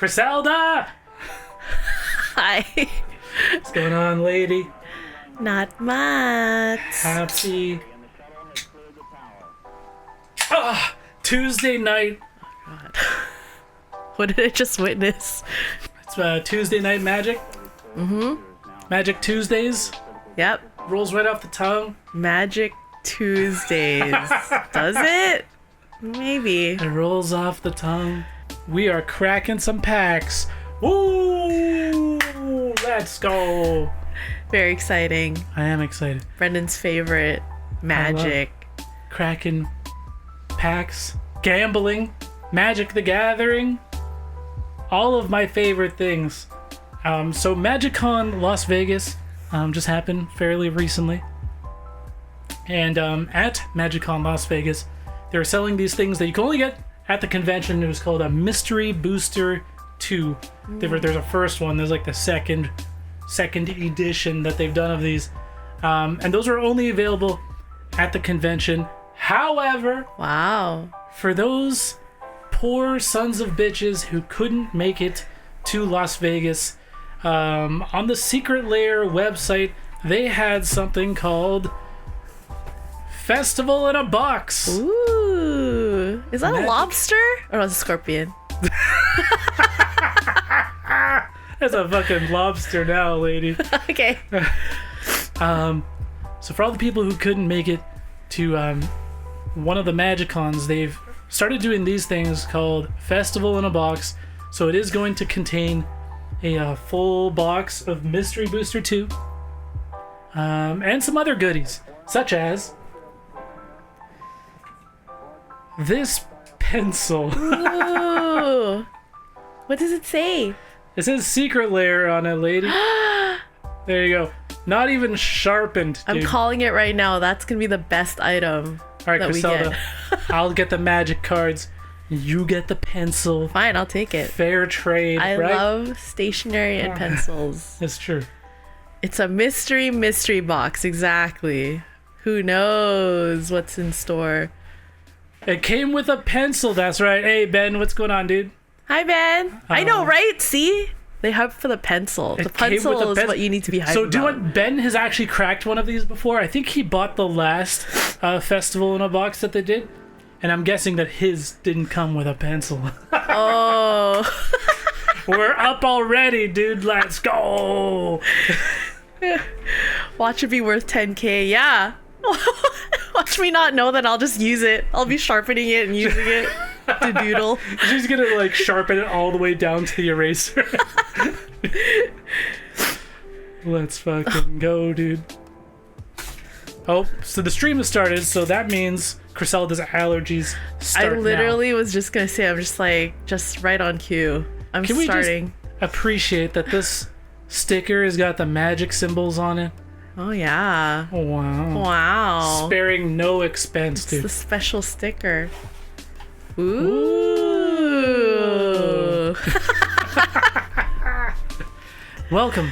Criselda! Hi. What's going on, lady? Not much. Happy Tuesday night. God. What did I just witness? It's Tuesday Night Magic. Magic Tuesdays. Yep. Rolls right off the tongue. Magic Tuesdays. Does it? Maybe. It rolls off the tongue. We are cracking some packs. Woo! Let's go. Very exciting. I am excited. Brendan's favorite magic. Cracking packs, gambling, Magic the Gathering, all of my favorite things. So MagicCon Las Vegas just happened fairly recently. And at MagicCon Las Vegas, they were selling these things that you can only get at the convention. It was called a Mystery Booster 2. There's a first one. There's like the second edition that they've done of these. And those are only available at the convention. However, Wow. for those poor sons of bitches who couldn't make it to Las Vegas, on the Secret Lair website, they had something called Festival in a Box. Ooh. Is that Magic. a lobster? Or was it a scorpion? That's a fucking lobster now, lady. Okay. So for all the people who couldn't make it to one of the MagicCons, they've started doing these things called Festival in a Box. So it is going to contain a full box of Mystery Booster 2 and some other goodies, such as this pencil. Ooh. What does it say? It says Secret Lair on it, lady. There you go. Not even sharpened, dude. I'm calling it right now. That's going to be the best item. All right, that we Criselda, get. I'll get the magic cards. You get the pencil. Fine, I'll take it. Fair trade, I right? love stationery and pencils. That's true. It's a mystery box, exactly. Who knows what's in store? It came with a pencil, that's right. Hey, Ben, what's going on, dude? Hi, Ben. I know, right? See? They hype for the pencil. The It came with pencil a is what you need to be hyped So, do you about. know what? Ben has actually cracked one of these before. I think he bought the last Festival in a Box that they did. And I'm guessing that his didn't come with a pencil. Oh. We're up already, dude. Let's go. Watch it be worth 10K. Yeah. Watch me not know that I'll just use it. I'll be sharpening it and using it to doodle. She's gonna like sharpen it all the way down to the eraser. Let's fucking go, dude. Oh, so the stream has started, so that means Criselda's allergies I start literally was just going to say, I'm just like, just right on cue. I'm Can we starting. just appreciate that this sticker has got the magic symbols on it? Oh, yeah. Oh, wow. Wow. Sparing no expense, It's dude. the special sticker. Ooh. Welcome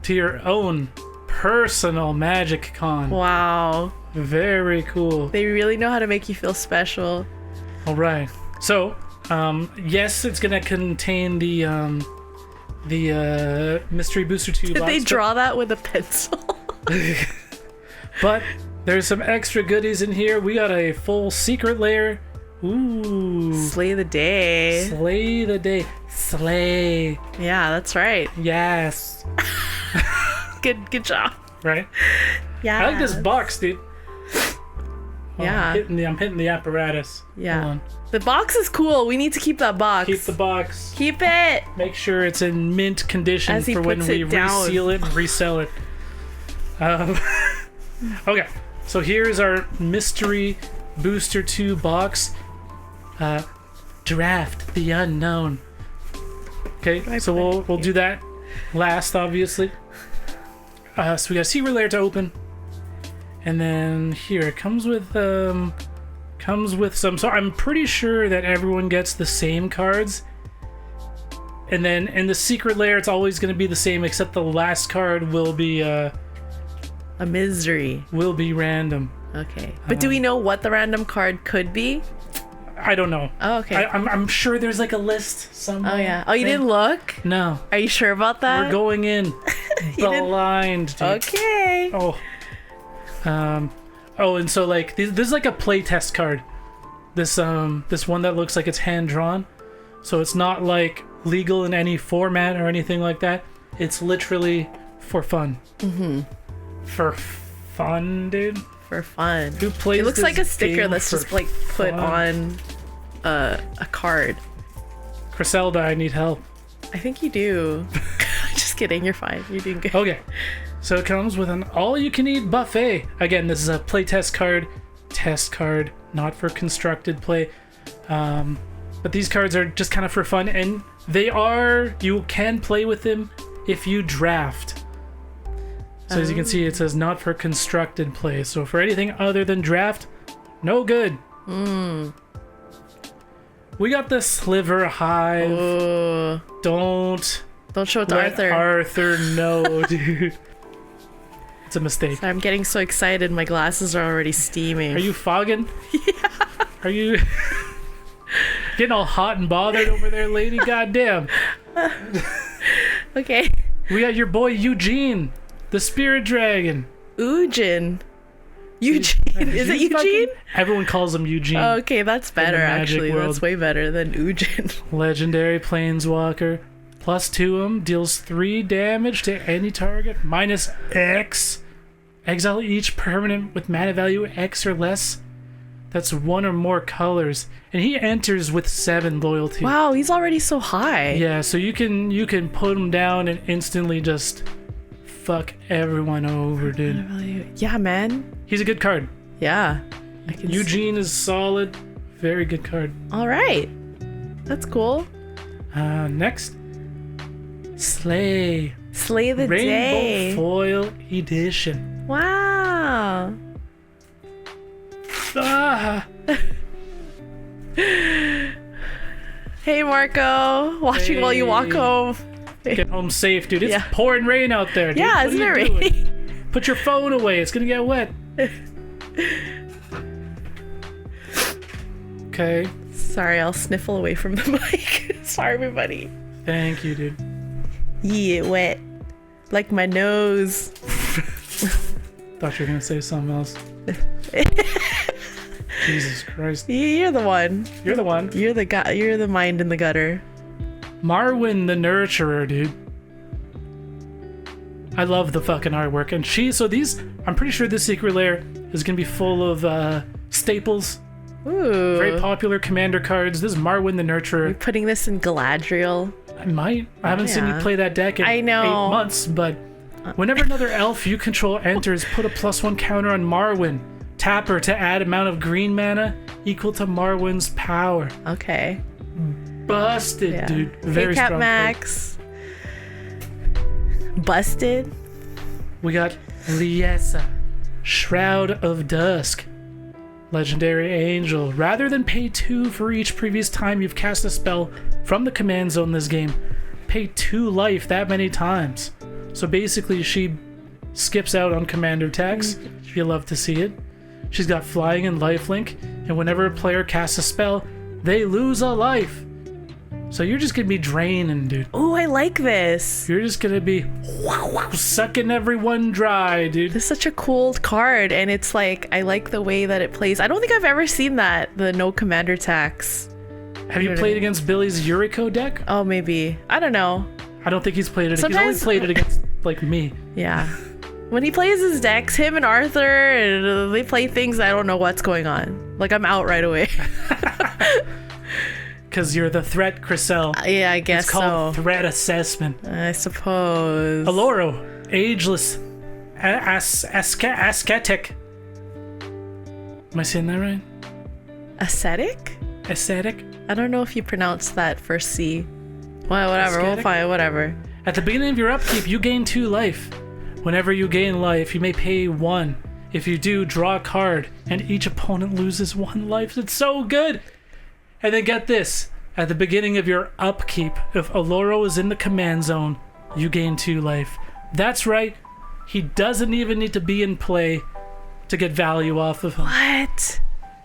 to your own personal Magic Con. Wow. Very cool. They really know how to make you feel special. All right. So, yes, it's gonna contain the Mystery Booster 2 Did box, they draw that with a pencil? but there's some extra goodies in here. We got a full Secret Lair. Ooh. Slay the day. Slay the day. Slay. Yeah, that's right. Yes. Good job. Right? Yeah. I like this box, dude. Oh, Yeah. I'm hitting the apparatus. Yeah. Hold on. The box is cool. We need to keep that box. Keep the box. Keep it. Make sure it's in mint condition As he for when puts we it down. reseal it and resell it. Okay, so here's our Mystery Booster 2 box. Draft the Unknown. Okay, so we'll do that last, obviously. So we got Secret Lair to open, and then here it comes with some. So I'm pretty sure that everyone gets the same cards. And then in the Secret Lair, it's always going to be the same, except the last card will be A misery. random. Okay. But do we know what the random card could be? I don't know. Oh, okay. I'm sure there's like a list somewhere. Oh yeah. Oh, you didn't look? No. Are you sure about that? We're going in didn't- blind, dude. Okay. Oh. Oh, and so like this is like a playtest card. This one that looks like it's hand drawn. So it's not like legal in any format or anything like that. It's literally for fun. For fun, dude. For fun. Who plays It looks this like a sticker game that's for just like put fun? on a card. Griselda, I need help. I think you do. Just kidding. You're fine. You're doing good. Okay. So it comes with an all-you-can-eat buffet. Again, this is a playtest card. Test card, not for constructed play. But these cards are just kind of for fun, and you can play with them if you draft. So as you can see, it says not for constructed play. So for anything other than draft, no good. We got the Sliver Hive. Oh, Don't show it to let Arthur. Arthur know, dude. It's a mistake. I'm getting so excited. My glasses are already steaming. Are you fogging? Yeah. Are you getting all hot and bothered over there, lady? Goddamn. Okay. We got your boy Eugene, the Spirit Dragon. Eugene. Eugene. Is it He's Eugene? Everyone calls him Eugene. Okay, that's better Magic actually. world. That's way better than Eugene. Legendary Planeswalker. +2 him, deals 3 damage to any target, -X. Exile each permanent with mana value X or less. That's 1 or more colors. And he enters with 7 loyalty. Wow, he's already so high. Yeah, so you can put him down and instantly just fuck everyone over, dude. Yeah, man. He's a good card. Yeah. I can Eugene is solid. Very good card. All right. That's cool. Next. Slay. Slay the Rainbow day. Foil Edition. Wow. Ah! Hey, Marco. Watching while you walk Hey. home. Get home safe, dude. It's Yeah. pouring rain out there, dude. Yeah, What isn't are it you doing? raining? Put your phone away. It's gonna get wet. Okay. Sorry, I'll sniffle away from the mic. Sorry, everybody. Thank you, dude. Yeah, wet. Like my nose. Thought you were gonna say something else. Jesus Christ. You're the one. You're the one. You're the guy. You're the mind in the gutter. Marwyn the Nurturer, dude. I love the fucking artwork. And I'm pretty sure this secret lair is gonna be full of staples. Ooh. Very popular commander cards. This is Marwyn the Nurturer. You're putting this in Galadriel. I might. I haven't seen you yeah. play that deck in I know. 8 months, but whenever another elf you control enters, put a +1 counter on Marwyn. Tap her to add amount of green mana equal to Marwyn's power. Okay. Busted, Yeah. dude. Very hey, Cat strong. Max. Busted. We got Liesa, Shroud of Dusk. Legendary Angel. Rather than pay 2 for each previous time you've cast a spell from the command zone this game, pay 2 life that many times. So basically she skips out on commander attacks. You love to see it. She's got flying and lifelink, and whenever a player casts a spell, they lose a life. So you're just gonna be draining, dude. Oh, I like this. You're just gonna be sucking everyone dry, dude. This is such a cool card, and it's like, I like the way that it plays. I don't think I've ever seen that, the no commander tax. Have you played against Billy's Yuriko deck? Oh, maybe. I don't know. I don't think he's played it. He's Sometimes- only played it against, like, me. Yeah. When he plays his decks, him and Arthur, and they play things, I don't know what's going on. Like, I'm out right away. Because you're the threat, Crisel. Yeah, I guess It's called so. threat assessment. I suppose. Aloro, ageless, ascetic. Am I saying that right? Ascetic? Ascetic? I don't know if you pronounce that first C. Well, whatever. We'll Ascetic? find whatever. At the beginning of your upkeep, you gain 2 life. Whenever you gain life, you may pay 1. If you do, draw a card, and each opponent loses 1 life. It's so good! And then get this. At the beginning of your upkeep, if Aloro is in the command zone, you gain 2 life. That's right. He doesn't even need to be in play to get value off of him. What?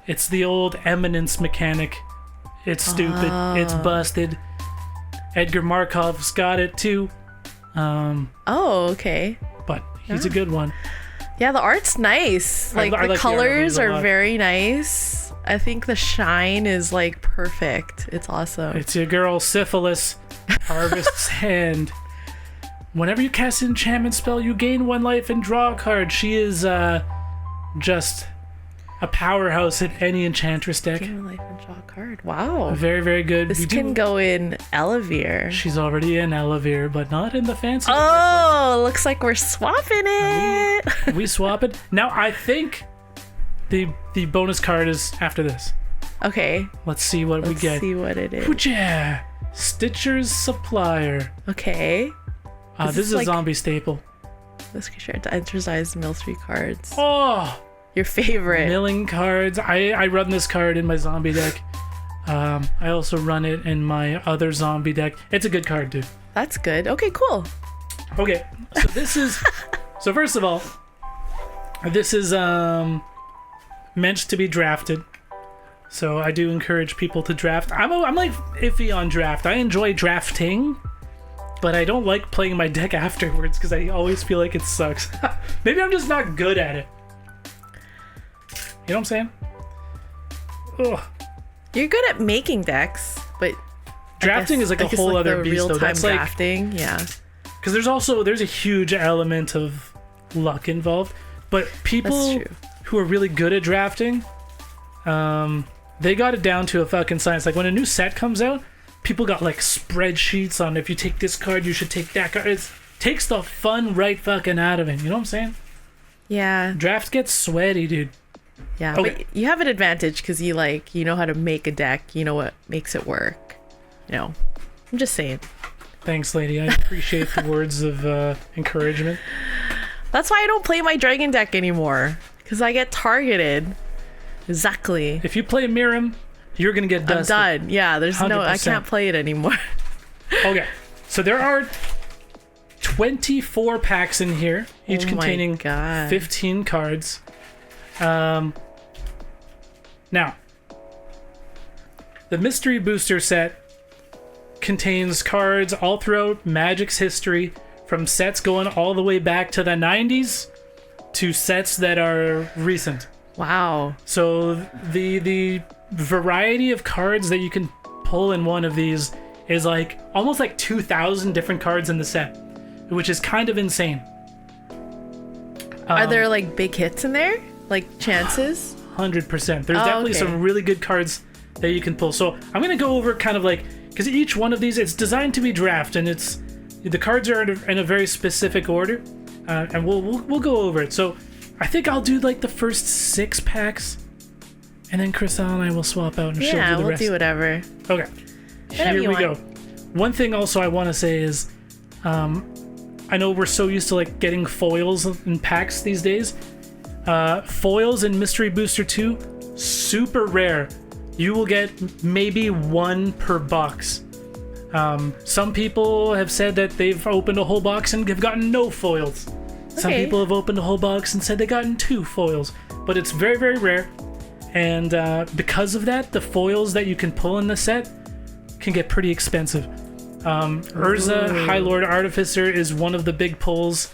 It's the old eminence mechanic. It's stupid. It's busted. Edgar Markov's got it too. Oh, okay. But he's a good one. Yeah, the art's nice. Like, I the like the art of colors these a are lot. very nice. I think the shine is like perfect. It's awesome. It's your girl Syphilis, Harvest's Hand. Whenever you cast an enchantment spell, you gain 1 life and draw a card. She is just a powerhouse at any Enchantress deck. Gain 1 life and draw a card. Wow. Very, very good. This We can do- go in Elevere. She's already in Elevere, but not in the fancy. Oh, looks like we're swapping it. We swap it. Now, I think the bonus card is after this. Okay, Let's see what we let's get. see what it is. Hooja! Stitcher's Supplier. Okay. Is This this is a like- zombie staple. This creature exercise mill 3 cards. Oh! Your favorite. Milling cards. I run this card in my zombie deck. I also run it in my other zombie deck. It's a good card, dude. That's good. Okay, cool. Okay, so this is... So first of all, this is meant to be drafted. So I do encourage people to draft. I'm like iffy on draft. I enjoy drafting, but I don't like playing my deck afterwards because I always feel like it sucks. Maybe I'm just not good at it. You know what I'm saying? Ugh. You're good at making decks, but Drafting is like a whole other the beast, though. real-time That's like drafting. Yeah. because there's a huge element of luck involved. But people That's true. who are really good at drafting, they got it down to a fucking science. Like when a new set comes out, people got like spreadsheets on if you take this card, you should take that card. It takes the fun right fucking out of it. You know what I'm saying? Yeah. Draft gets sweaty, dude. Yeah. Okay. But you have an advantage because you know how to make a deck. You know what makes it work. I'm just saying. Thanks, lady. I appreciate the words of encouragement. That's why I don't play my dragon deck anymore. Because I get targeted. Exactly. If you play Mirim, you're gonna get I'm dusted. done. Yeah, there's no, I 100%. can't play it anymore. Okay, so there are 24 packs in here, each Oh my containing God. 15 cards. Now, the Mystery Booster set contains cards all throughout Magic's history, from sets going all the way back to the 90s to sets that are recent. Wow. So the variety of cards that you can pull in one of these is like almost like 2,000 different cards in the set, which is kind of insane. Are there like big hits in there? Like chances? 100%. There's Oh, definitely okay. some really good cards that you can pull. So I'm gonna go over kind of like, because each one of these, it's designed to be draft, and the cards are in a very specific order, and we'll go over it. So I think I'll do like the first 6 packs, and then Crystal and I will swap out and she'll Yeah, do the we'll rest. do whatever. Okay, Whatever here you we want. go. One thing also I want to say is, I know we're so used to like getting foils in packs these days. Foils in Mystery Booster 2, super rare. You will get maybe 1 per box. Some people have said that they've opened a whole box and have gotten no foils. Some Okay. people have opened a whole box and said they gotten 2 foils. But it's very, very rare. And because of that, the foils that you can pull in the set can get pretty expensive. Urza, High Lord Artificer is one of the big pulls.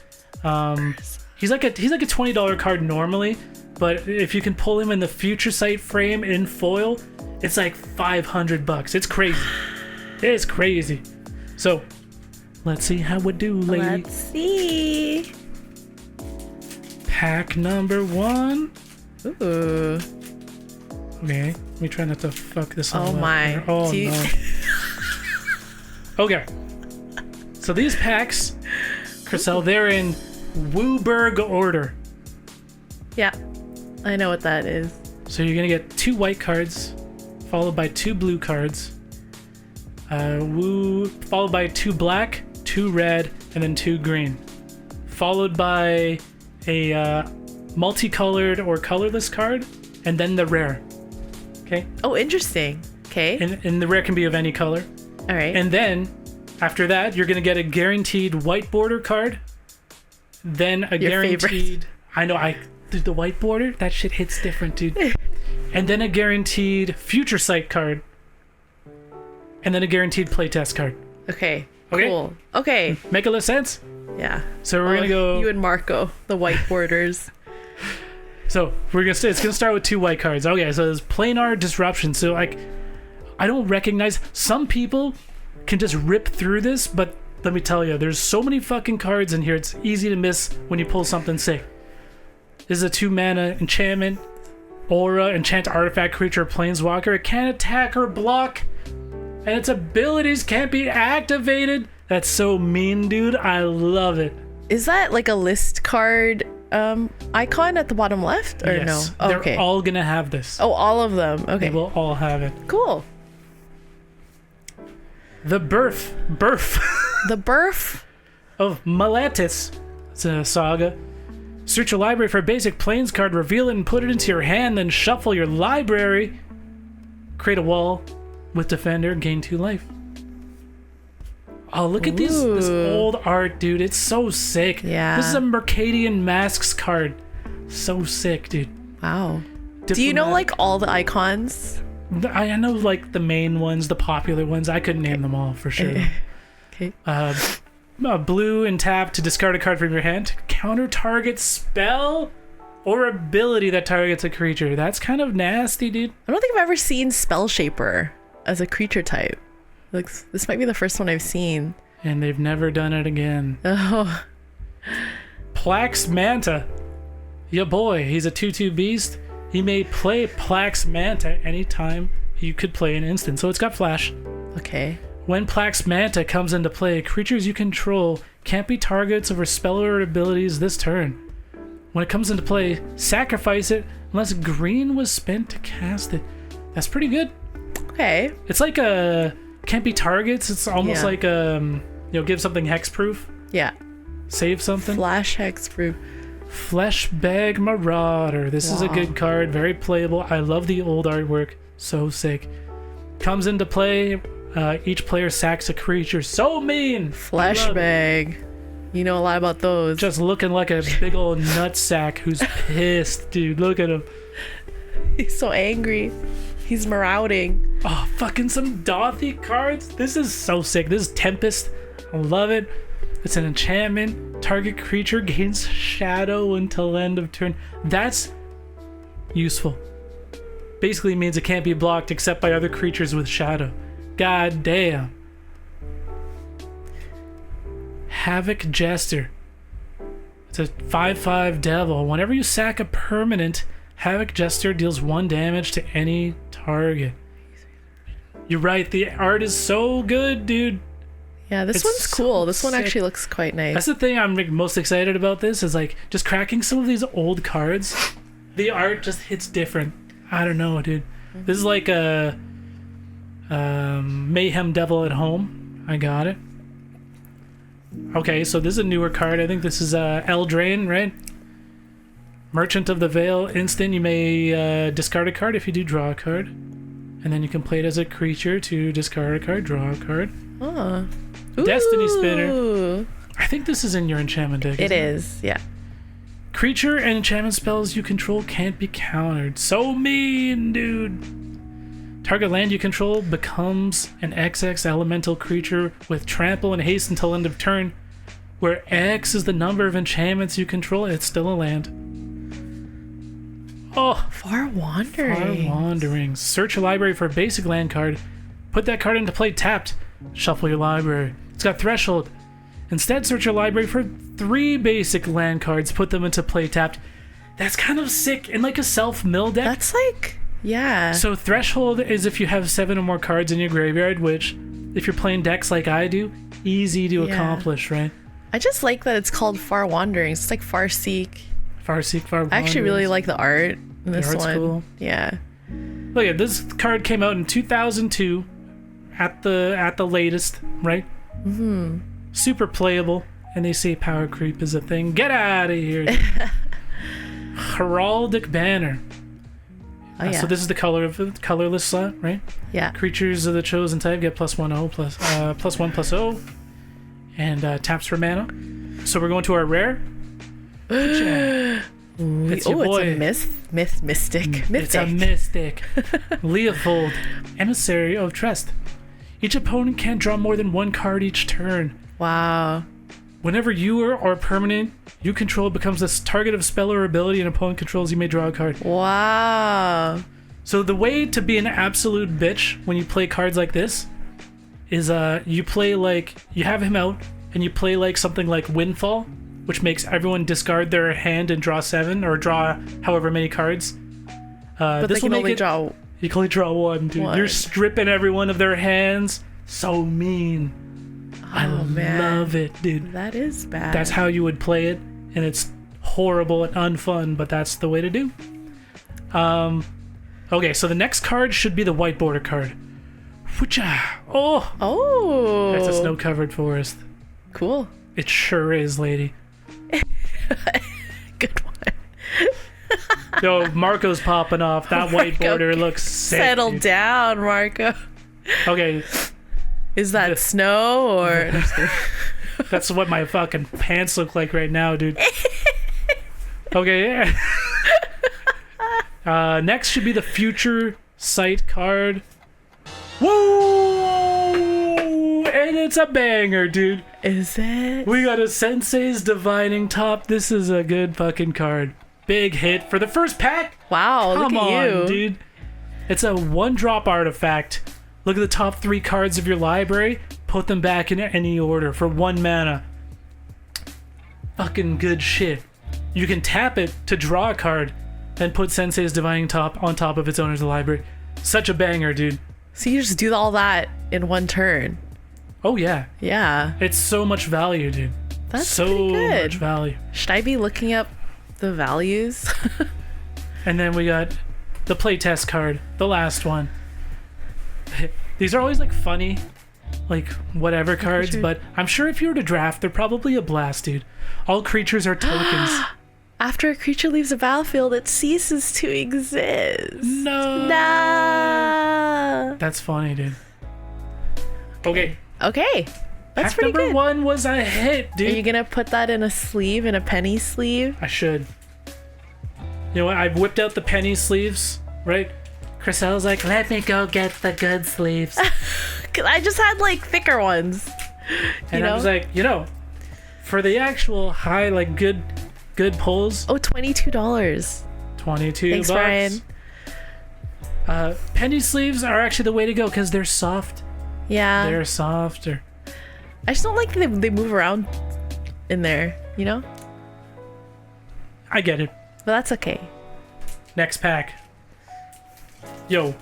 He's like a $20 card normally, but if you can pull him in the Future Sight frame in foil, it's like $500. It's crazy. It's crazy. So, let's see how we do, lady. Let's see. Pack number 1. Ooh. Okay, let me try not to fuck this all Oh up my. here. Oh Do you- no. Okay. So these packs, Crystal, they're in Wooburg order. Yeah. I know what that is. So you're gonna get 2 white cards, followed by 2 blue cards. Followed by 2 black, 2 red, and then 2 green. Followed by a multicolored or colorless card, and then the rare. Okay? Oh, interesting. Okay. And the rare can be of any color. All right. And then, after that, you're going to get a guaranteed white border card. Then a Your guaranteed... I know, the white border, that shit hits different, dude. And then a guaranteed Future Sight card. and then a guaranteed playtest card. Okay. Okay. Cool. Okay. Make a little sense? Yeah. So we're gonna go. You and Marco, the white borders. So it's gonna start with 2 white cards. Okay, so there's planar disruption. So like, I don't recognize. Some people can just rip through this, but let me tell you, there's so many fucking cards in here. It's easy to miss when you pull something sick. This is a 2-mana enchantment, aura, enchant artifact creature, or planeswalker. It can't attack or block, and its abilities can't be activated. That's so mean, dude. I love it. Is that like a list card icon at the bottom left, or Yes, no? they're Okay. all gonna have this. Oh, all of them. Okay. They will all have it. Cool. The birth The birth. of Malatis. It's a saga. Search your library for a basic plains card, reveal it and put it into your hand, then shuffle your library. Create a wall with Defender, gain 2 life. Oh, look at this Ooh. old art, dude. It's so sick. Yeah. This is a Mercadian Masks card. So sick, dude. Wow. Do you know like all the icons? I know like the main ones, the popular ones. I couldn't name them all for sure. Okay. Blue and tap to discard a card from your hand to counter target spell or ability that targets a creature. That's kind of nasty, dude. I don't think I've ever seen Spell Shaper as a creature type. Like, this might be the first one I've seen. And they've never done it again. Oh. Plax Manta. Ya boy, he's a 2/2 beast. He may play Plax Manta anytime you could play an instant. So it's got flash. Okay. When Plax Manta comes into play, creatures you control can't be targets of her spell or abilities this turn. When it comes into play, sacrifice it unless green was spent to cast it. That's pretty good. Okay. It's like a can't be targets. It's almost Yeah. like give something hexproof, Yeah. save something. Flash hexproof. Fleshbag Marauder. This is a Wow. good card, very playable. I love the old artwork. So sick. Comes into play. Each player sacks a creature. So mean. Flash Love it. bag. You know a lot about those. Just looking like a big old nutsack who's pissed, dude. Look at him. He's so angry. He's marauding. Oh, fucking some Dothy cards. This is so sick. This is Tempest. I love it. It's an enchantment. Target creature gains shadow until end of turn. That's useful. Basically means it can't be blocked except by other creatures with shadow. God damn. Havoc Jester. It's a 5/5 devil. Whenever you sack a permanent, Havoc Jester deals 1 damage to any target. You're right, the art is so good, dude. Yeah, this It's one's cool. so This one sick. actually looks quite nice. That's the thing I'm like, most excited about this is like just cracking some of these old cards. The art just hits different. I don't know, dude. This is like a Mayhem Devil at Home. I got it. Okay, so this is a newer card. I think this is Eldraine, right? Merchant of the Veil. Instant, you may discard a card if you do draw a card. And then you can play it as a creature to discard a card, draw a card. Oh. Destiny Spinner. Ooh. I think this is in your enchantment deck. It isn't is, yeah. Creature and enchantment spells you control can't be countered. So mean, dude. Target land you control becomes an XX elemental creature with trample and haste until end of turn. Where X is the number of enchantments you control, it's still a land. Oh, Far Wandering. Far Wanderings. Search your library for a basic land card. Put that card into play tapped. Shuffle your library. It's got Threshold. Instead, search your library for 3 basic land cards. Put them into play tapped. That's kind of sick. In like a self-mill deck. That's like, yeah. So Threshold is if you have 7 or more cards in your graveyard, which, if you're playing decks like I do, easy to Yeah. accomplish, right? I just like that it's called Far Wanderings. It's like Far Seek. Farseek, Far I actually really Wanderings. like the art in this art's one. cool. Yeah. Look at this card came out in 2002, at the latest, right? Mm-hmm. Super playable, and they say power creep is a thing. Get out of here! Heraldic Banner. Oh, yeah. So this is the colorless slot, right? Yeah. Creatures of the chosen type get +1/+1 +0, and taps for mana. So we're going to our rare. It's your boy. It's a mystic. It's a mystic. Leofold, Emissary of Trest. Each opponent can't draw more than one card each turn. Wow. Whenever you or a permanent you control becomes the target of spell or ability an opponent controls, you may draw a card. Wow. So the way to be an absolute bitch when you play cards like this is you play like, you have him out and you play like something like Windfall, which makes everyone discard their hand and draw 7 or draw however many cards. But this they will can make only it, draw. you can only draw one, dude. One. You're stripping everyone of their hands. So mean. I man. love it, dude. That is bad. That's how you would play it, and it's horrible and unfun, but that's the way to do. Okay, so the next card should be the white border card. Whoocha! Oh! Oh. That's a snow-covered forest. Cool. It sure is, lady. Good one. Yo, Marco's popping off. That white Marco, border looks sick. Settle dude. down, Marco. Okay, Is that snow or? No, I'm just kidding. that's what my fucking pants look like right now, dude. Okay, yeah. Next should be the Future Sight card. Whoa! And it's a banger, dude. Is it? We got a Sensei's Divining Top. This is a good fucking card. Big hit for the first pack. Wow, Come look at on, you. dude. It's a 1-drop artifact. Look at the top 3 cards of your library. Put them back in any order for 1 mana. Fucking good shit. You can tap it to draw a card, then put Sensei's Divining Top on top of its owner's library. Such a banger, dude. So you just do all that in one turn. Oh yeah, Yeah. it's so much value, dude. That's so pretty good. much value. Should I be looking up the values? And then we got the playtest card, the last one. These are always like funny, like whatever cards, sure. but I'm sure if you were to draft, they're probably a blast, dude. All creatures are tokens. After a creature leaves a battlefield, it ceases to exist. No. Nah. That's funny, dude. Okay. Okay. That's Pack pretty number good. 1 was a hit, Are dude. you gonna put that in a sleeve, in a penny sleeve? I should. You know what? I whipped out the penny sleeves, right? Chriselle's like, let me go get the good sleeves. 'Cause I just had like thicker ones. And know? I was like, for the actual high, like good pulls, Oh, $22. 22 Thanks, bucks. Brian. Penny sleeves are actually the way to go because they're soft. Yeah. They're softer. I just don't like they move around in there, you know? I get it. But that's okay. Next pack. Yo,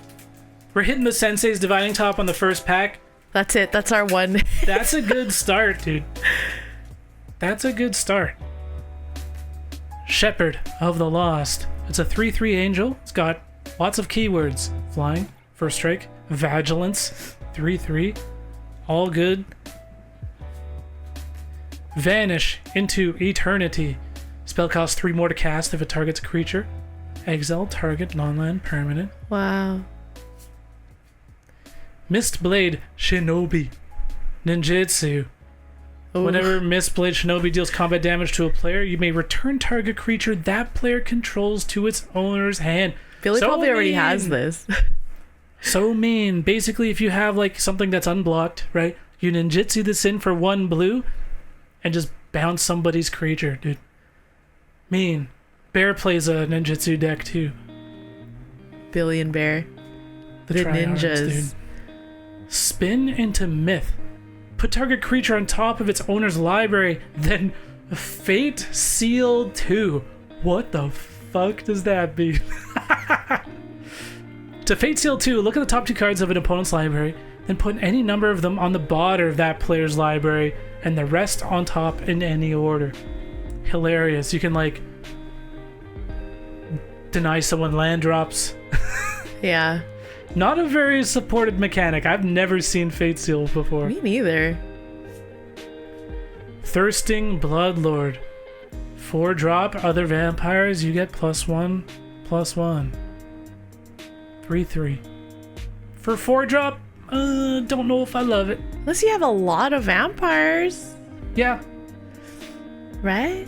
we're hitting the Sensei's Divining Top on the first pack. That's it. That's our one. That's a good start, dude. That's a good start. Shepherd of the Lost. It's a 3/3 angel. It's got lots of keywords. Flying, first strike, vigilance, 3/3. All good. Vanish into eternity. Spell costs 3 more to cast if it targets a creature. Exile target non-land permanent. Wow. Mistblade Shinobi. Ninjutsu. Ooh. Whenever Mistblade Shinobi deals combat damage to a player, you may return target creature that player controls to its owner's hand. Billy So probably already mean. has this. So mean. Basically, if you have like something that's unblocked, right? You ninjutsu this in for 1 blue and just bounce somebody's creature, dude. Mean. Bear plays a ninjutsu deck too. Billy and Bear. The Tryhards, ninjas. dude. Spin into Myth. Put target creature on top of its owner's library, then Fate Seal 2. What the fuck does that mean? To Fate Seal 2, look at the top 2 cards of an opponent's library, then put any number of them on the bottom of that player's library, and the rest on top in any order. Hilarious. You can, like, deny someone land drops. Yeah. Not a very supported mechanic. I've never seen Fate Seal before. Me neither. Thirsting Bloodlord. 4-drop, other vampires, you get +1/+1. 3/3. For 4-drop, don't know if I love it. Unless you have a lot of vampires, Yeah, right?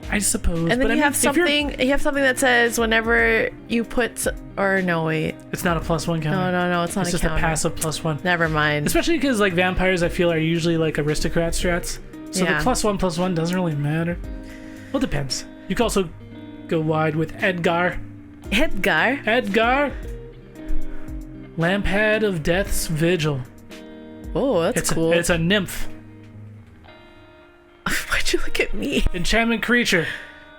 I suppose. And then but you I mean, have if you're- something. You have something that says whenever you put. Or no, wait. It's not a +1 counter. No. It's not It's a just counter. a passive +1. Never mind. Especially because like vampires, I feel are usually like aristocrat strats. So Yeah. the +1/+1 doesn't really matter. Well, it depends. You can also go wide with Edgar. Edgar. Edgar. Lamphead of Death's Vigil. Oh, that's It's cool. it's a nymph. Why'd you look at me? Enchantment creature.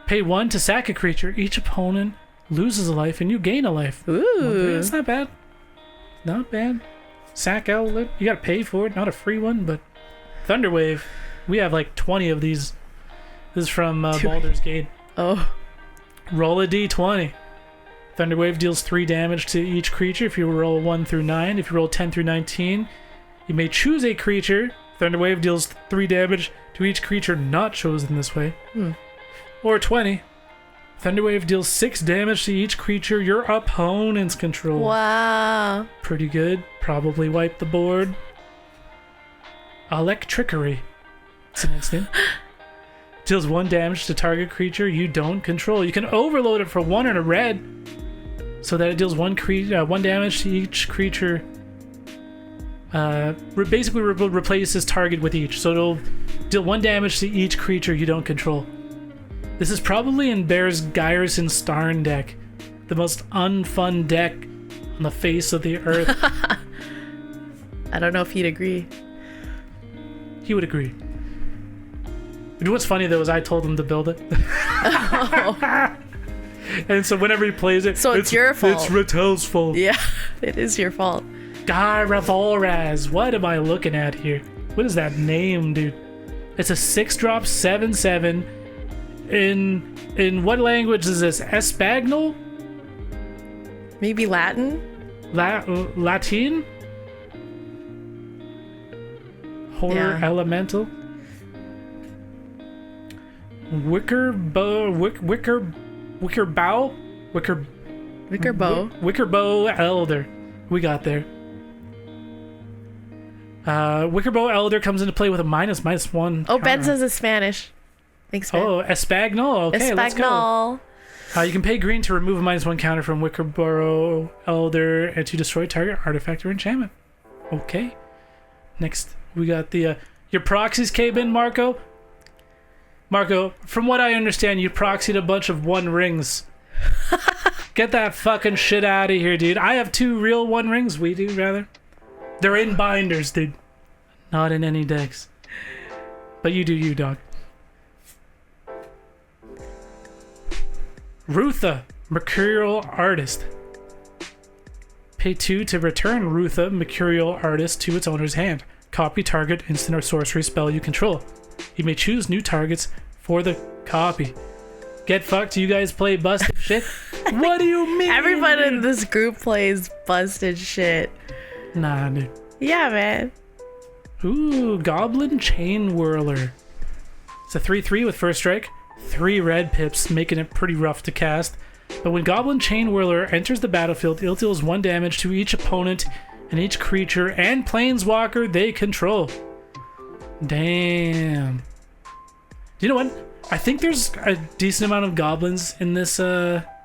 Pay 1 to sack a creature. Each opponent loses a life and you gain a life. Ooh. It's not bad. Not bad. Sack outlet. You gotta pay for it. Not a free one, but Thunderwave. We have like 20 of these. This is from Baldur's Gate. Oh. Roll a d20. Thunderwave deals 3 damage to each creature if you roll 1 through 9. If you roll 10 through 19, you may choose a creature. Thunderwave deals 3 damage to each creature not chosen this way. Or 20. Thunderwave deals 6 damage to each creature your opponents control. Wow. Pretty good. Probably wipe the board. Electrickery. It's an instant. Deals 1 damage to target creature you don't control. You can overload it for 1 and a red, so that it deals 1 damage to each creature. Basically replaces target with each, so it'll deal 1 damage to each creature you don't control. This is probably in Bear's Gyrus and Starn deck, the most unfun deck on the face of the earth. I don't know if you'd agree. He would agree. You know what's funny though is I told him to build it. And so whenever he plays it, So it's your fault. It's Ratel's fault. Yeah, it is your fault. Gyravolraz. What am I looking at here? What is that name, dude? It's a 6-drop 7/7. In what language is this? Espagnol? Maybe Latin? Latin? Horror Yeah. Elemental? Wicker bow. Wicker bow. Wicker bow. Wicker bow elder. We got there. Wicker bow elder comes into play with a -1. Oh, Ben counter. says it's Spanish. Thanks, Ben. Oh, Espagnol. Okay, let's go. Espagnol. You can pay green to remove a -1 counter from Wickerbow Elder and to destroy target artifact or enchantment. Okay. Next, we got the your proxies came in, Marco. Marco, from what I understand, you proxied a bunch of 1 rings. Get that fucking shit out of here, dude. I have 2 real 1 rings. We do, rather. They're in binders, dude. Not in any decks. But you do you, dog. Rutha, Mercurial Artist. Pay 2 to return Rutha, Mercurial Artist, to its owner's hand. Copy target instant or sorcery spell you control. You may choose new targets for the copy. Get fucked, you guys play busted shit? What do you mean? Everyone in this group plays busted shit. Nah, dude. Yeah, man. Ooh, Goblin Chain Whirler. It's a 3/3 with first strike. 3 red pips, making it pretty rough to cast. But when Goblin Chain Whirler enters the battlefield, it deals 1 damage to each opponent and each creature and planeswalker they control. Damn. You know what? I think there's a decent amount of goblins in this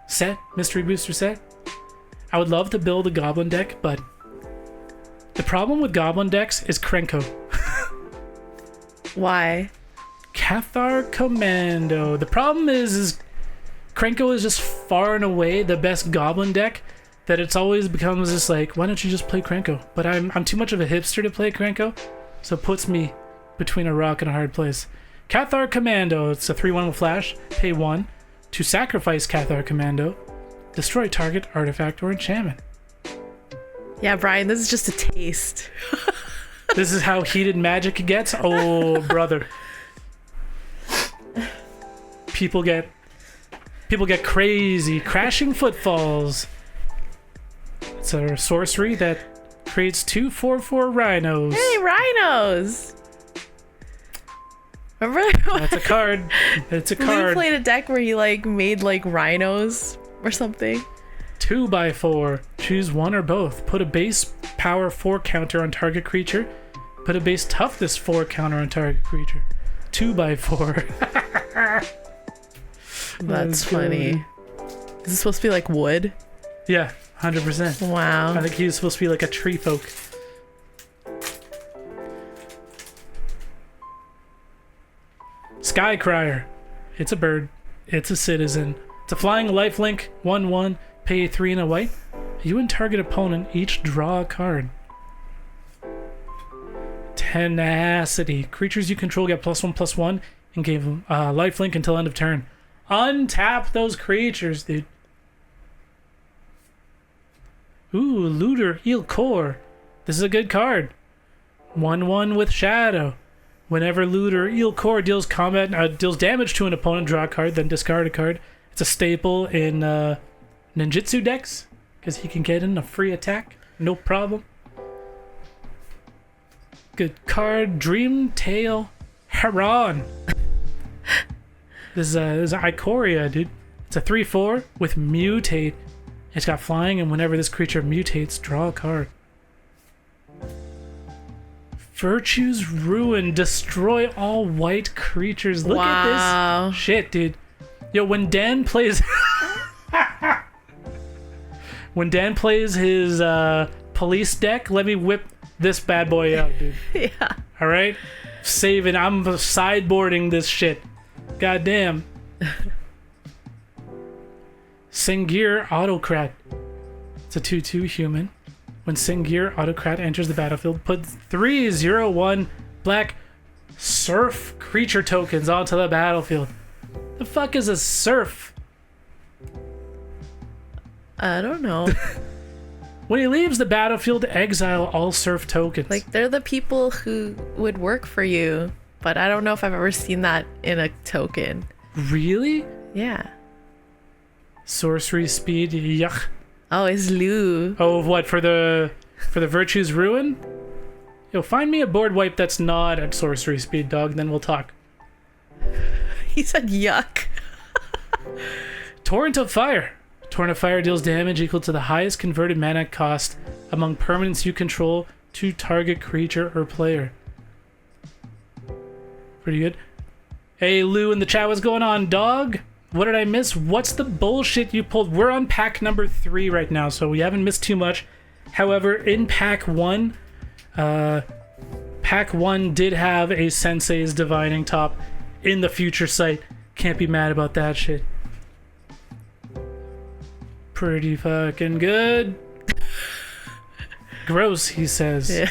set, Mystery Booster set. I would love to build a goblin deck, but the problem with goblin decks is Krenko. Why? Cathar Commando. The problem is Krenko is just far and away the best goblin deck, that it's always becomes just like, why don't you just play Krenko? But I'm too much of a hipster to play Krenko, so it puts me between a rock and a hard place. Cathar Commando. It's a 3/1 with flash. Pay 1 to sacrifice Cathar Commando. Destroy target artifact or enchantment. Yeah, Brian, this is just a taste. This is how heated Magic gets. Oh, brother. People get crazy. Crashing Footfalls. It's a sorcery that creates 2 4/4 rhinos. Hey, rhinos! Remember That's a card. It's a Blue card. played a deck where he like made like rhinos or something? 2/4. Choose one or both. Put a base power 4 counter on target creature. Put a base toughness 4 counter on target creature. 2/4. That's funny. Is this supposed to be like wood? Yeah, 100%. Wow. I think he's supposed to be like a tree folk. Skycrier. It's a bird. It's a citizen. It's a flying lifelink. 1/1. Pay 3 and a white. You and target opponent each draw a card. Tenacity. Creatures you control get +1/+1 and give them lifelink until end of turn. Untap those creatures, dude. Ooh, Looter Eelkor. This is a good card. 1/1 with Shadow. Whenever Looter Eelkor deals damage to an opponent, draw a card, then discard a card. It's a staple in ninjutsu decks because he can get in a free attack, no problem. Good card, Dreamtail Heron. This is Ikoria, dude. It's a 3/4 with Mutate. It's got flying, and whenever this creature mutates, draw a card. Virtue's Ruin. Destroy all white creatures. Look at this shit, dude. Yo, when Dan plays... when Dan plays his police deck, let me whip this bad boy out, dude. Yeah. Alright? Saving. I'm sideboarding this shit. Goddamn. Sengir Autocrat. It's a 2/2 human. When Sengir Autocrat enters the battlefield, put 3/0/1 black surf creature tokens onto the battlefield. The fuck is a surf? I don't know. When he leaves the battlefield, exile all surf tokens. Like, they're the people who would work for you, but I don't know if I've ever seen that in a token. Really? Yeah. Sorcery speed, yuck. Oh, it's Lou. Oh, what, for the Virtue's Ruin? Yo, find me a board wipe that's not at sorcery speed, dog, then we'll talk. He said yuck. Torrent of Fire. Torrent of Fire deals damage equal to the highest converted mana cost among permanents you control to target creature or player. Pretty good. Hey, Lou in the chat, what's going on, dog? What did I miss? What's the bullshit you pulled? We're on pack number 3 right now, so we haven't missed too much. However, in pack 1, pack 1 did have a Sensei's Divining Top in the future site. Can't be mad about that shit. Pretty fucking good. Gross, he says. Yeah.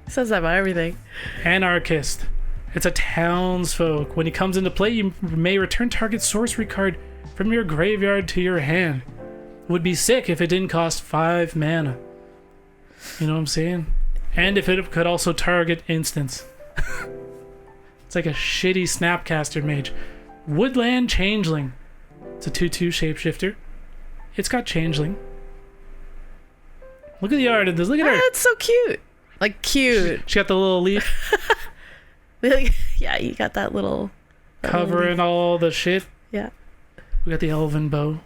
He says that about everything. Anarchist. It's a townsfolk. When he comes into play, you may return target sorcery card from your graveyard to your hand. Would be sick if it didn't cost 5 mana. You know what I'm saying? And if it could also target instants. It's like a shitty Snapcaster mage. Woodland Changeling. It's a 2/2 shapeshifter. It's got Changeling. Look at the art of this. Look at her. That's so cute. Like, cute. She got the little leaf Yeah, you got that little... covering all the shit. Yeah. We got the Elven Bow.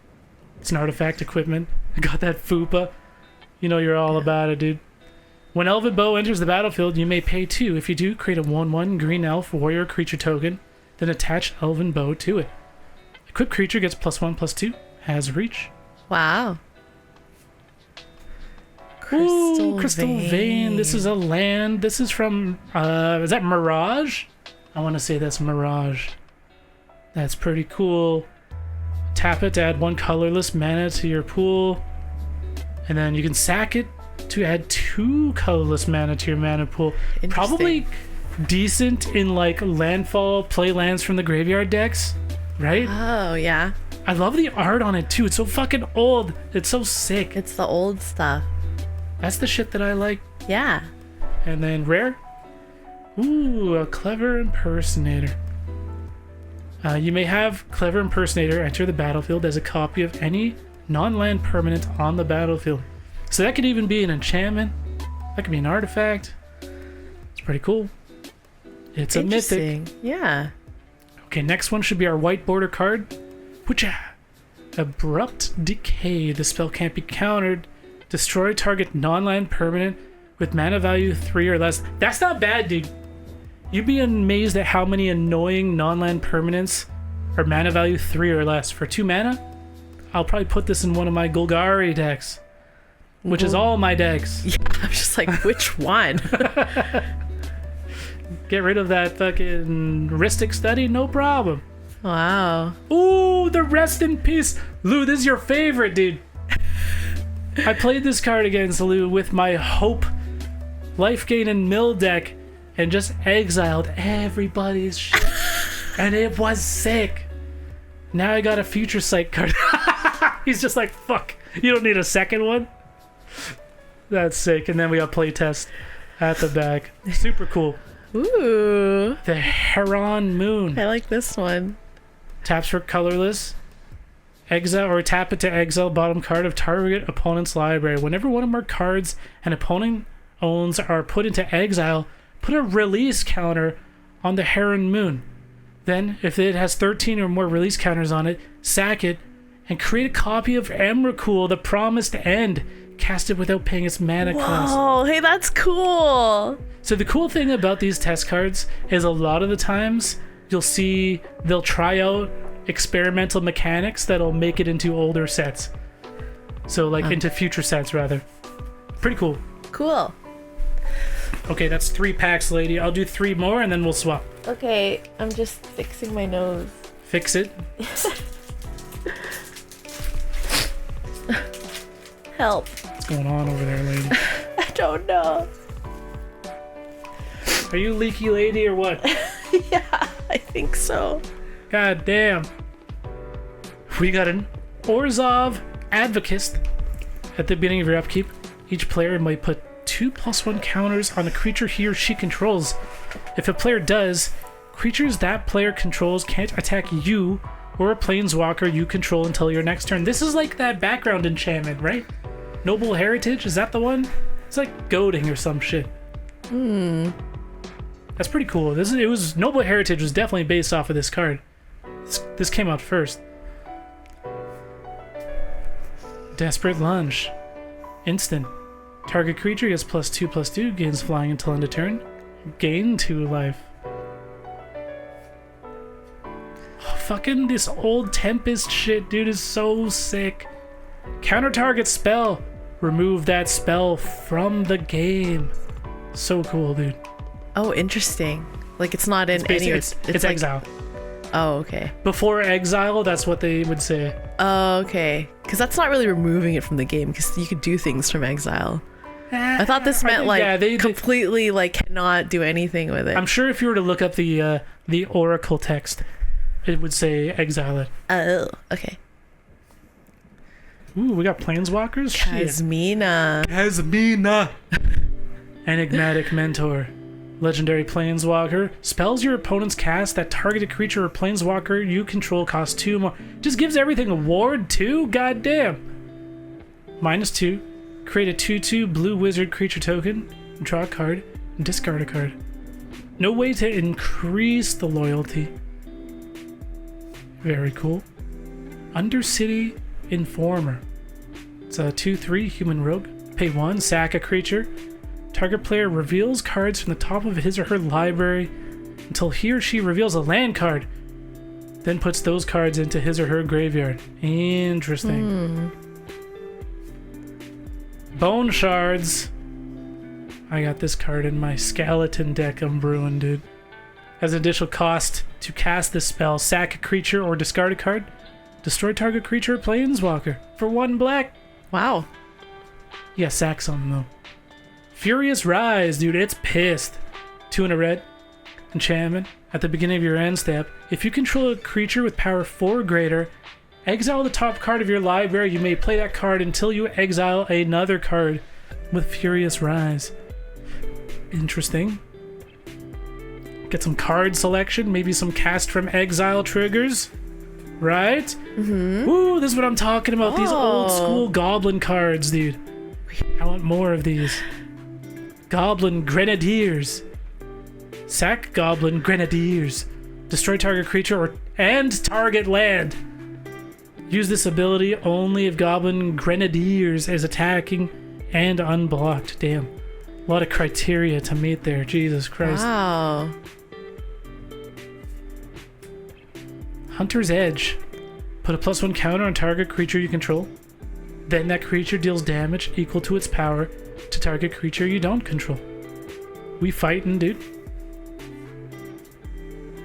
It's an artifact equipment. I got that Fupa. You know you're all about it, dude. When Elven Bow enters the battlefield, you may pay 2. If you do, create a 1/1 green elf warrior creature token, then attach Elven Bow to it. Equipped creature gets +1/+2, has reach. Wow. Crystal Vein. This is a land. This is from, is that Mirage? I want to say that's Mirage. That's pretty cool. Tap it to add 1 colorless mana to your pool. And then you can sack it to add 2 colorless mana to your mana pool. Probably decent in like landfall, play lands from the graveyard decks, right? Oh, yeah. I love the art on it too. It's so fucking old. It's so sick. It's the old stuff. That's the shit that I like. Yeah. And then rare. Ooh, a Clever Impersonator. You may have Clever Impersonator enter the battlefield as a copy of any non-land permanent on the battlefield. So that could even be an enchantment. That could be an artifact. It's pretty cool. It's a mythic. Yeah. Okay, next one should be our white border card. Woocha! Abrupt Decay. The spell can't be countered. Destroy target non-land permanent with mana value 3 or less. That's not bad, dude. You'd be amazed at how many annoying non-land permanents or mana value 3 or less. For 2 mana, I'll probably put this in one of my Golgari decks, which is all my decks. Yeah, I'm just like, which one? Get rid of that fucking Ristic Study, no problem. Wow. Ooh, the Rest in Peace. Lou, this is your favorite, dude. I played this card against Lou with my Hope Life Gain and Mill deck and just exiled everybody's shit. And it was sick. Now I got a Future Sight card. He's just like, fuck, you don't need a second one? That's sick. And then we got playtest at the back. Super cool. Ooh. The Heron Moon. I like this one. Taps for colorless. Exile or tap it to exile bottom card of target opponent's library. Whenever one or more cards an opponent owns are put into exile, put a release counter on the Heron Moon. Then, if it has 13 or more release counters on it, sack it and create a copy of Emrakul, the Promised End. Cast it without paying its mana cost. Oh, hey, that's cool. So the cool thing about these test cards is a lot of the times you'll see they'll try out experimental mechanics that'll make it into older sets. So like into future sets rather. Pretty cool. Cool. Okay, that's 3 packs, lady. I'll do 3 more and then we'll swap. Okay, I'm just fixing my nose. Fix it. Help. What's going on over there, lady? I don't know. Are you leaky lady or what? Yeah, I think so. God damn. We got an Orzhov Advocist. At the beginning of your upkeep, each player might put 2+1 counters on a creature he or she controls. If a player does, creatures that player controls can't attack you or a planeswalker you control until your next turn. This is like that background enchantment, right? Noble Heritage, is that the one? It's like goading or some shit. That's pretty cool. It was Noble Heritage was definitely based off of this card. This came out first. Desperate Lunge. Instant. Target creature gets +2/+2, gains flying until end of turn. Gain 2 life. Oh, fucking this old Tempest shit, dude, is so sick. Counter target spell. Remove that spell from the game. So cool, dude. Oh, interesting. Like it's not in any. It's like, exile. Oh, okay. Before exile, that's what they would say. Oh, okay. Because that's not really removing it from the game. Because you could do things from exile. I thought this meant like completely like cannot do anything with it. I'm sure if you were to look up the Oracle text, it would say exile it. Oh, okay. Ooh, we got Planeswalkers? Kasmina. Kasmina. Enigmatic Mentor. Legendary Planeswalker. Spells your opponent's cast that targeted creature or Planeswalker you control costs 2 more. Just gives everything a ward too? God damn. -2. Create a 2/2 blue wizard creature token. Draw a card. And discard a card. No way to increase the loyalty. Very cool. Undercity Informer. It's a 2/3 human rogue. Pay 1, sack a creature. Target player reveals cards from the top of his or her library until he or she reveals a land card. Then puts those cards into his or her graveyard. Interesting. Bone Shards. I got this card in my skeleton deck I'm brewing, dude. As an additional cost to cast this spell, sack a creature or discard a card. Destroy target creature or planeswalker for 1 black. Wow. Yeah, sack something though. Furious Rise, dude, it's pissed. 2 and a red. Enchantment. At the beginning of your end step, if you control a creature with power 4 or greater, exile the top card of your library. You may play that card until you exile another card with Furious Rise. Interesting. Get some card selection, maybe some cast from exile triggers. Right? Ooh, this is what I'm talking about. These old school goblin cards, dude. I want more of these. Goblin Grenadiers. Sack Goblin Grenadiers. Destroy target creature and target land. Use this ability only if Goblin Grenadiers is attacking and unblocked. Damn. A lot of criteria to meet there. Jesus Christ. Wow. Hunter's Edge. Put a +1 counter on target creature you control. Then that creature deals damage equal to its power to target creature you don't control. We fightin', dude.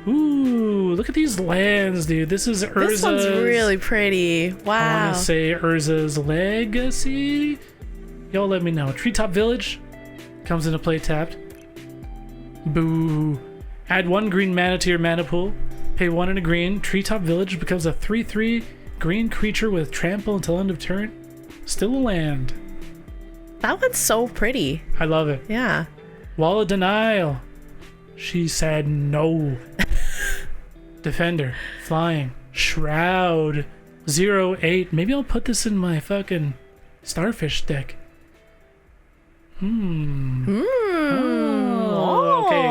Ooh, look at these lands, dude. This is Urza's... This one's really pretty. Wow. I want to say Urza's Legacy. Y'all let me know. Treetop Village comes into play tapped. Boo. Add 1 green mana to your mana pool. Pay 1 and a green. Treetop Village becomes a 3/3 green creature with trample until end of turn. Still a land. That one's so pretty. I love it. Yeah. Wall of Denial. She said no. Defender. Flying. Shroud. 0/8. Maybe I'll put this in my fucking Starfish deck. Oh, okay.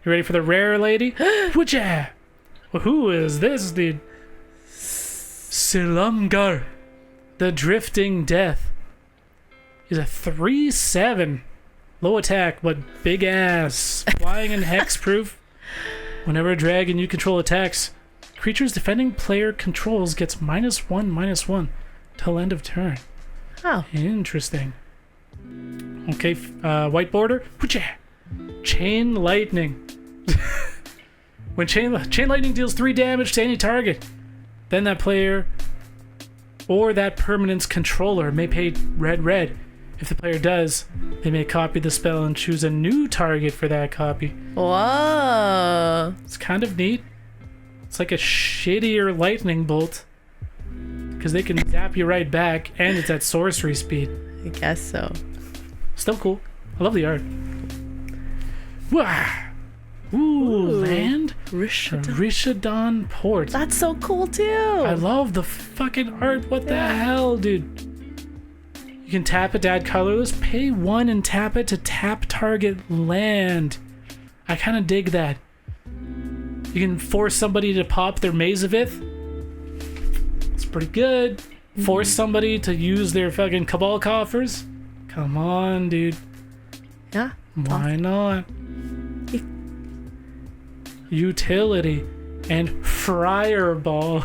You ready for the rare lady? Woocha! Well, who is this, dude? Silumgar. The Drifting Death. He's a 3/7. Low attack, but big ass. Flying and hexproof. Whenever a dragon you control attacks, creatures defending player controls gets -1/-1 till end of turn. Oh. Interesting. Okay, white border. Woocha! Chain Lightning. When Chain Lightning deals 3 damage to any target, then that player or that permanent's controller may pay red. If the player does, they may copy the spell and choose a new target for that copy. Whoa. It's kind of neat. It's like a shittier lightning bolt because they can zap you right back, and it's at sorcery speed. I guess so. Still cool. I love the art. Wah! Ooh, land? Rishadan Port. That's so cool too. I love the fucking art. What the hell, dude? You can tap it to add colorless. Pay 1 and tap it to tap target land. I kind of dig that. You can force somebody to pop their Maze of Ith. It's pretty good. Force somebody to use their fucking Cabal Coffers. Come on, dude. Yeah. Why not? Utility and Fireball.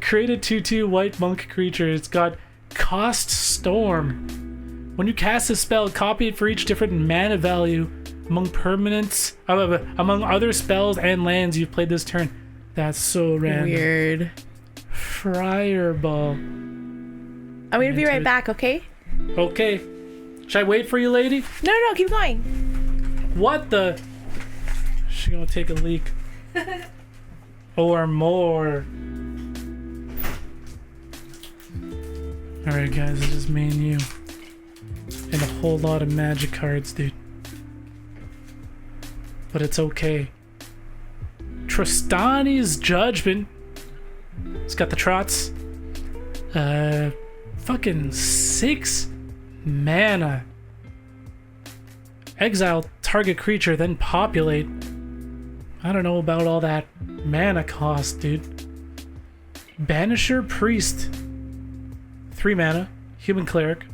Create a 2/2 white monk creature. It's got Cost Storm. When you cast a spell, copy it for each different mana value among permanents, among other spells and lands you've played this turn. That's so random. Weird. Fireball. I'm gonna be right back, okay? Okay. Should I wait for you, lady? No, keep going. What the? She's gonna take a leak. Or more. Alright, guys, it's just me and you. And a whole lot of magic cards, dude. But it's okay. Trostani's Judgment. It's got the trots. Fucking 6 mana. Exile target creature, then populate. I don't know about all that mana cost, dude. Banisher Priest. 3 mana. Human Cleric.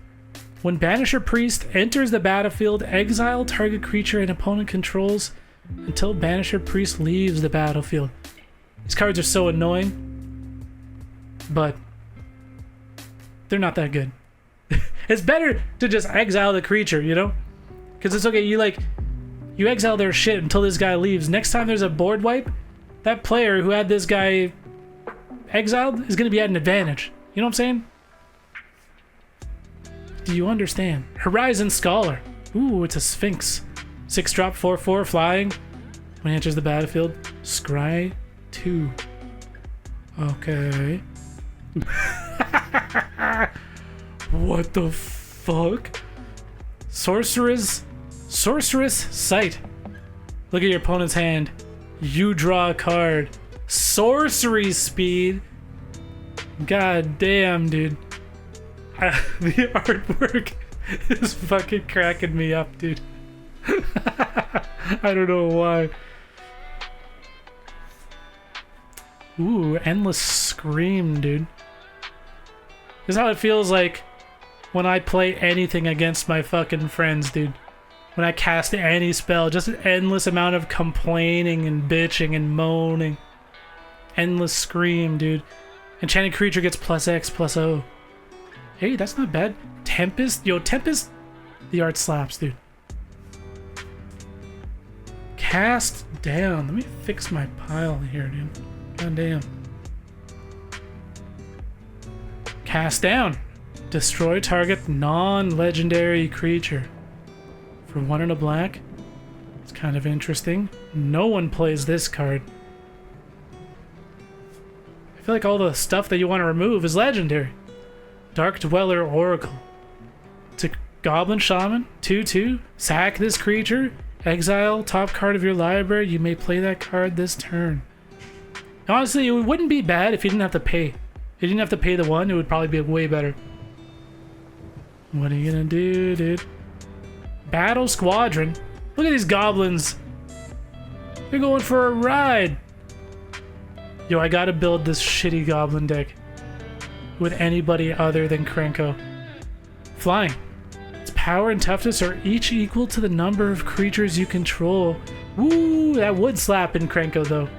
When Banisher Priest enters the battlefield, exile target creature and opponent controls until Banisher Priest leaves the battlefield. These cards are so annoying, but they're not that good. It's better to just exile the creature, you know? Because it's okay, you exile their shit until this guy leaves. Next time there's a board wipe, that player who had this guy exiled is going to be at an advantage. You know what I'm saying? Do you understand? Horizon Scholar. Ooh, it's a Sphinx. 6-drop, 4/4, flying. When he enters the battlefield, scry 2. Okay. What the fuck? Sorceress Sight. Look at your opponent's hand. You draw a card. Sorcery speed. God damn, dude. The artwork is fucking cracking me up, dude. I don't know why. Ooh, Endless Scream, dude. This is how it feels like when I play anything against my fucking friends, dude. when I cast any spell. Just an endless amount of complaining and bitching and moaning. Endless scream, dude. Enchanted creature gets +X/+O. Hey, that's not bad. Tempest? Yo, Tempest, the art slaps, dude. Cast down. Let me fix my pile here, dude. God damn. Cast down. Destroy target non-legendary creature. For 1 and a black. It's kind of interesting. No one plays this card. I feel like all the stuff that you want to remove is legendary. Dark Dweller Oracle. It's a Goblin Shaman. 2/2. Sack this creature. Exile top card of your library. You may play that card this turn. Honestly, it wouldn't be bad if you didn't have to pay. If you didn't have to pay the 1, it would probably be way better. What are you gonna do, dude? Battle Squadron. Look at these goblins. They're going for a ride. Yo, I gotta build this shitty goblin deck with anybody other than Krenko. Flying. Its power and toughness are each equal to the number of creatures you control. Woo, that would slap in Krenko though.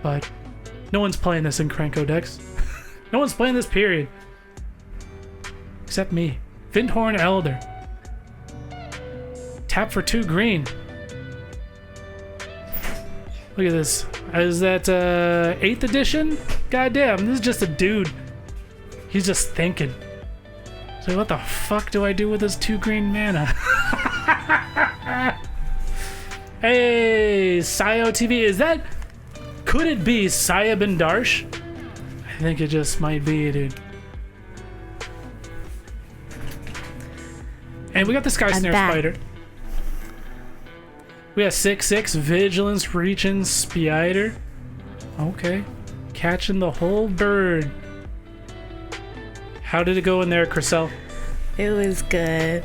But no one's playing this in Krenko decks. No one's playing this, period. Except me. Fyndhorn Elder. Tap for 2 green. Look at this. Is that 8th edition? Goddamn, this is just a dude. He's just thinking. So what the fuck do I do with this 2 green mana? Hey, Sayo TV. Is that... Could it be Saya Bendarsh? I think it just might be, dude. And we got the Sky Snare Spider. We have 6/6 Vigilance Reaching Spider. Okay. Catching the whole bird. How did it go in there, Chriselle? It was good.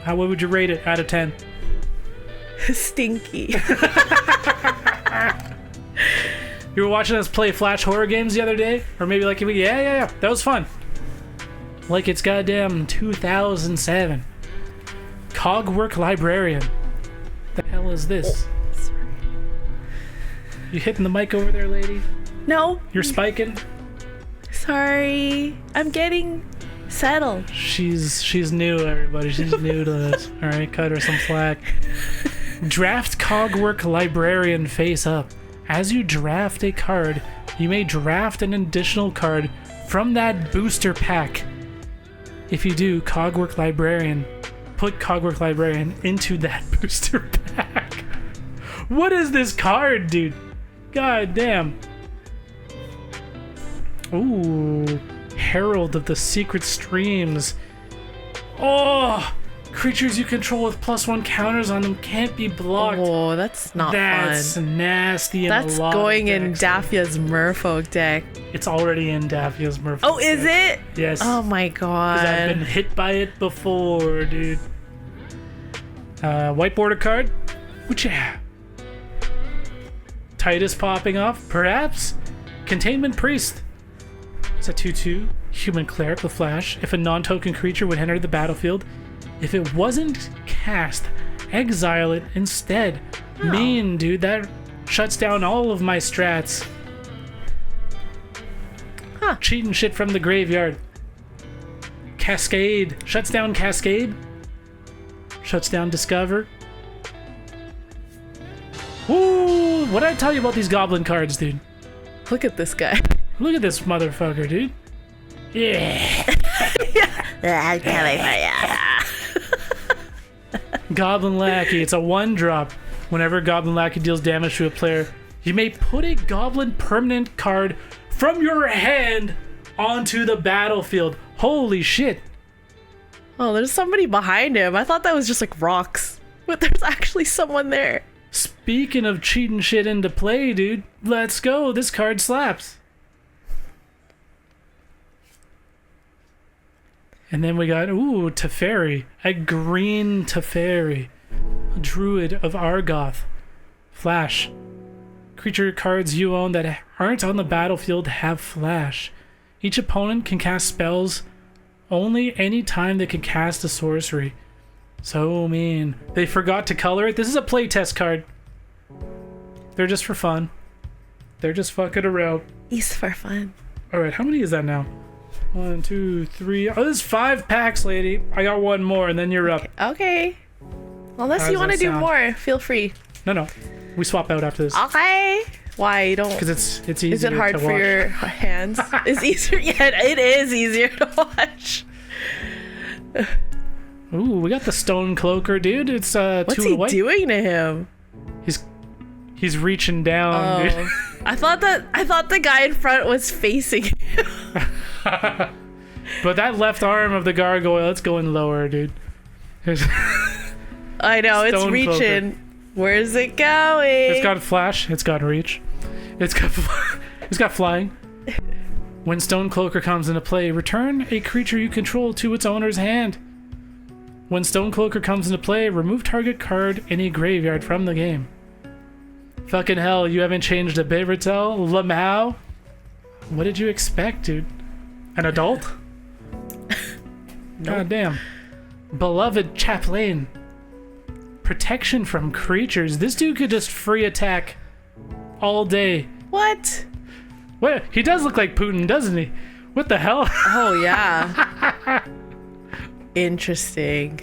What would you rate it out of 10? Stinky. You were watching us play Flash horror games the other day? Or maybe like, yeah. That was fun. Like it's goddamn 2007. Cogwork Librarian. The hell is this? Oh, sorry. You hitting the mic over there, lady? No. You're spiking? Sorry. I'm getting settled. She's new, everybody. She's new to this. Alright, cut her some slack. Draft Cogwork Librarian face up. As you draft a card, you may draft an additional card from that booster pack. If you do, Cogwork Librarian, put Cogwork Librarian into that booster pack. What is this card, dude? God damn. Ooh, Herald of the Secret Streams. Oh, creatures you control with +1 counters on them can't be blocked. Oh, that's not fun. That's nasty. That's going in Daffia's Merfolk deck. It's already in Daffia's Merfolk. Oh, is it? Yes. Oh my god. Because I've been hit by it before, dude. White border card. Which yeah. Titus popping off, perhaps. Containment Priest. It's a 2/2 human cleric with flash. If a non-token creature would enter the battlefield, if it wasn't cast, exile it instead. Oh. Mean, dude. That shuts down all of my strats. Huh. Cheating shit from the graveyard. Cascade. Shuts down Cascade. Shuts down Discover. Ooh, what did I tell you about these goblin cards, dude? Look at this guy. Look at this motherfucker, dude. Yeah. I'm coming for you. Goblin Lackey. It's a 1-drop. Whenever Goblin Lackey deals damage to a player, you may put a Goblin permanent card from your hand onto the battlefield. Holy shit. Oh, there's somebody behind him. I thought that was just like rocks. But there's actually someone there. Speaking of cheating shit into play, dude, let's go. This card slaps. And then we got, ooh, Teferi. A green Teferi. A druid of Argoth. Flash. Creature cards you own that aren't on the battlefield have flash. Each opponent can cast spells only any time they can cast a sorcery. So mean. They forgot to color it. This is a playtest card. They're just for fun. They're just fucking around. He's for fun. Alright, how many is that now? 1, 2, 3. Oh, there's 5 packs, lady. I got one more, and then you're up. Okay. Unless you want to do more, feel free. No. We swap out after this. Okay. Why you don't? Because it's easier. Is it hard for your hands? It's easier. Yeah, it is easier to watch. Ooh, we got the Stone Cloaker, dude. It's What's 2 he away. doing to him? He's reaching down, dude. I thought the guy in front was facing him. But that left arm of the gargoyle, it's going lower, dude. I know, it's reaching. Cloaker. Where's it going? It's got flash. It's got reach. It's got flying. When Stone Cloaker comes into play, return a creature you control to its owner's hand. When Stone Cloaker comes into play, remove target card in a graveyard from the game. Fucking hell, you haven't changed a bit, Rattel? Lamau? What did you expect, dude? An adult? Nope. God damn. Beloved Chaplain. Protection from creatures. This dude could just free attack all day. What? What? He does look like Putin, doesn't he? What the hell? Oh, yeah. Interesting.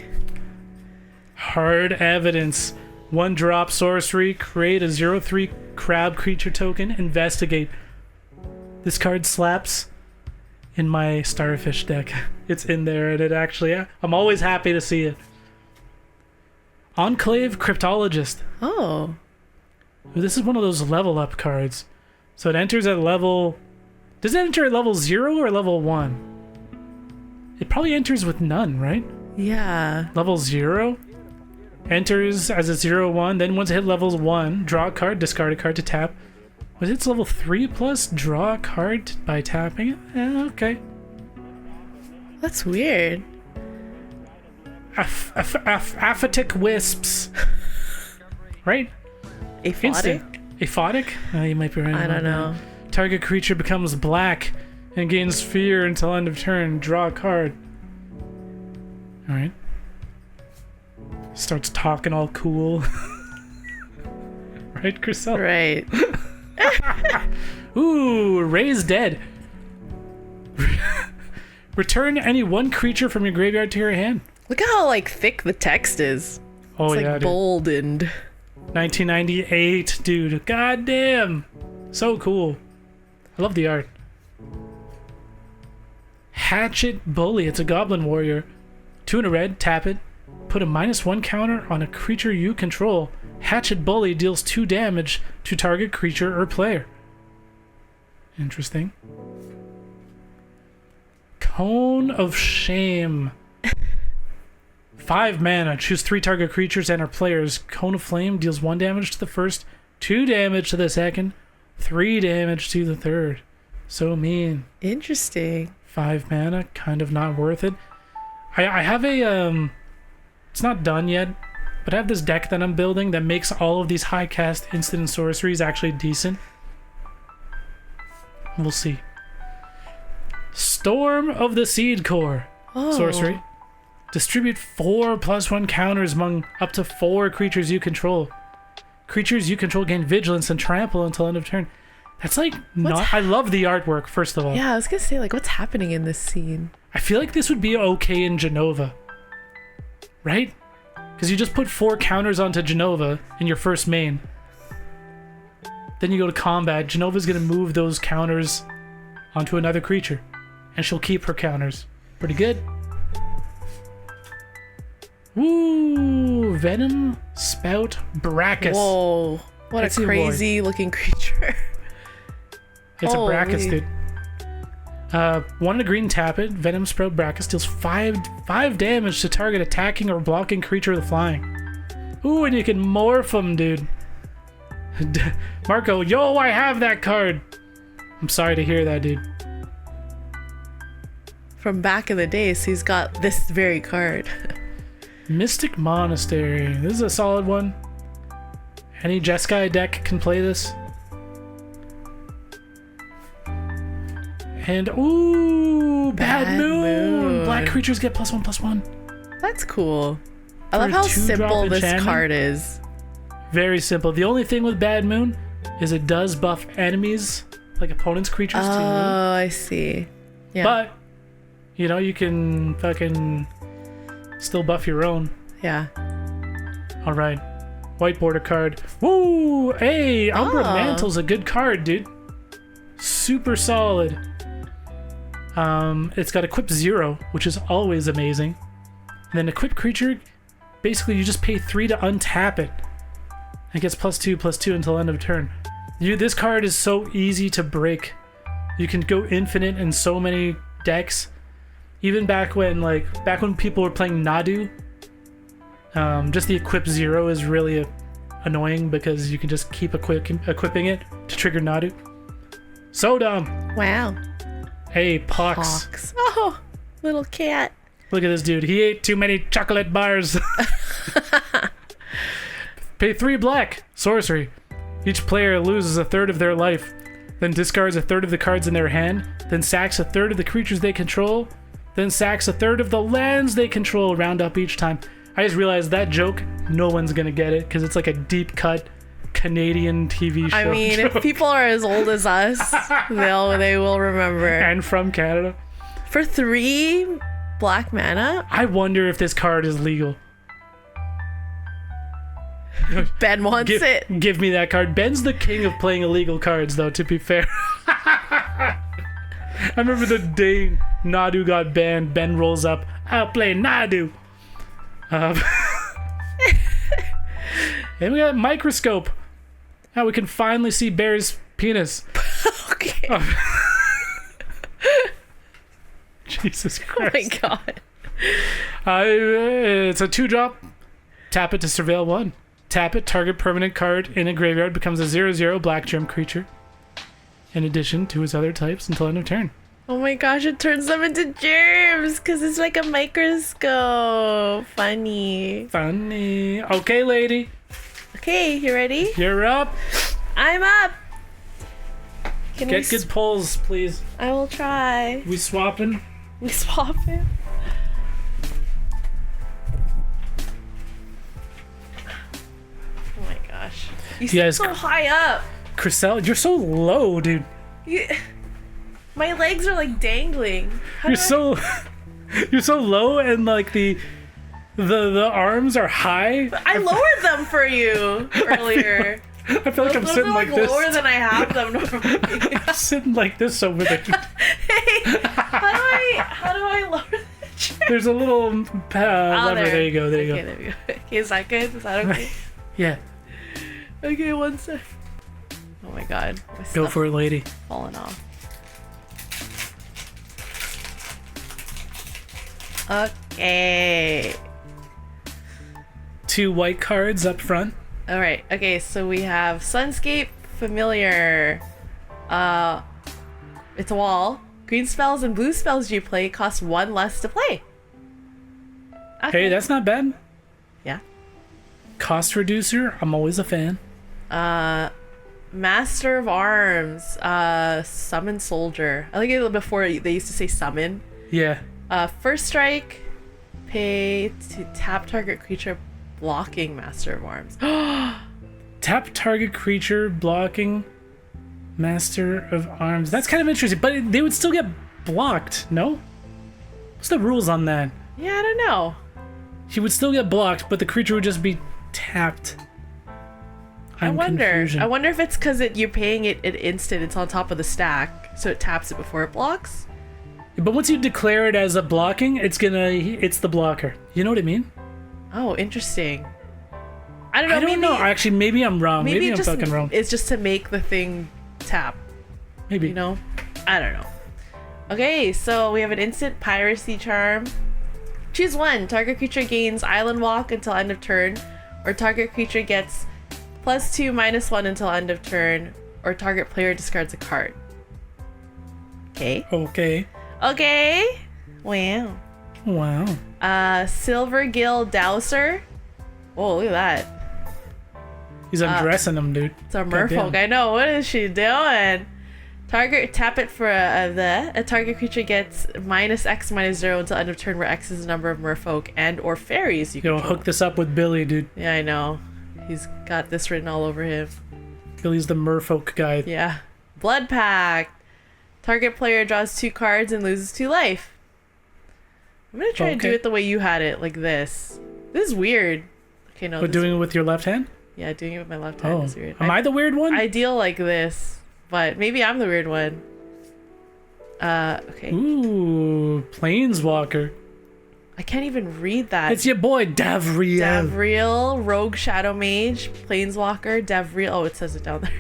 Hard evidence. 1-drop sorcery. Create a 0/3 crab creature token. Investigate. This card slaps in my Starfish deck. It's in there, and it actually... I'm always happy to see it. Enclave Cryptologist. Oh. This is one of those level up cards. So it enters at level... Does it enter at level 0 or level 1? It probably enters with none, right? Yeah. Level 0? Enters as a 0/1. Then once it hit level 1, draw a card, discard a card to tap. Was it level 3 plus? Draw a card by tapping it? Okay. That's weird. Aphotic Wisps. Right? Aphotic? You might be right. I don't know. Target creature becomes black and gains fear until end of turn. Draw a card. Alright. Starts talking all cool. Right, Chriselle? Right. Ooh, Raise Dead. Return any 1 creature from your graveyard to your hand. Look at how thick the text is. Oh, it's yeah, bold and 1998, dude. God damn. So cool. I love the art. Hatchet Bully. It's a goblin warrior. 2 and a red, tap it. Put a -1 counter on a creature you control. Hatchet Bully deals 2 damage to target creature or player. Interesting. Cone of Shame. 5 mana. Choose 3 target creatures and our players. Cone of Flame deals 1 damage to the first, 2 damage to the second, 3 damage to the third. So mean. Interesting. 5 mana, kind of not worth it. I have a it's not done yet, but I have this deck that I'm building that makes all of these high cast instant and sorceries actually decent. We'll see. Storm of the Seed Core. Oh. Sorcery. Distribute 4 +1 counters among up to 4 creatures you control. Creatures you control gain vigilance and trample until end of turn. That's I love the artwork, first of all. Yeah, I was gonna say, what's happening in this scene? I feel like this would be okay in Genova. Right? Because you just put 4 counters onto Genova in your first main. Then you go to combat. Genova's gonna move those counters onto another creature. And she'll keep her counters. Pretty good. Woo! Venom Spout Brachus. Whoa. What a crazy looking creature. It's a Brachus, dude. 1 and a green, tap it. Venom Sprout Brachus deals 5 damage to target attacking or blocking creature with flying. Ooh, and you can morph them, dude. Marco, yo, I have that card. I'm sorry to hear that, dude. From back in the day, so he's got this very card. Mystic Monastery. This is a solid one. Any Jeskai deck can play this. And ooh, Bad Moon. Black creatures get +1/+1. That's cool. I love how simple this card is. Very simple. The only thing with Bad Moon is it does buff enemies, like opponents' creatures too. Oh, I see. Yeah. But, you can fucking still buff your own. Yeah. All right. White border card. Woo! Hey, Umbra Mantle's a good card, dude. Super solid. It's got equip 0, which is always amazing. And then equip creature, basically you just pay 3 to untap it. It gets +2/+2 until end of turn. This card is so easy to break. You can go infinite in so many decks. Even back when people were playing Nadu, just the equip 0 is really annoying because you can just keep equipping it to trigger Nadu. So dumb. Wow. Hey, Pox. Oh, little cat. Look at this dude. He ate too many chocolate bars. Pay 3 black. Sorcery. Each player loses a third of their life, then discards a third of the cards in their hand, then sacks a third of the creatures they control, then sacks a third of the lands they control. Round up each time. I just realized that joke, no one's gonna get it because it's like a deep cut Canadian TV show. I mean, joke. If people are as old as us, they will remember. And from Canada. For 3 black mana? I wonder if this card is legal. Ben wants it. Give me that card. Ben's the king of playing illegal cards, though, to be fair. I remember the day Nadu got banned, Ben rolls up, I'll play Nadu. And we got Microscope. Now we can finally see Bear's penis. Okay. Jesus Christ. Oh my god. It's a 2-drop. Tap it to surveil 1. Tap it, target permanent card in a graveyard becomes a 0/0 black gem creature. In addition to its other types until end of turn. Oh my gosh, it turns them into germs because it's like a microscope. Funny. Okay, lady. Okay, you ready? You're up. I'm up. Get good pulls, please. I will try. We swapping? We swapping? Oh my gosh. You sit so high up. Chriselle, you're so low, dude. My legs are like dangling. You're so low, and like the arms are high. I lowered them for you earlier. I feel like I'm sitting like this. Lower than I have them normally. I'm sitting like this over there. Hey, how do I lower the chair? There's a little lever. There you go. There you go. There we go. Okay, is that good? Is that okay? Yeah. Okay, one sec. Oh my god. Go for it, lady. Falling off. Okay. 2 white cards up front. All right. Okay, so we have Sunscape Familiar. It's a wall. Green spells and blue spells you play cost 1 less to play. Okay. Hey, that's not bad. Yeah. Cost reducer. I'm always a fan. Master of Arms. Summon Soldier. I like it before they used to say summon. Yeah. First strike. Pay to tap target creature blocking Master of Arms. Tap target creature blocking Master of Arms. That's kind of interesting, but they would still get blocked, no? What's the rules on that? Yeah, I don't know. He would still get blocked, but the creature would just be tapped. I wonder if it's because you're paying it at instant. It's on top of the stack, so it taps it before it blocks. But once you declare it as a blocking, it's the blocker. You know what I mean? Oh, interesting. I don't know. I don't know. Actually, maybe I'm wrong. Maybe I'm fucking wrong. It's just to make the thing tap. Maybe. You know? I don't know. Okay, so we have an instant Piracy Charm. Choose 1. Target creature gains Island Walk until end of turn, or target creature gets +2/-1 until end of turn, or target player discards a card. Okay. Okay. Wow. Silvergill Dowser. Oh, look at that. He's undressing him, dude. It's a merfolk. I know. What is she doing? Tap it for a target creature gets -X/-0 until end of turn, where X is the number of merfolk and or fairies you Yo, control. hook this up with Billy, dude. Yeah, I know. He's got this written all over him. Billy's the merfolk guy. Yeah. Blood Pact. Target player draws 2 cards and loses 2 life. I'm gonna try to do Okay. it the way you had it, like this. This is weird. Okay, no. But doing it with your left hand? Yeah, doing it with my left hand Oh. is weird. Am I the weird one? I deal like this, but maybe I'm the weird one. Okay. Ooh, Planeswalker. I can't even read that. It's your boy, Davriel. Davriel, Rogue Shadow Mage, Planeswalker, Davriel. Oh, it says it down there.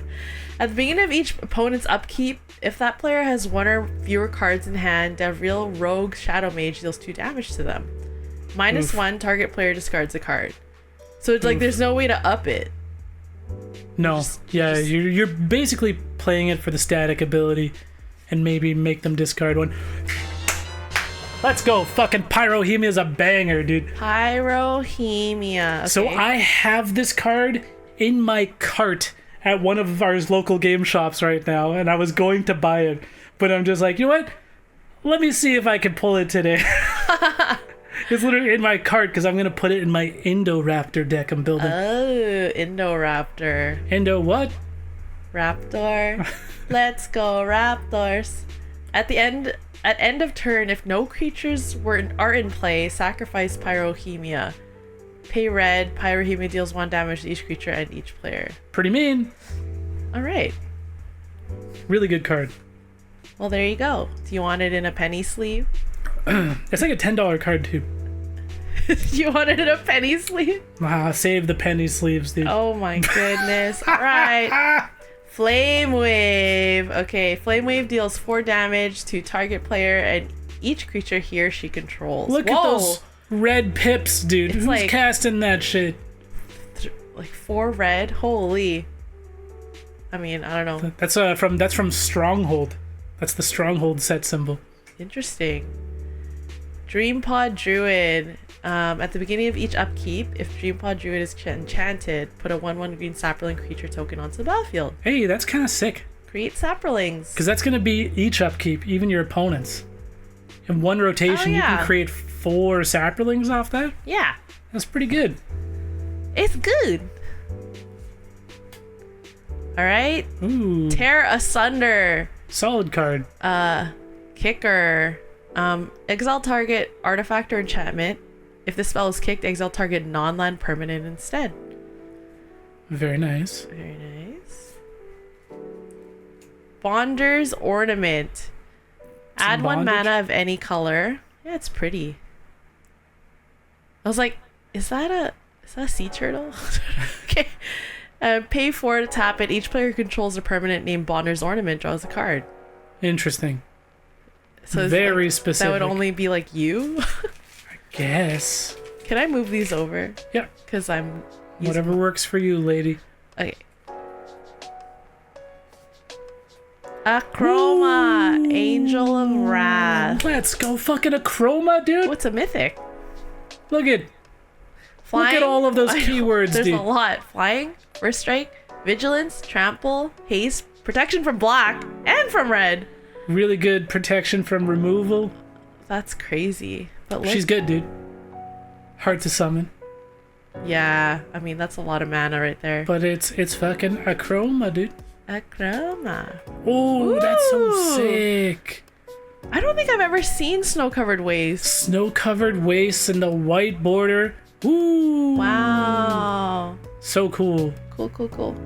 At the beginning of each opponent's upkeep, if that player has 1 or fewer cards in hand, Davriel, Rogue Shadow Mage deals 2 damage to them. -1, target player discards a card. So it's like Oof. there's no way to up it. No, you're basically playing it for the static ability and maybe make them discard one. Let's go. Fucking Pyrohemia is a banger, dude. Pyrohemia. Okay. So I have this card in my cart at one of our local game shops right now, and I was going to buy it, but I'm just like, you know what? Let me see if I can pull it today. It's literally in my cart because I'm going to put it in my Indoraptor deck I'm building. Oh, Indoraptor. Indo what? Raptor. Let's go, Raptors. At end of turn, if no creatures are in play, sacrifice Pyrohemia. Pay red, Pyrohemia deals 1 damage to each creature and each player. Pretty mean. Alright. Really good card. Well, there you go. Do you want it in a penny sleeve? It's like a $10 card too. You want it in a penny sleeve? Save the penny sleeves, dude. Oh my goodness. Alright. Flame Wave. Okay, Flame Wave deals 4 damage to target player and each creature he or she controls. Look at those red pips, dude. It's Who's like- casting that shit? Like 4 red? Holy. I mean, I don't know. That's from Stronghold. That's the Stronghold set symbol. Interesting. Dreampod Druid. At the beginning of each upkeep, if Dreampod Druid is enchanted, put a 1/1 green sapperling creature token onto the battlefield. Hey, that's kind of sick. Create sapperlings. Because that's going to be each upkeep, even your opponents. In one rotation, you yeah. can create 4 Saprolings off that. Yeah, That's pretty good. it's good. All right, Ooh, Tear Asunder. solid card. Kicker. Exile target artifact or enchantment. If the spell is kicked, exile target non-land permanent instead. Very nice. Very nice. Bonder's Ornament. Add 1 bondage? mana of any color. Yeah, it's pretty. I was like, is that a sea turtle? Okay. Pay 4 to tap it. Each player who controls a permanent named Bonder's Ornament draws a card. Interesting. So it's Very like, specific. that would only be like you. Guess. Can I move these over? Yeah. Because I'm using- Whatever works for you, lady. Okay. Achroma, Ooh. Angel of Wrath. Let's go fucking Achroma, dude. What's a mythic? Look at Flying? Look at all of those I know, keywords, There's dude. a lot. Flying, First Strike, Vigilance, Trample, Haste, Protection from Black, and from Red. really good protection from removal. That's crazy. But look, She's good, dude. Hard to summon, yeah, I mean, that's a lot of mana right there. but it's fucking Achroma, dude. Achroma. Oh, that's so Ooh. sick. I don't think I've ever seen Snow-Covered Wastes. Snow-covered wastes and the white border. Ooh. Wow. So cool. Cool, cool, cool.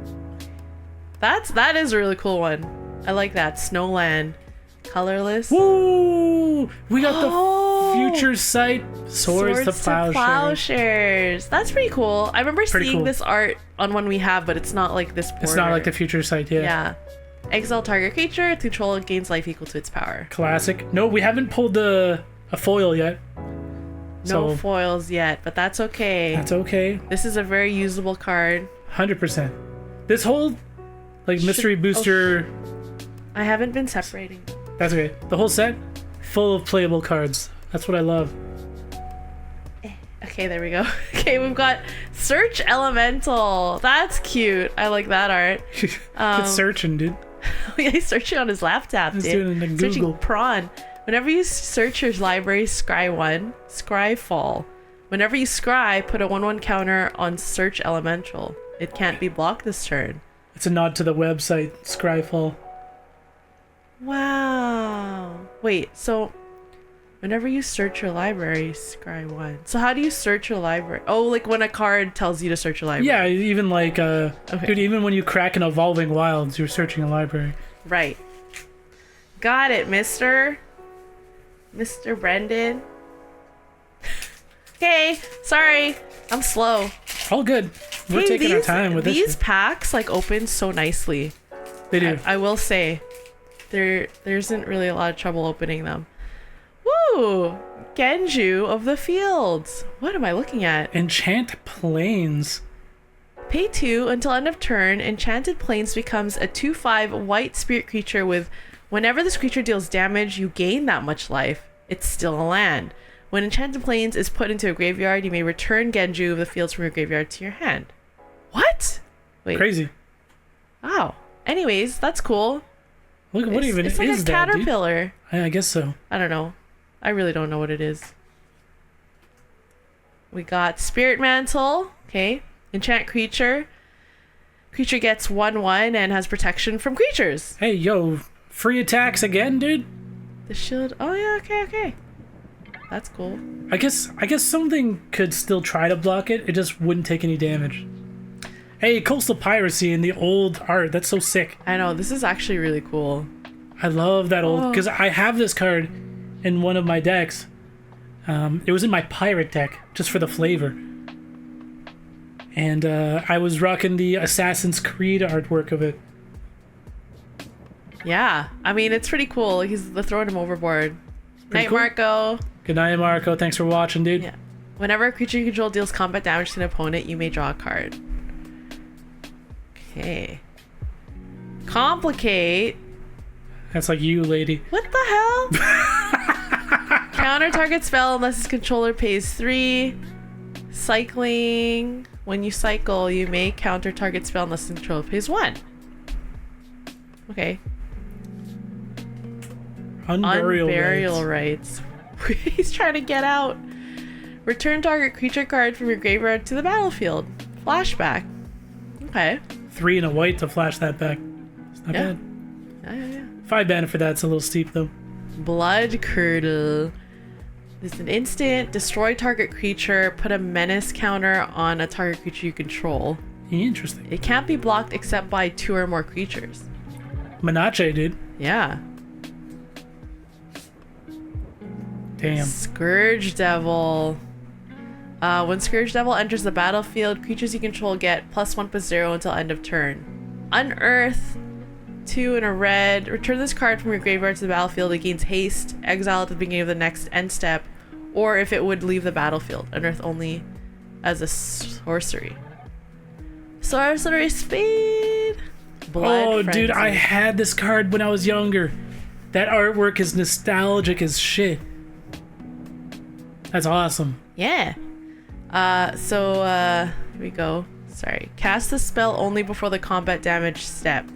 That is a really cool one. I like that. Snowland. Colorless. Woo! We got Oh. the future sight swords to plowshares. plowshares. That's pretty cool. I remember Pretty seeing cool. this art on one we have, but it's not like this border. It's not like the future sight, yeah. Yeah. Exile target creature. Control gains life equal to its power. Classic. No, we haven't pulled a foil yet. No So foils yet, but that's okay. that's okay. This is a very usable card. 100%. This whole mystery booster, I haven't been separating. that's okay. The whole set full of playable cards. That's what I love. Okay, there we go. Okay, we've got Search Elemental. That's cute. I like that art. It's searching, dude. Yeah, he's searching on his laptop, He's dude. doing it in Searching Google. prawn. Whenever you search your library, scry 1, scry fall. Whenever you scry, put a 1/1 counter on search elemental. It can't be blocked this turn. It's a nod to the website, Scryfall. Wow. Wait, so whenever you search your library, scry 1. So how do you search your library? Oh, like when a card tells you to search your library. Yeah, even like, dude, even when you crack an Evolving Wilds, you're searching a library. Right. Got it, Mr. Brendan. Okay, sorry. I'm slow. All good. We're Hey, taking our time with these this. packs like open so nicely. They do. I will say, there isn't really a lot of trouble opening them. Woo! Genju of the Fields. What am I looking at? Enchant Plains. Pay 2 until end of turn. Enchanted Plains becomes a 2/5 white spirit creature with whenever this creature deals damage, you gain that much life. It's still a land. When Enchanted Plains is put into a graveyard, you may return Genju of the Fields from your graveyard to your hand. What? Wait. Crazy. Wow. Anyways, that's cool. Look, what even it's like is a that, dude? caterpillar. I guess so. I don't know. I really don't know what it is. We got Spirit Mantle. Okay. Enchant creature. Creature gets 1/1 and has protection from creatures. Hey, yo, free attacks again, dude? The shield. Oh yeah, okay. That's cool. I guess something could still try to block it. It just wouldn't take any damage. Hey, Coastal Piracy in the old art. That's so sick. I know, this is actually really cool. I love that old, Oh. because I have this card in one of my decks. It was in my pirate deck, just for the flavor. And I was rocking the Assassin's Creed artwork of it. Yeah. I mean, it's pretty cool. They're throwing him overboard. Pretty Night cool. Marco. Good night, Marco. Thanks for watching, dude. Yeah. Whenever a creature you control deals combat damage to an opponent, you may draw a card. Okay. Complicate. That's like you, lady. What the hell? Counter target spell unless its controller pays 3. Cycling. When you cycle, you may counter target spell unless the controller pays 1. Okay. Unburial rights. He's trying to get out. Return target creature card from your graveyard to the battlefield. Flashback. Okay. 3 and a white to flash that back. It's not Yeah. bad. Yeah. 5 mana for that's a little steep, though. Blood Curdle. This is an instant. Destroy target creature. Put a menace counter on a target creature you control. Interesting. It can't be blocked except by 2 or more creatures. Menace, dude. Yeah. Damn. Scourge Devil. When Scourge Devil enters the battlefield, creatures you control get +1/+0 until end of turn. Unearth. 2 and a red. Return this card from your graveyard to the battlefield. It gains haste. Exile at the beginning of the next end step. Or if it would leave the battlefield. Unearth only as a sorcery. Sorcery speed. Blood Dude, I Frenzy. had this card when I was younger. That artwork is nostalgic as shit. That's awesome. Yeah. Here we go. Sorry. Cast the spell only before the combat damage step.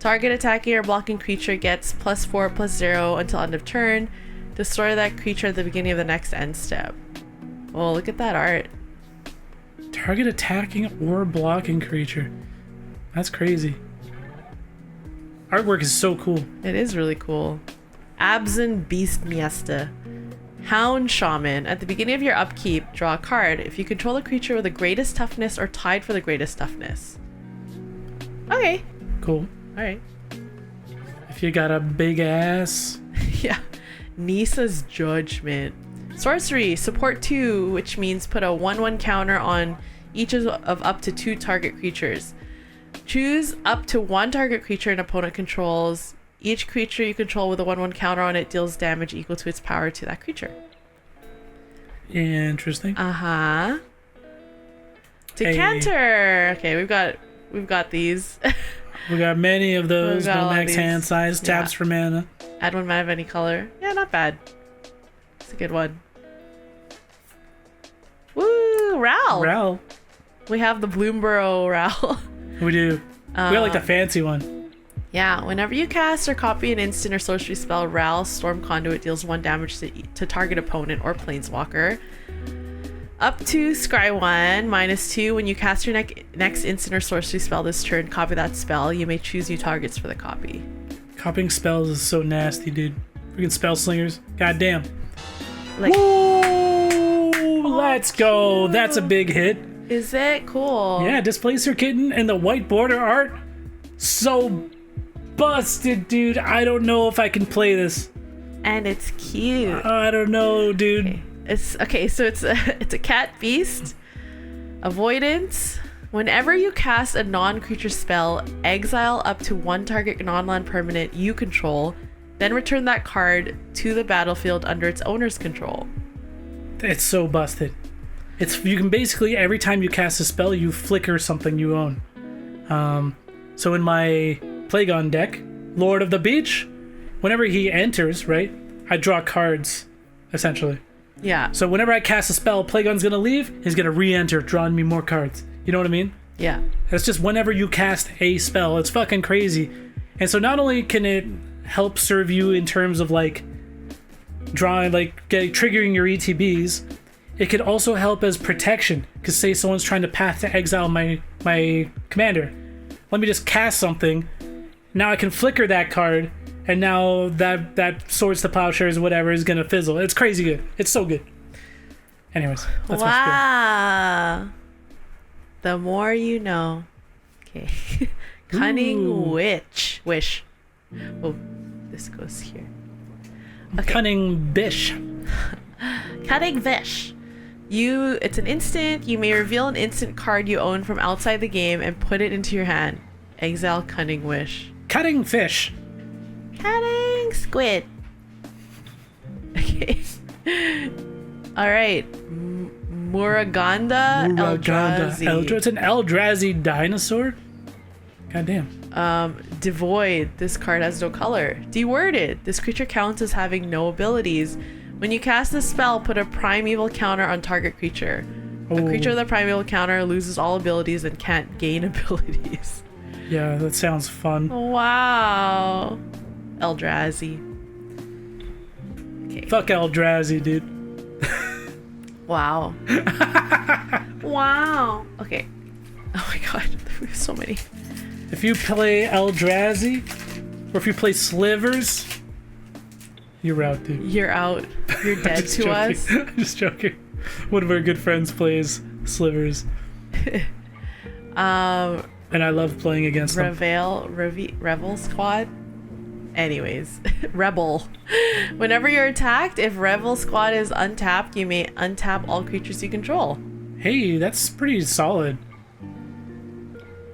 Target attacking or blocking creature gets +4/+0 until end of turn. Destroy that creature at the beginning of the next end step. Oh, look at that art. Target attacking or blocking creature. That's crazy. Artwork is so cool. It is really cool. Abzan Beastmiesta. Hound Shaman. At the beginning of your upkeep, draw a card. If you control a creature with the greatest toughness or tied for the greatest toughness. Okay. Cool. Alright. If you got a big ass. Yeah. Nisa's Judgment. Sorcery. Support 2, which means put a 1/1 counter on each of up to 2 target creatures. Choose up to 1 target creature an opponent controls. Each creature you control with a 1/1 counter on it deals damage equal to its power to that creature. Interesting. Uh-huh. Decanter. Okay, we've got these. We got many of those. got No all max these. hand size. Taps Yeah. for mana. Add 1 mana of any color. Yeah, not bad. It's a good one. Woo, Ral. Ral. We have the Bloomborough Ral. We do. We got like the fancy one. Yeah, whenever you cast or copy an instant or sorcery spell, Ral Storm Conduit deals 1 damage to target opponent or planeswalker. Up to scry 1, -2. When you cast your next instant or sorcery spell this turn, copy that spell. You may choose new targets for the copy. Copying spells is so nasty, dude. Freaking spell slingers. Goddamn. Like, Woo! Let's go. That's a big hit. is it cool? Yeah, Displacer Kitten and the white border art. So busted, dude. I don't know if I can play this. And it's cute. I don't know, dude. Okay. So it's a cat beast. Avoidance. Whenever you cast a non-creature spell, exile up to 1 target non-land permanent you control, then return that card to the battlefield under its owner's control. It's so busted. You can basically, every time you cast a spell, you flicker something you own. So in my Plagon deck, Lord of the Beach, whenever he enters, right, I draw cards, essentially. Yeah. So whenever I cast a spell, Plagon's gonna leave, he's gonna re-enter, drawing me more cards. You know what I mean? Yeah. That's just whenever you cast a spell. It's fucking crazy. And so not only can it help serve you in terms of like drawing, like triggering your ETBs, it could also help as protection. Because say someone's trying to path to exile my commander. Let me just cast something. Now I can flicker that card, and now that Swords to Plowshares or whatever is gonna fizzle. It's crazy good. It's so good. Anyways, that's my Wow. The more you know. Okay. Cunning Ooh. Wish. Oh, this goes here. spiel. Cunning Bish. Cunning Wish. It's an instant. You may reveal an instant card you own from outside the game and put it into your hand. Exile Cunning Wish. Cutting Fish. Cutting Squid. Okay. All right. Muraganda Eldrazi. It's an Eldrazi dinosaur? Goddamn. Devoid. This card has no color. Deworded. This creature counts as having no abilities. When you cast this spell, put a primeval counter on target creature. A creature with a primeval counter loses all abilities and can't gain abilities. Yeah, that sounds fun. Wow. Eldrazi. Okay. Fuck Eldrazi, dude. Wow. Wow. Okay. Oh my god. There's so many. If you play Eldrazi, or if you play Slivers, you're out, dude. You're out. You're dead Just to joking. us. I'm just joking. One of our good friends plays Slivers, and I love playing against them. Revel Squad. Anyways, Rebel. Whenever you're attacked, if Revel Squad is untapped, you may untap all creatures you control. Hey, that's pretty solid.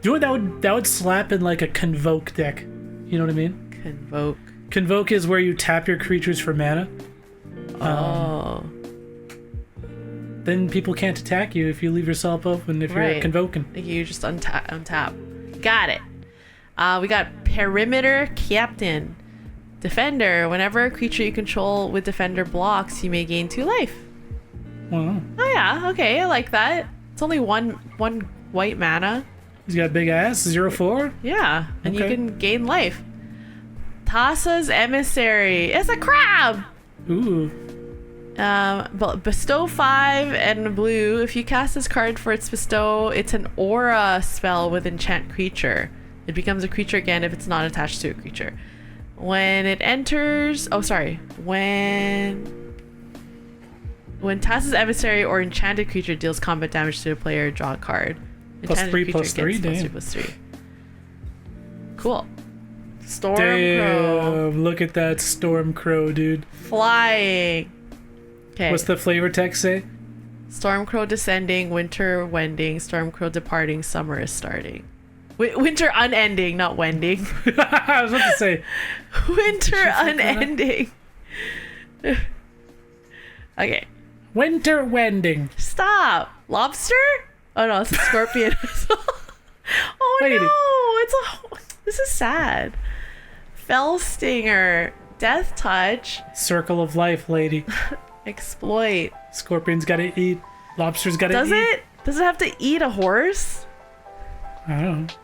You know what that would slap in like a Convoke deck. You know what I mean? Convoke. Convoke is where you tap your creatures for mana. Oh. Then people can't attack you if you leave yourself open if Right. you're convoking. You just untap. Got it. We got Perimeter Captain. Defender. Whenever a creature you control with Defender blocks, you may gain 2 life. Wow. Oh yeah, okay, I like that. It's only one white mana. He's got a big ass, 0/4. Yeah, and you Okay. can gain life. Tassa's Emissary. It's a crab! Ooh. But bestow 5 and blue. If you cast this card for its bestow, it's an aura spell with enchant creature. It becomes a creature again if it's not attached to a creature. When it enters... Oh, sorry. When Tassa's Emissary or enchanted creature deals combat damage to a player, draw a card. Enchanted +3, creature +3, gets damn. +3. Cool. Stormcrow. Damn, look at that Stormcrow, dude. Flying. Okay. What's the flavor text say? Stormcrow descending, winter wending, Stormcrow departing, summer is starting. Winter unending, not wending. I was about to say. Winter unending. Okay. Winter Wending. Stop. Lobster? Oh no, it's a scorpion. Oh Lady. no, this is sad. Fell Stinger, Death Touch, Circle of life, lady. Exploit. Scorpion's gotta eat. Lobster's gotta eat. Does it have to eat a horse? I don't know.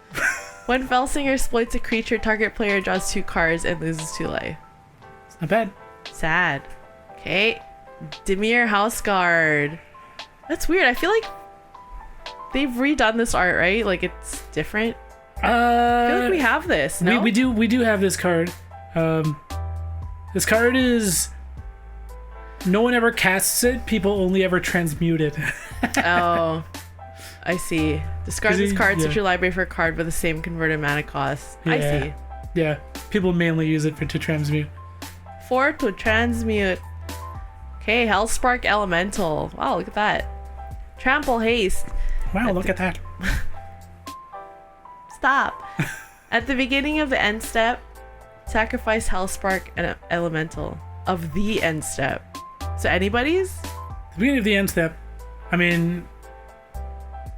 When Felsinger exploits a creature, target player draws 2 cards and loses 2 life. It's not bad. Sad. Okay. Dimir Houseguard. That's weird. I feel like they've redone this art, right? Like it's different. I feel like we have this. No, we do have this card. This card is no one ever casts it. People only ever transmute it. Oh, I see. Discard this card, yeah. search your library for a card with the same converted mana cost. I Yeah. see. Yeah, people mainly use it to transmute. 4 to transmute. Okay, Hellspark Elemental. Wow, look at that. Trample Haste. Wow, look at that. Stop. At the beginning of the end step, sacrifice Hellspark and Elemental of the end step. So anybody's? The beginning of the end step. I mean,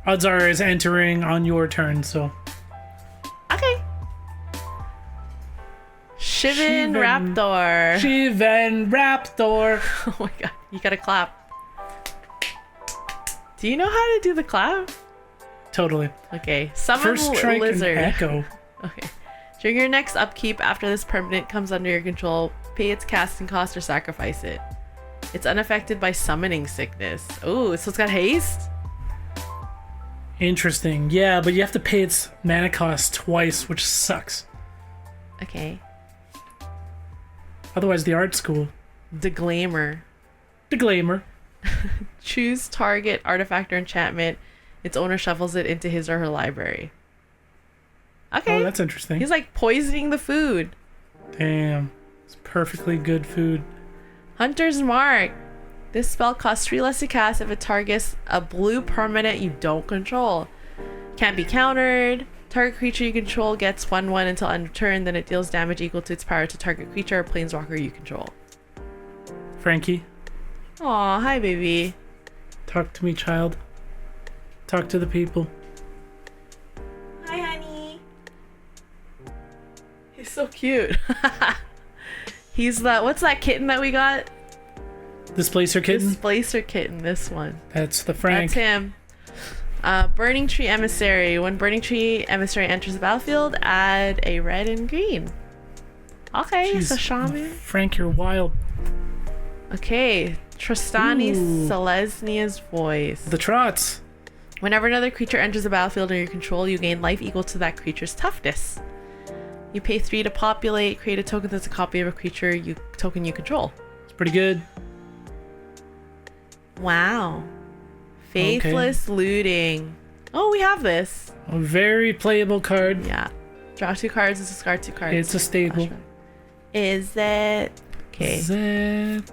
odds are is entering on your turn, so. Okay. Shivan Raptor. Shivan Raptor. Oh my god, you gotta clap. Do you know how to do the clap? Totally. Okay, summon First strike lizard. and echo. Okay. During your next upkeep, after this permanent comes under your control, pay its casting cost or sacrifice it. It's unaffected by summoning sickness. Oh, so it's got haste? Interesting. Yeah, but you have to pay its mana cost twice, which sucks. Okay. Otherwise, the art's cool. Deglamer. The Glamour. Choose target artifact or enchantment. Its owner shuffles it into his or her library. Okay. Oh, that's interesting. He's like poisoning the food. Damn. It's perfectly good food. Hunter's Mark. This spell costs 3 less to cast if it targets a blue permanent you don't control. Can't be countered. Target creature you control gets 1/1 until end of turn, then it deals damage equal to its power to target creature or planeswalker you control. Frankie, Aw, hi baby. talk to me, child. Talk to the people. Hi honey. He's so cute. He's what's that kitten that we got? Displacer kitten. Displacer kitten, this one. That's the Frank. That's him. Burning Tree Emissary. When Burning Tree Emissary enters the battlefield, add a red and green. Okay, Jeez, so Shaman. Frank, you're wild. Okay, Tristani Ooh. Selesnia's Voice. The trots. Whenever another creature enters the battlefield under your control, you gain life equal to that creature's toughness. You pay 3 to populate, create a token that's a copy of a creature token you control. It's pretty good. Wow. Faithless Looting. Oh, we have this. A very playable card. Yeah. Draw 2 cards and discard 2 cards. It's a staple. Is it? Okay. Zed.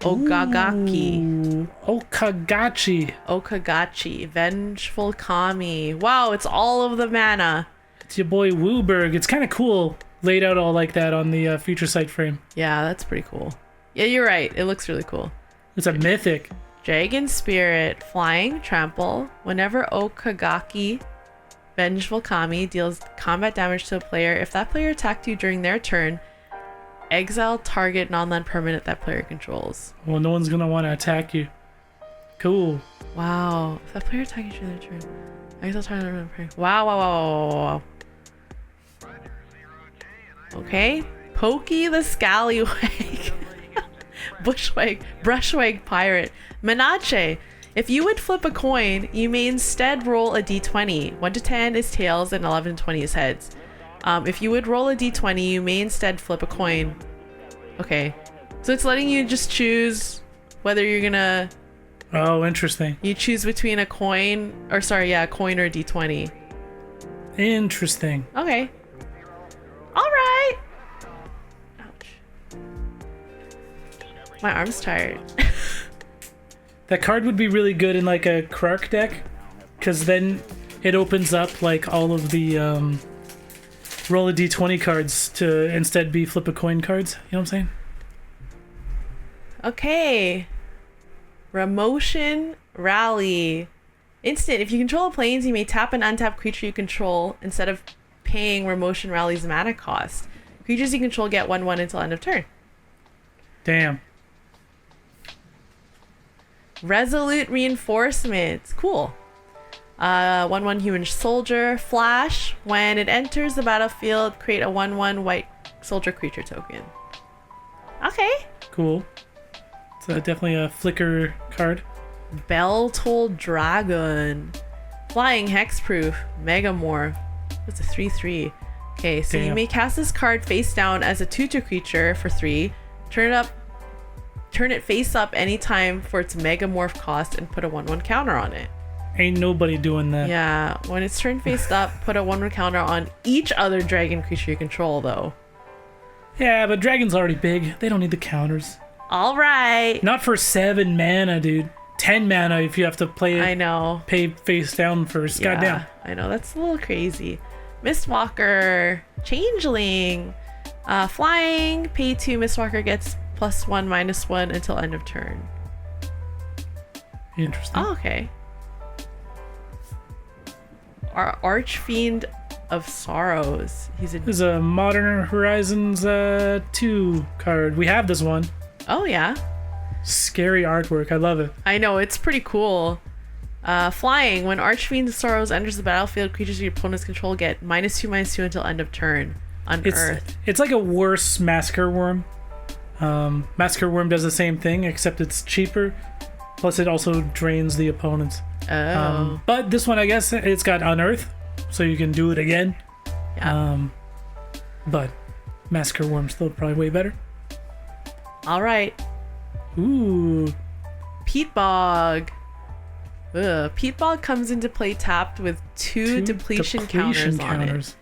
Ogagaki. Ooh. Okagachi. Okagachi. Vengeful Kami. Wow, it's all of the mana. It's your boy Wooberg. It's kind of cool. Laid out all like that on the Future Sight frame. Yeah, that's pretty cool. Yeah, you're right. It looks really cool. It's a mythic. Dragon Spirit. Flying Trample. Whenever Okagaki, Vengeful Kami, deals combat damage to a player, if that player attacked you during their turn, exile target non-land permanent that player controls. Well, no one's going to want to attack you. Cool. Wow. If that player attacks you during their turn, exile target non-land permanent. Wow, wow, wow, wow, wow, wow. Okay. Pokey the Scallywag. Brushwag Pirate. Menache. If you would flip a coin, you may instead roll a d20. 1 to 10 is tails and 11 to 20 is heads. If you would roll a d20, you may instead flip a coin. Okay. So it's letting you just choose whether you're gonna... Oh, interesting. You choose between a coin, or sorry, yeah, a coin or a d20. Interesting. Okay. Alright! Ouch. My arm's tired. That card would be really good in like a Krark deck, because then it opens up like all of the roll a d20 cards to instead be flip a coin cards. You know what I'm saying? Okay. Ramotion Rally. Instant. If you control planes, you may tap an untapped creature you control instead of paying Ramotion Rally's mana cost. Creatures you control get 1/1 until end of turn. Damn. Resolute Reinforcements. Cool. 1/1 human soldier. Flash. When it enters the battlefield, create a 1/1 white soldier creature token. Okay. Cool. It's definitely a flicker card. Bell-Toll Dragon. Flying hexproof. Megamorph. That's a 3/3. Okay, so you Damn. may cast this card face down as a 2/2 creature for 3. Turn it face up anytime for its Megamorph cost and put a 1/1 counter on it. Ain't nobody doing that. Yeah, when it's turned face up, put a 1/1 counter on each other dragon creature you control, though. Yeah, but Dragon's already big. They don't need the counters. All right. Not for 7 mana, dude. 10 mana if you have to play I it. know. Pay face down first. Yeah, Goddamn. I know. That's a little crazy. Mistwalker. Changeling. Flying. Pay 2. Mistwalker gets +1/-1 until end of turn. Interesting. Oh, okay. Archfiend of Sorrows. He's a... This is a Modern Horizons 2 card. We have this one. Oh, yeah. Scary artwork. I love it. I know, it's pretty cool. Flying. When Archfiend of Sorrows enters the battlefield, creatures your opponent's control get -2/-2 until end of turn. Unearthed. It's like a worse Massacre Worm. Massacre Worm does the same thing, except it's cheaper. Plus, it also drains the opponents. Oh. But this one, I guess, it's got Unearth, so you can do it again. Yeah. But Massacre Worm's still probably way better. All right. Ooh. Peat Bog. Ugh. Peat Bog comes into play tapped with two depletion counters on it.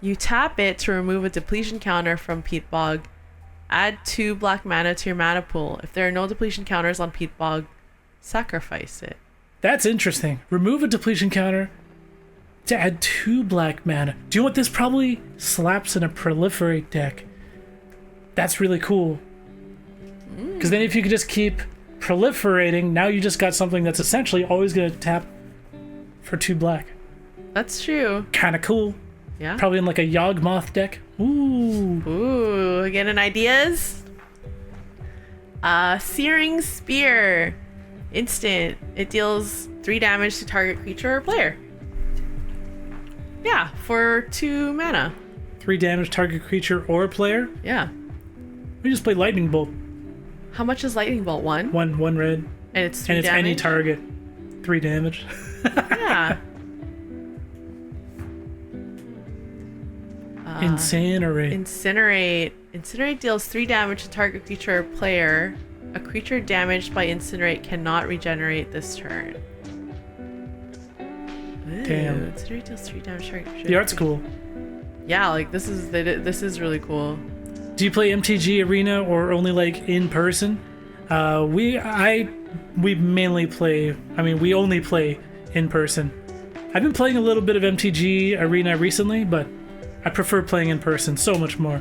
You tap it to remove a depletion counter from Peat Bog. Add 2 black mana to your mana pool. If there are no depletion counters on Peat Bog, sacrifice it. That's interesting. Remove a depletion counter to add 2 black mana. Do you know what this probably slaps in a proliferate deck? That's really cool. Because then if you could just keep proliferating, now you just got something that's essentially always going to tap for 2 black. That's true. Kind of cool. Yeah. Probably in like a Yawgmoth deck. Ooh. Ooh, getting ideas? Searing Spear. Instant. It deals 3 damage to target creature or player. Yeah, for 2 mana. 3 damage target creature or player. Yeah. We just play Lightning Bolt. How much is Lightning Bolt? 1? 1 red. And it's 3 And it's damage? any target. 3 damage. Yeah. Incinerate. Incinerate. Incinerate deals 3 damage to target creature or player. A creature damaged by Incinerate cannot regenerate this turn. Ooh, Damn. Incinerate deals 3 damage to target creature. The art's cool. Yeah, like this is really cool. Do you play MTG Arena or only like in person? We mainly play. I mean, we only play in person. I've been playing a little bit of MTG Arena recently, but I prefer playing in person so much more.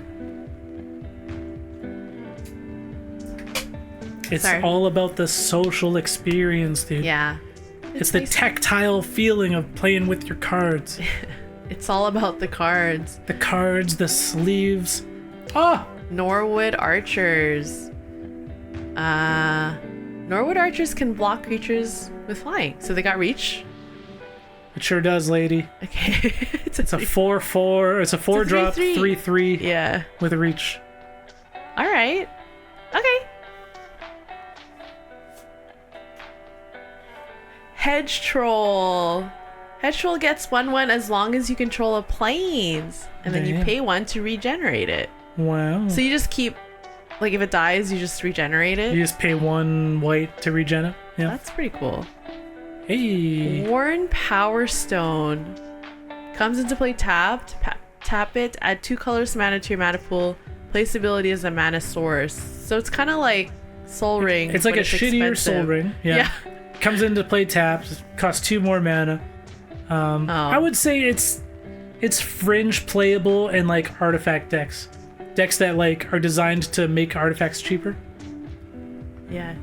It's Sorry. all about the social experience, dude. Yeah. It's the tactile feeling of playing with your cards. It's all about the cards. The cards, the sleeves. Ah! Norwood Archers. Norwood Archers can block creatures with flying. So they got reach. It sure does, lady. Okay. It's a 4/4. It's a 4-drop, 3/3. 3/3 Yeah. with a reach. All right. Okay. Hedge Troll. Hedge Troll gets 1/1 as long as you control a plains. And then you Damn. pay 1 to regenerate it. Wow. So you just keep, like if it dies, you just regenerate it. You just pay 1 white to regen it. Yeah. That's pretty cool. Hey. Worn Power Stone comes into play tapped. Tap it, add 2 colors mana to your mana pool. Place ability as a mana source. So it's kind of like Soul Ring. It's like but a shittier expensive. Soul Ring. Yeah. Comes into play tapped. Costs 2 more mana. I would say it's fringe playable in like artifact decks. Decks that like are designed to make artifacts cheaper. Yeah.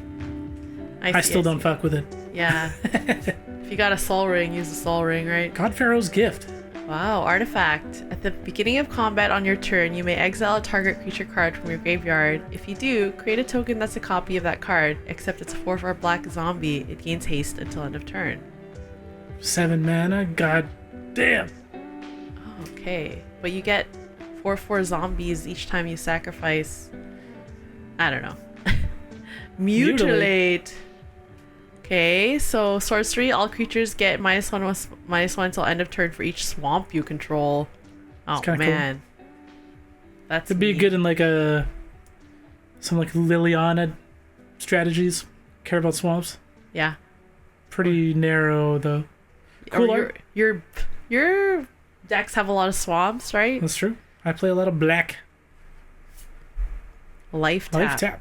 I still don't see. fuck with it. Yeah. If you got a Soul Ring, use a Soul Ring, right? God Pharaoh's Gift. Wow, artifact. At the beginning of combat on your turn, you may exile a target creature card from your graveyard. If you do, create a token that's a copy of that card, except it's a 4/4 black zombie. It gains haste until end of turn. 7 mana. God damn. Okay, but you get 4/4 zombies each time you sacrifice. I don't know. Mutilate. Okay, so sorcery. All creatures get -1 until end of turn for each swamp you control. Oh kinda man, that's It'd be neat. good in like some like Liliana strategies. Care about swamps. Yeah. Pretty narrow though. Cool Or art. your decks have a lot of swamps, right? That's true. I play a lot of black. Life tap. Life tap.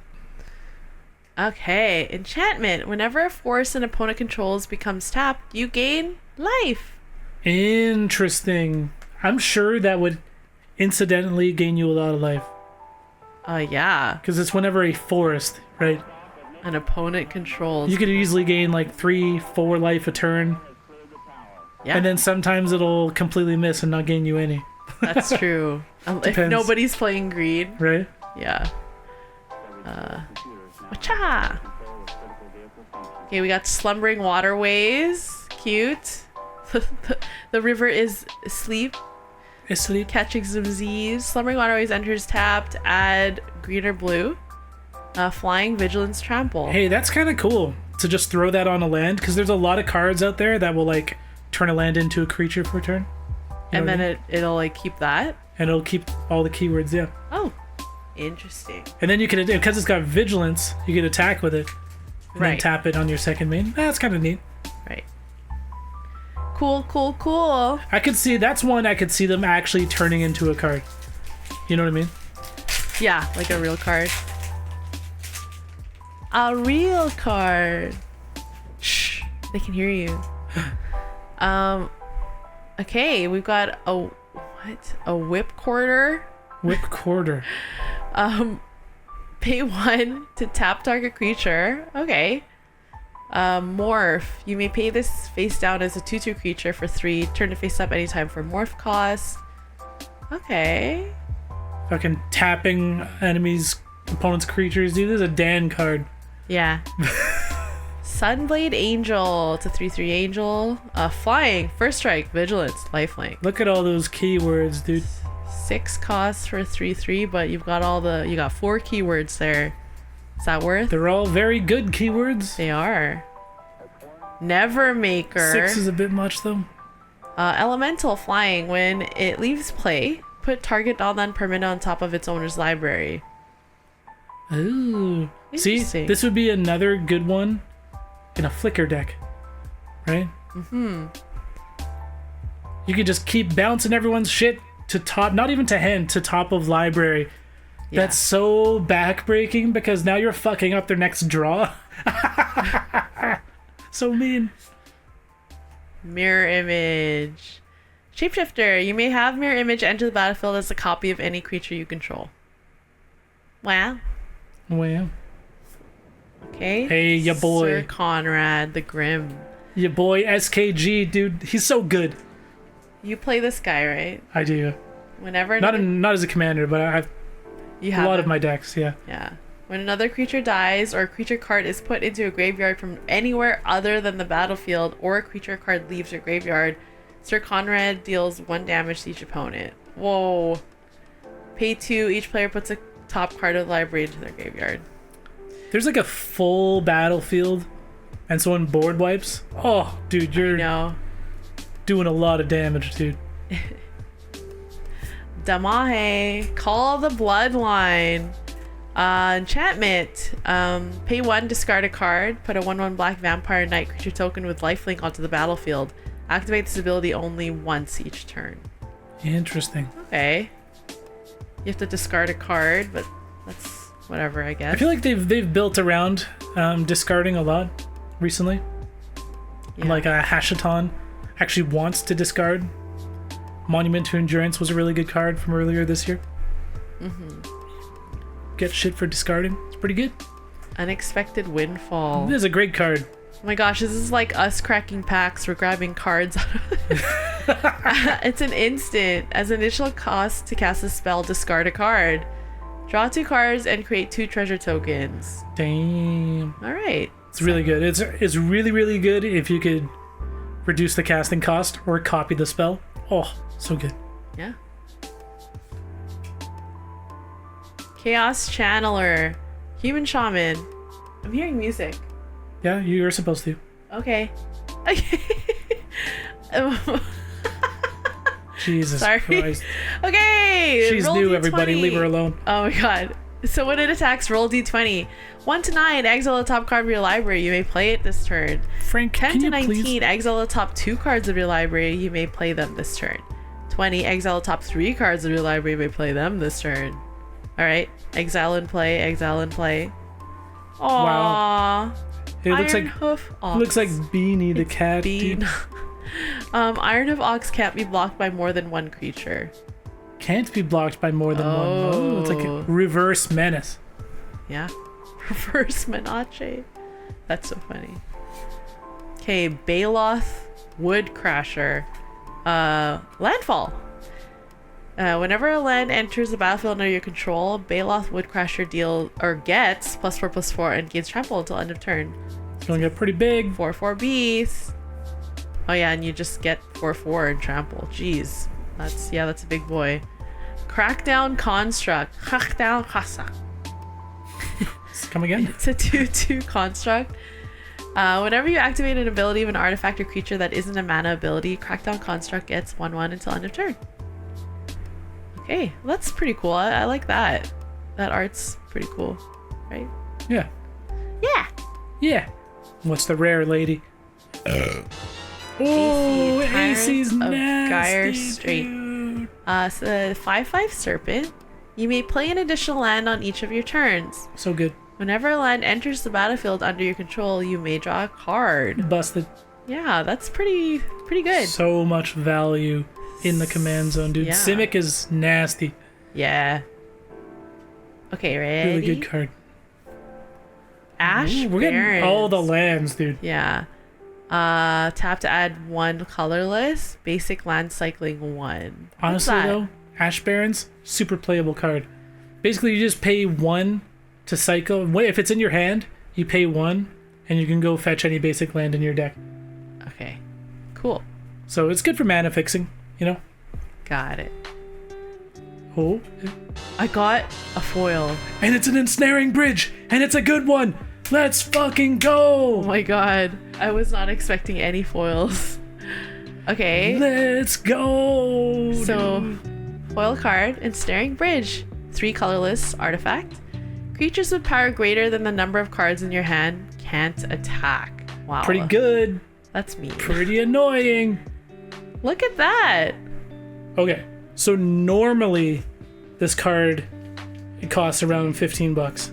Okay, enchantment. Whenever a forest an opponent controls becomes tapped, you gain life. Interesting. I'm sure that would incidentally gain you a lot of life. Yeah. Because it's whenever a forest, right? An opponent controls. You could easily gain like 3-4 life a turn. Yeah, And then sometimes it'll completely miss and not gain you any, that's true. If Depends. nobody's playing green, right? yeah. Wacha. Okay, we got slumbering waterways. Cute. The river is asleep, Asleep. catching some Z's. Slumbering waterways enters tapped. Add green or blue. Flying vigilance trample. Hey, that's kind of cool to just throw that on a land because there's a lot of cards out there that will like turn a land into a creature for a turn. You know And what I then mean? it'll like keep that. And it'll keep all the keywords, yeah. Oh, interesting. And then you can, because it's got vigilance, you can attack with it. And then Right. tap it on your second main. That's kind of neat. Right. Cool, cool, cool. I could see, that's one I could see them actually turning into a card. You know what I mean? Yeah, like a real card. A real card. Shh, they can hear you. Okay, we've got a what? A whip quarter. Whip quarter. Pay 1 to tap target creature. Okay. Morph. You may pay this face down as a 2/2 creature for 3. Turn to face up anytime for morph cost. Okay. Fucking tapping enemies, opponents' creatures. Dude, this is a Dan card. Yeah. Sunblade Angel. It's a 3/3 angel. Flying. First strike. Vigilance. Lifelink. Look at all those keywords, dude. 6 costs for 3/3, but you got 4 keywords there. Is that worth? They're all very good keywords. They are. Nevermaker. 6 is a bit much, though. Elemental flying. When it leaves play, put target non-permanent on top of its owner's library. Ooh. See, Interesting. this would be another good one in a flicker deck, right? Mm-hmm. You could just keep bouncing everyone's shit to top, not even to hand, to top of library. Yeah. That's so backbreaking because now you're fucking up their next draw. So mean. Mirror image. Shapeshifter. You may have mirror image enter the battlefield as a copy of any creature you control. Wow. Wow. Okay. Hey, ya boy. Sir Conrad the Grim. Your boy SKG, dude. He's so good. You play this guy, right? I do. Whenever Not as a commander, but I have you a have lot him. of my decks, yeah. Yeah. When another creature dies or a creature card is put into a graveyard from anywhere other than the battlefield or a creature card leaves your graveyard, Sir Conrad deals 1 damage to each opponent. Whoa. Pay 2. Each player puts a top card of the library into their graveyard. There's like a full battlefield, and so when board wipes, oh, dude, you're No. doing a lot of damage, dude. Damahe. Call the Bloodline. Enchantment. Pay 1, discard a card. Put a 1/1 black vampire knight creature token with lifelink onto the battlefield. Activate this ability only once each turn. Interesting. Okay. You have to discard a card, but that's whatever, I guess. I feel like they've built around discarding a lot recently. Yeah. Like Hashaton actually wants to discard. Monument to Endurance was a really good card from earlier this year. Get shit for discarding. It's pretty good. Unexpected Windfall. This is a great card. Oh my gosh, this is like us cracking packs. We're grabbing cards. It's an instant. As initial cost to cast a spell, discard a card. Draw 2 cards and create 2 treasure tokens. Damn. All right. It's really good. It's really, really good if you could reduce the casting cost, or copy the spell. Oh, so good. Yeah. Chaos Channeler. Human Shaman. I'm hearing music. Yeah, you're supposed to. Okay. Okay. Jesus Sorry. Christ. Okay. She's roll new, D20. everybody. Leave her alone. Oh my god. So when it attacks, roll d20. 1 to 9, exile the top card of your library. You may play it this turn. Frank, 10 can to you 19, please? exile the top 2 cards of your library. You may play them this turn. 20, exile the top 3 cards of your library. You may play them this turn. Alright. Exile and play, exile and play. Aww. Wow. It looks like Hoof Ox. looks like Beanie the cat. Bean. Dude. Iron Hoof Ox can't be blocked by more than one creature. Can't be blocked by more than one. Oh, it's like a reverse menace. Yeah. Reverse Menace. That's so funny. Okay, Baloth Woodcrasher. Landfall. Whenever a land enters the battlefield under your control, Baloth Woodcrasher gets +4/+4 and gains trample until end of turn. It's gonna get pretty big. 4/4 beast. Oh yeah, and you just get 4/4 and trample. Jeez. That's a big boy. Crackdown Construct. Crackdown Construct. Come again? It's a 2/2 construct. Whenever you activate an ability of an artifact or creature that isn't a mana ability, Crackdown Construct gets 1/1 until end of turn. Okay, well, that's pretty cool. I like that. That art's pretty cool, right? Yeah. Yeah. Yeah. What's the rare, lady? Oh, AC's Tyrant of nasty, Gyre Strait. dude. So the 5/5 Serpent. You may play an additional land on each of your turns. So good. Whenever a land enters the battlefield under your control, you may draw a card. Busted. Yeah, that's pretty good. So much value in the command zone, dude. Yeah. Simic is nasty. Yeah. Okay, ready? Really good card. Ash Ooh, we're getting Barrens. all the lands, dude. Yeah. Tap to add 1 colorless. Basic land cycling 1. What's Honestly, that? though, Ash Barrens, super playable card. Basically, you just pay 1 to cycle. If it's in your hand, you pay 1, and you can go fetch any basic land in your deck. Okay. Cool. So it's good for mana fixing, you know? Got it. Oh. I got a foil. And it's an ensnaring bridge, and it's a good one. Let's fucking Oh go. my god. I was not expecting any foils. Okay. Let's go. So, dude. foil card, Ensnaring Bridge. 3 colorless artifact. Creatures with power greater than the number of cards in your hand can't attack. Wow. Pretty good. That's mean. Pretty annoying. Look at that. Okay, so normally this card, it costs around $15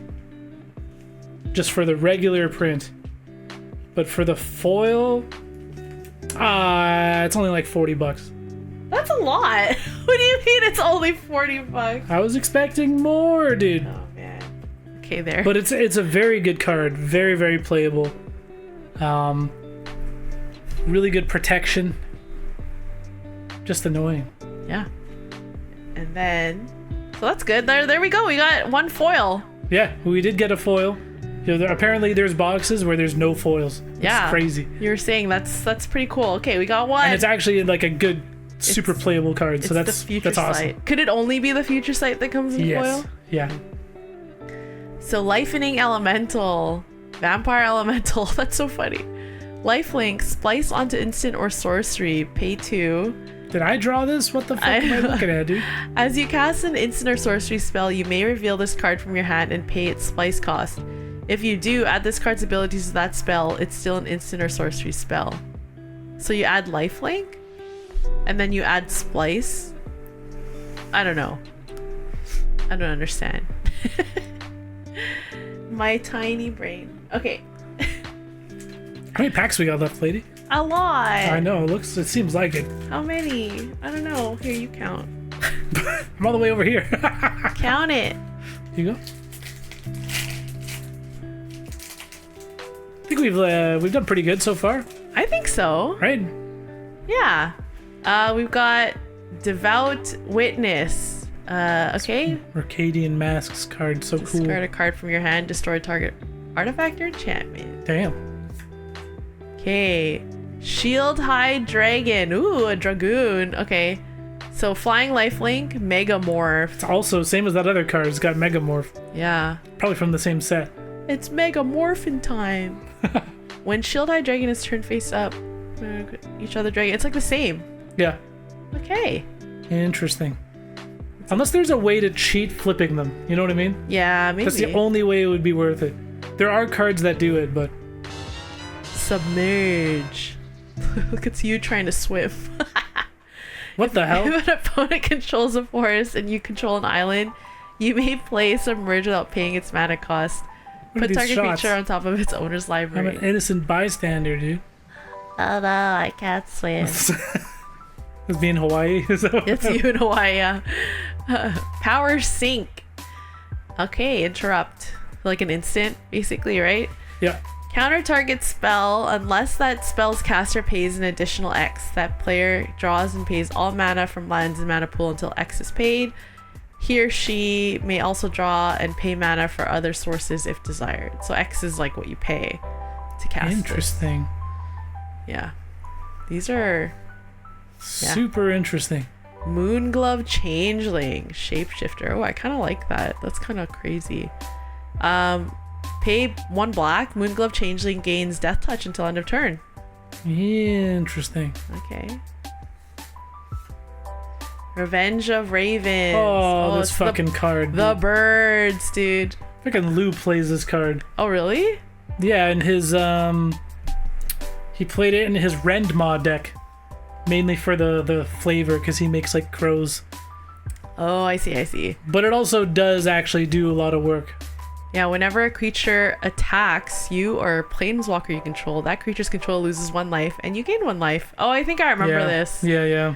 just for the regular print, but for the foil, it's only like $40. That's a lot. What do you mean it's only $40? I was expecting more, dude. Oh man. Okay, there. But it's a very good card, very, very playable. Really good protection. Just annoying. Yeah. And then, so that's good. There we go. We got 1 foil. Yeah, we did get a foil. You know, apparently there's boxes where there's no foils. It's Yeah. crazy. You were saying that's pretty cool. Okay, we got 1. And it's actually like a good, super playable card. So It's the future that's awesome. sight. Could it only be the future sight that comes in Yes. foil? Yeah. So Lifening Elemental, Vampire Elemental. That's so funny. Lifelink, splice onto instant or sorcery. Pay 2. Did I draw this? What the fuck am I looking at, dude? As you cast an instant or sorcery spell, you may reveal this card from your hand and pay its splice cost. If you do, add this card's abilities to that spell. It's still an instant or sorcery spell. So you add lifelink, and then you add splice. I don't know. I don't understand. My tiny brain. Okay, How many packs we got left, lady? a lot. I know. It seems like it. How many? I don't know. Here, you count. I'm all the way over here. Count it. Here you go. I think we've done pretty good so far, I think so. right? Yeah. We've got Devout Witness. Okay. Arcadian Masks card, so cool. Discard a card from your hand, destroy target artifact or enchantment. Damn. Okay. Shield High Dragon. Ooh, a Dragoon. Okay. So Flying Lifelink, Megamorph. It's also same as that other card. It's got Megamorph. Yeah. Probably from the same set. It's Megamorphin time. When Shield High Dragon is turned face up, each other dragon. It's like the same. Yeah. Okay. Interesting. Unless there's a way to cheat flipping them. You know what I mean? Yeah, maybe. That's the only way it would be worth it. There are cards that do it, but... Submerge. Look, it's you trying to swim. What the hell? If an opponent controls a forest and you control an island, you may play Submerge without paying its mana cost. What are Put these target shots? creature on top of its owner's I'm library. an innocent bystander, dude. Oh no, I can't swim. It's being Hawaii. Is that what- It's you in Hawaii, yeah. Power Sink. Okay, interrupt. Like an instant, basically, right? Yeah. Counter target spell unless that spell's caster pays an additional X. That player draws and pays all mana from lands in mana pool until X is paid. He or she may also draw and pay mana for other sources if desired. So X is like what you pay to cast this. Interesting. Yeah. These are Super interesting. Moonglove Changeling Shapeshifter. Oh, I kind of like that. That's kind of crazy. Pay 1 black. Moonglove Changeling gains Death Touch until end of turn. Interesting. Okay. Revenge of Ravens. Oh, this it's fucking card. the dude. birds, dude. Fucking Lou plays this card. Oh, really? Yeah, and his he played it in his Rendmaw deck, mainly for the flavor because he makes like crows. Oh, I see. But it also does actually do a lot of work. Yeah, whenever a creature attacks you or a planeswalker you control, that creature's control loses 1 life and you gain 1 life. Oh, I think I remember Yeah. this. Yeah.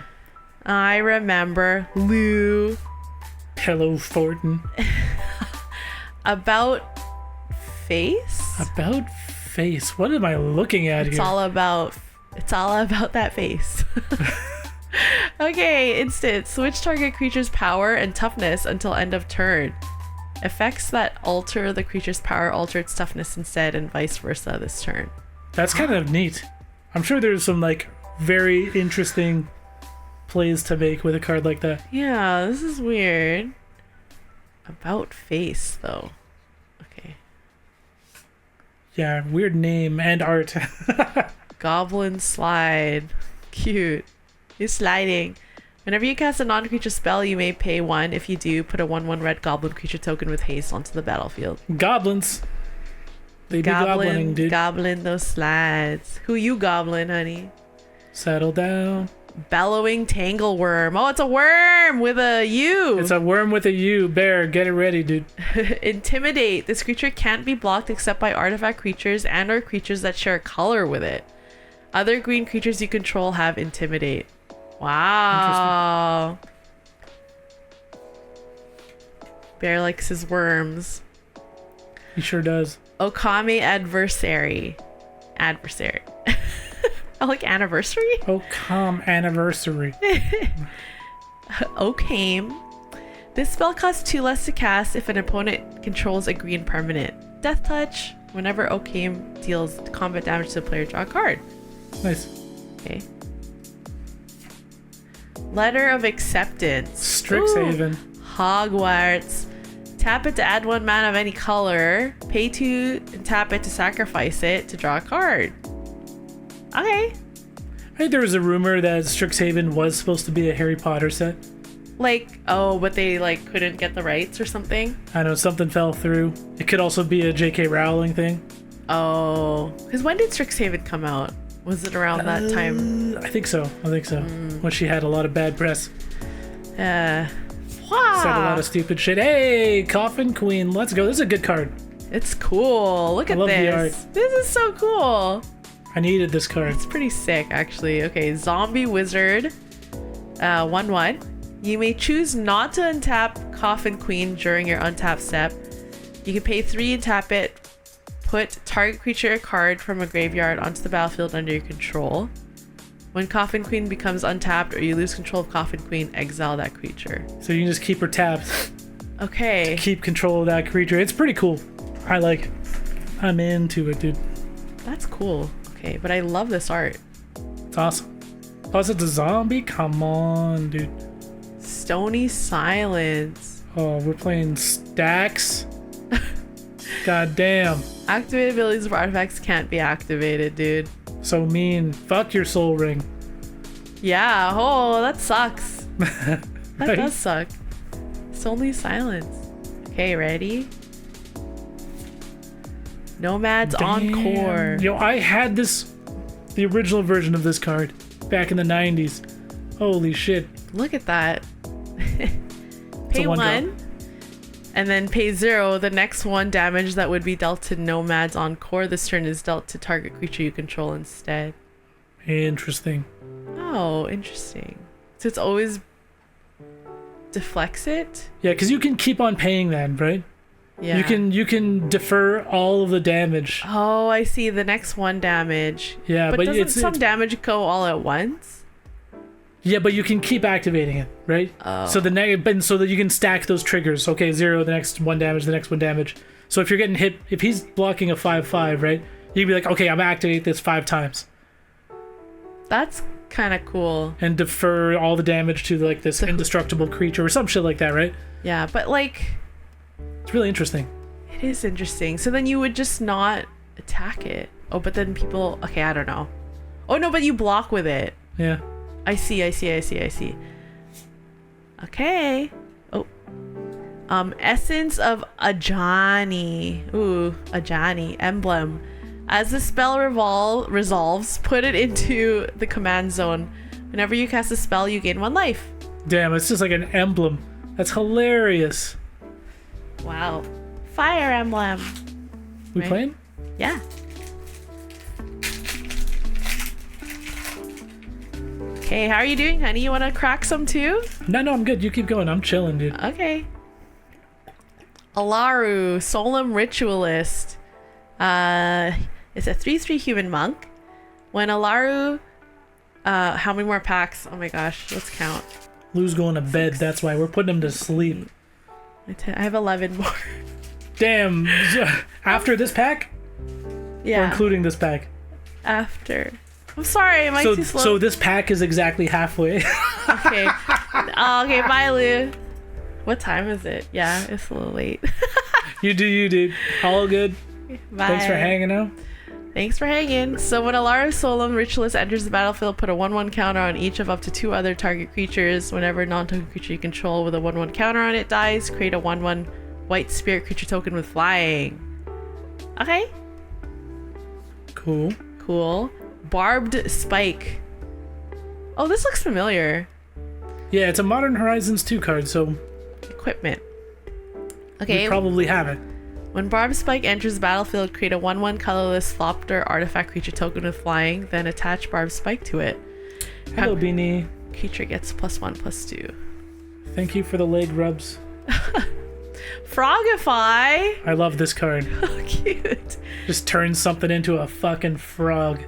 I remember. Lou. Hello, Thornton. About face? About face. What am I looking at It's here? all about that face. Okay, instant. Switch target creature's power and toughness until end of turn. Effects that alter the creature's power alter its toughness instead, and vice versa this turn. That's kind of neat. I'm sure there's some like very interesting plays to make with a card like that. Yeah, this is weird. About face, though. Okay. Yeah, weird name and art. Goblin Slide. Cute. He's sliding. Whenever you cast a non-creature spell, you may pay 1. If you do, put a 1/1 red goblin creature token with haste onto the battlefield. Goblins. They be goblining, dude. Goblin those slides. Who you goblin, honey? Settle down. Bellowing Tangleworm. Oh, it's a worm with a U. It's a worm with a U. Bear, get it ready, dude. Intimidate. This creature can't be blocked except by artifact creatures and or creatures that share color with it. Other green creatures you control have Intimidate. Wow. Bear likes his worms. He sure does. Okami Adversary. I like anniversary? Oh, calm anniversary. Okame. This spell costs 2 less to cast if an opponent controls a green permanent. Death Touch. Whenever Okame deals combat damage to the player, draw a card. Nice. Okay. Letter of Acceptance. Strixhaven. Ooh. Hogwarts. Tap it to add 1 mana of any color. Pay 2 and tap it to sacrifice it to draw a card. Okay. I think there was a rumor that Strixhaven was supposed to be a Harry Potter set. Like, oh, but they like couldn't get the rights or something? I know something fell through. It could also be a J.K. Rowling thing. Oh. Because when did Strixhaven come out? Was it around that time? I think so. When she had a lot of bad press. Wow. Said a lot of stupid shit. Hey, Coffin Queen, let's go. This is a good card. It's cool. Look I at love the this. art. This is so cool. I needed this card. It's pretty sick, actually. Okay, Zombie Wizard. 1/1. You may choose not to untap Coffin Queen during your untap step. You can pay 3 and tap it. Put target creature card from a graveyard onto the battlefield under your control. When Coffin Queen becomes untapped or you lose control of Coffin Queen, exile that creature. So you can just keep her tapped. Okay. Keep control of that creature. It's pretty cool. I like it. I'm into it, dude. That's cool. Okay, but I love this art. It's awesome. Plus, it's a zombie? Come on, dude. Stony Silence. Oh, we're playing stacks? God damn. Activated abilities of artifacts can't be activated, dude. So mean. Fuck your soul ring. Yeah, oh, that sucks. That Right? does suck. Stony Silence. Okay, ready? Nomads Encore. Yo, I had the original version of this card back in the 90s. Holy shit. Look at that. Pay one one, and then pay 0. The next 1 damage that would be dealt to Nomads Encore this turn is dealt to target creature you control instead. Interesting. Oh, interesting. So it's always deflects it? Yeah, because you can keep on paying that, right? Yeah. You can defer all of the damage. Oh, I see. The next 1 damage. Yeah, But but doesn't it's some damage go all at once? yeah, but you can keep activating it, right? Oh. So so that you can stack those triggers. Okay, 0, the next 1 damage, the next 1 damage. So if you're getting hit, if he's blocking a 5/5, right? You can be like, okay, I'm gonna activate this 5 times That's kind of cool. and defer all the damage to like this indestructible creature or some shit like that, right? Yeah, but like, It's really interesting. it is interesting. So then you would just not attack it. Oh, but then people... Okay, I don't know. Oh, no, but you block with it. Yeah. I see. Okay. Oh. Essence of Ajani. Ooh, Ajani. Emblem. As the spell resolves, put it into the command zone. Whenever you cast a spell, you gain 1 life. Damn, it's just like an emblem. That's hilarious. Wow. Fire emblem. We Right. playing? Yeah. Okay, how are you doing, honey? You want to crack some too? No, I'm good. You keep going. I'm chilling, dude. Okay. Alaru, Solemn Ritualist. It's a 3/3 human monk. When Alaru, how many more packs? Oh my gosh, let's count. Lou's going to bed. That's why we're putting him to sleep. I have 11 more. Damn. After this pack? Or Yeah, including this pack? after. I'm sorry, am I too slow? So this pack is exactly halfway. Okay. Okay, bye, Lou. What time is it? Yeah, it's a little late. You do you, dude. All good. Bye. Thanks for hanging out. Thanks for hanging. So when Alaru Solemn Ritualist enters the battlefield, put a 1/1 counter on each of up to 2 other target creatures. Whenever a non-token creature you control with a 1/1 counter on it dies, create a 1/1 white spirit creature token with flying. Okay. Cool. Cool. Barbed Spike. Oh, this looks familiar. Yeah, it's a Modern Horizons 2 card, so Equipment. we Okay. probably have it. When Barbed Spike enters the battlefield, create a 1/1 colorless Flopter artifact creature token with flying, then attach Barbed Spike to it. Hello, Beanie. Creature gets +1/+2. Thank you for the leg rubs. Frogify! I love this card. Oh, cute. Just turns something into a fucking frog.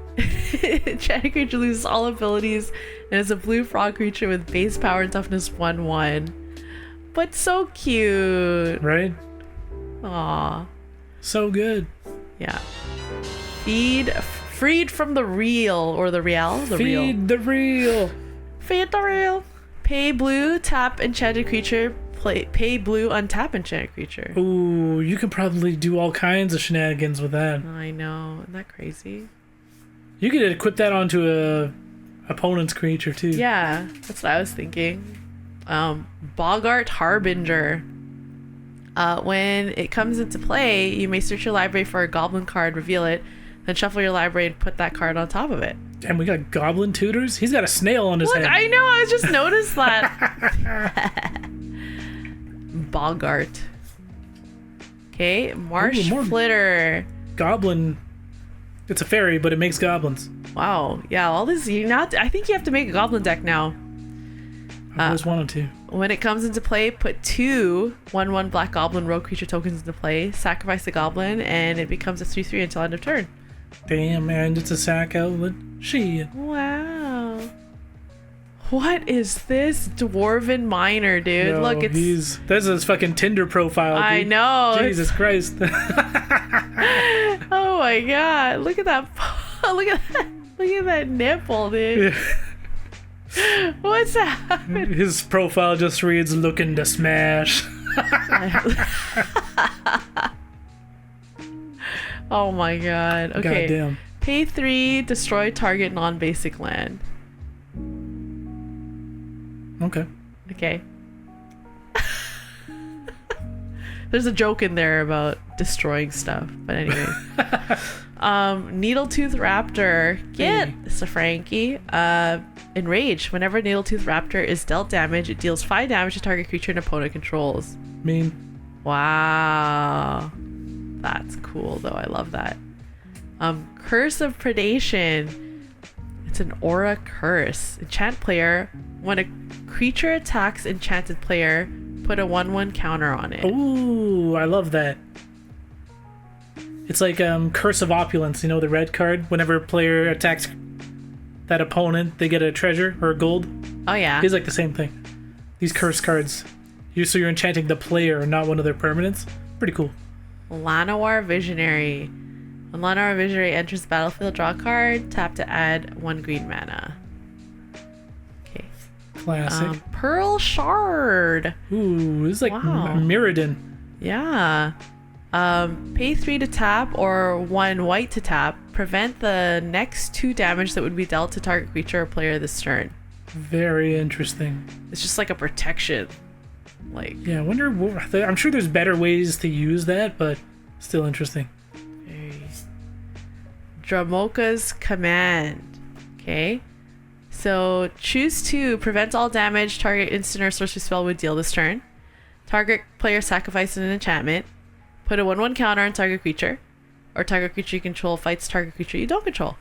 Enchanted creature loses all abilities and is a blue frog creature with base power and toughness 1/1. But so cute. Right? Aw. So good. Yeah. Freed from the real, or the real? The real. Feed the real. Feed the real. Pay blue, tap enchanted creature. Pay blue, untap enchanted creature. Ooh, you can probably do all kinds of shenanigans with that. I know. Isn't that crazy? You could equip that onto a opponent's creature too. Yeah, that's what I was thinking. Boggart Harbinger. When it comes into play, you may search your library for a goblin card, reveal it, then shuffle your library and put that card on top of it. Damn, we got goblin tutors? He's got a snail on his Look, head. I know, I just noticed that. Boggart. Okay, Marsh Ooh, more- Flitter. Goblin. It's a fairy, but it makes goblins. Wow, yeah, all this, I think you have to make a goblin deck now. I always wanted to. When it comes into play, put 2 1/1 black goblin rogue creature tokens into play, sacrifice the goblin, and it becomes a 3/3 until end of turn. Damn, man, it's a sack outlet. Shit. Wow. What is this dwarven miner, dude? Yo, Look, it's... This is his fucking Tinder profile, dude. I know. Jesus Christ. Oh my god. Look at that. Look at that. Look at that nipple, dude. What's that? His profile just reads "looking to smash." Oh my god. Okay. Goddamn. Pay 3, destroy target non-basic land. Okay. Okay. There's a joke in there about destroying stuff, but anyway. Needletooth Raptor. Get Mr. Frankie. Enrage. Whenever a Needletooth Raptor is dealt damage, it deals 5 damage to target creature an opponent controls. Mean. Wow. That's cool though. I love that. Curse of Predation. It's an aura curse. Enchant player. When a creature attacks enchanted player, put a 1/1 counter on it. Ooh, I love that. It's like Curse of Opulence, you know, the red card. Whenever a player attacks that opponent, they get a treasure or a gold. Oh yeah. It's like the same thing. These curse cards. So you're enchanting the player, not one of their permanents. Pretty cool. Llanowar Visionary. When Llanowar Visionary enters the battlefield, draw a card. Tap to add 1 green mana. Okay. Classic. Pearl Shard. Ooh, this is like Wow. Mirrodin. Yeah. Pay 3 to tap or 1 white to tap. Prevent the next 2 damage that would be dealt to target creature or player this turn. Very interesting. It's just like a protection. Like, Yeah, I wonder. I'm sure there's better ways to use that, but still interesting. very... Dramoka's Command. Okay. So choose to prevent all damage target instant or sorcery spell would deal this turn. Target player sacrifices an enchantment. Put a 1/1 counter on target creature. Or target creature you control fights target creature you don't control.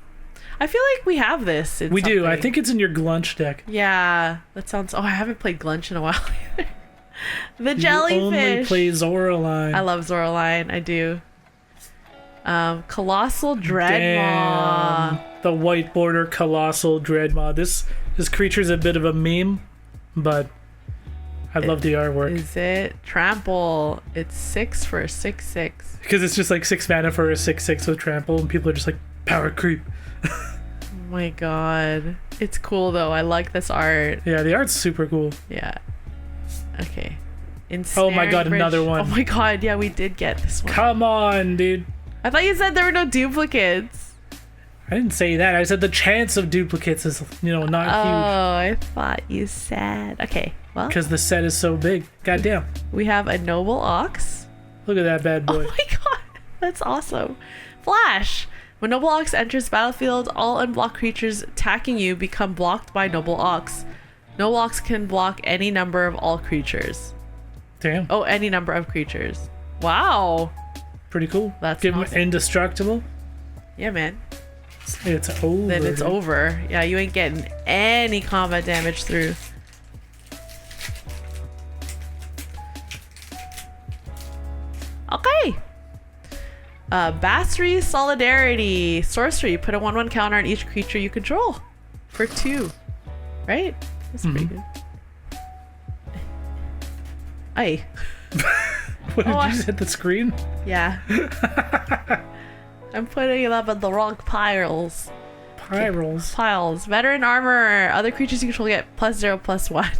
I feel like we have this in We do. I something. think it's in your Glunch deck. Yeah, that sounds... Oh, I haven't played Glunch in a while either. The You jellyfish. only play Zoraline. I love Zoraline. I do. Colossal Damn. Dreadmaw. The white border colossal Dreadmaw. This creature's a bit of a meme, but I love the artwork. Is it Trample? It's 6 for a 6/6. Because it's just like 6 mana for a 6/6 with trample, and people are just like, power creep. Oh my god. It's cool though. I like this art. Yeah, the art's super cool. Yeah. Okay. Oh my god, Ensnaring another Bridge. one. Oh my god, yeah, we did get this one. Come on, dude. I thought you said there were no duplicates. I didn't say that. I said the chance of duplicates is, not Oh, I thought you said. Okay, well, huge. Because the set is so big. Goddamn. we have a Noble Ox. Look at that bad Oh boy. my god, that's awesome. Flash. When Noble Ox enters battlefield, all unblocked creatures attacking you become blocked by Noble Ox. Noble Ox can block any number of all creatures. Damn. Oh, any number of creatures. Wow. Pretty cool. That's Give him awesome. indestructible. Yeah, man. It's over. Then it's dude. over. Yeah, you ain't getting any combat damage through. Okay. Basri Solidarity. Sorcery. Put a 1/1 counter on each creature you control. For 2. Right? That's pretty good. Aye. What did Oh, you just hit the screen? Yeah. I'm putting them in the wrong piles. Pyrals. Piles. Veteran armor. Other creatures you control get +0/+1.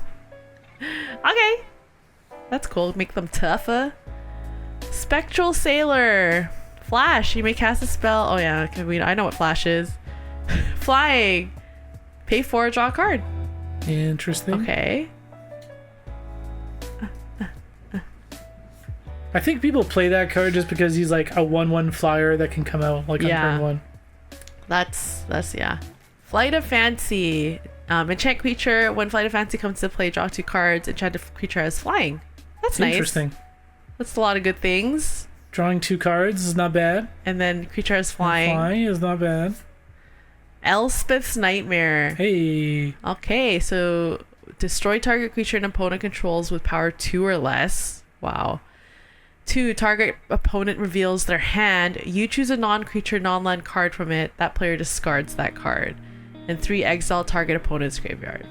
Okay. That's cool. Make them tougher. Spectral Sailor. Flash. You may cast a spell. Oh yeah, okay, I know what Flash is. Flying. Pay 4, draw a card. Interesting. Okay. I think people play that card just because he's like a 1/1 flyer that can come out like on Yeah. turn 1. That's yeah. Flight of Fancy. Enchant creature. When Flight of Fancy comes to play, draw 2 cards. Enchanted creature has flying. That's nice. Interesting. That's a lot of good things. Drawing 2 cards is not bad. And then creature has flying. Flying is not bad. Elspeth's Nightmare. Hey. Okay, so destroy target creature and opponent controls with power 2 or less. Wow. 2, target opponent reveals their hand. You choose a non-creature, non-land card from it. That player discards that card. And 3, exile target opponent's graveyard.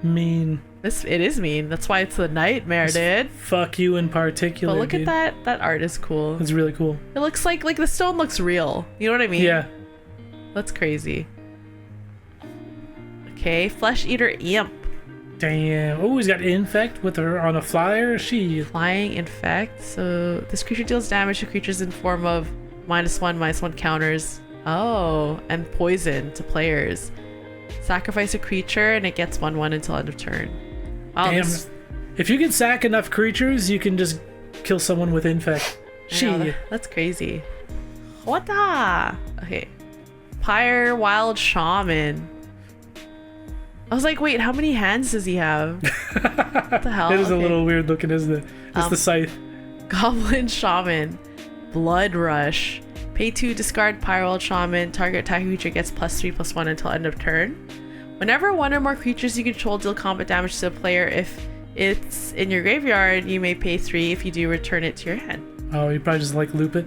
Mean. It is mean. That's why it's the nightmare, dude. Fuck you in particular. But look dude. at that art is cool. It's really cool. It looks like the stone looks real. You know what I mean? Yeah. That's crazy. Okay, Flesh Eater Imp. Damn. Oh, he's got Infect with her on a flyer. She. Flying Infect. So this creature deals damage to creatures in form of -1/-1 counters. Oh, and poison to players. Sacrifice a creature and it gets 1/1 until end of turn. Wow, Damn. If you can sack enough creatures, you can just kill someone with Infect. That's crazy. What the? Okay. Pyre Wild Shaman. I was like, wait, how many hands does he have? What the hell? It is a Okay. little weird looking, isn't it? It's the scythe. Goblin Shaman. Blood Rush. Pay 2, discard Pyre Wild Shaman. Target attack creature gets +3/+1 until end of turn. Whenever one or more creatures you control deal combat damage to a player, if it's in your graveyard, you may pay 3. If you do, return it to your hand. Oh, you probably just like loop it.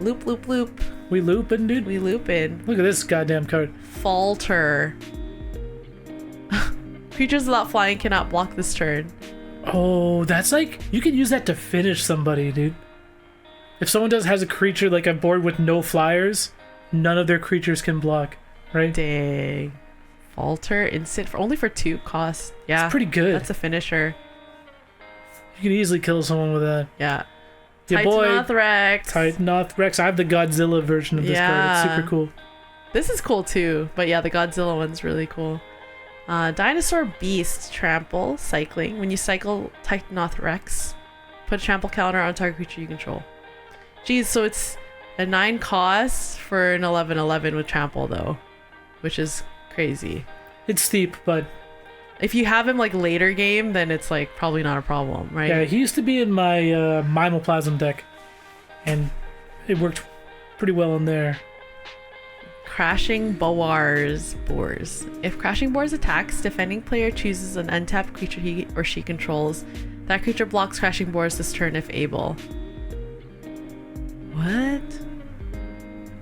Loop, loop, loop. We looping, dude. We looping. Look at this goddamn card. Falter. Creatures without flying cannot block this turn. Oh, that's like you can use that to finish somebody, dude. If someone has a creature like a board with no flyers, none of their creatures can block, right? Dang. Falter instant for only for 2 cost. Yeah. It's pretty good. That's a finisher. You can easily kill someone with that. Yeah. Your boy Titanothrax. Titanothrax. I have the Godzilla version of this card. It's super cool. This is cool too, but yeah, the Godzilla one's really cool. Dinosaur Beast Trample cycling. When you cycle Titanothrax, put a trample counter on target creature you control. Geez, so it's a 9 cost for an 11/11 with trample though, which is crazy. It's steep, but If you have him like later game, then it's like probably not a problem, right? yeah, he used to be in my Mimoplasm deck, and it worked pretty well in there. Crashing Boars. If Crashing Boars attacks, defending player chooses an untapped creature he or she controls. That creature blocks Crashing Boars this turn if able. What?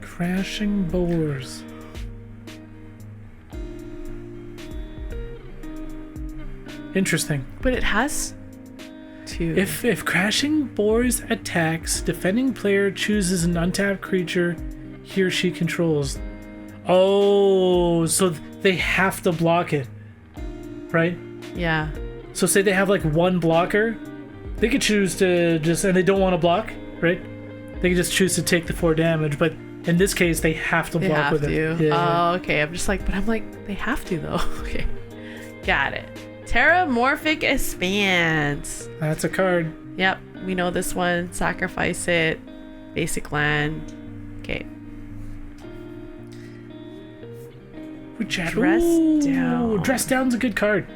Crashing Boars. Interesting. But it has to. If Crashing Boars attacks, defending player chooses an untapped creature he or she controls. Oh, so they have to block it, right? Yeah. So say they have like one blocker, they could choose to just, and they don't want to block, right? They can just choose to take the 4 damage, but in this case, they have to They block have with to. it. Yeah. Oh, okay. I'm just like, but I'm like, they have to though. Okay. Got it. Terramorphic Expanse. That's a card. Yep, we know this one. Sacrifice it. Basic land. Okay. Dress Down. Dress Down's a good card.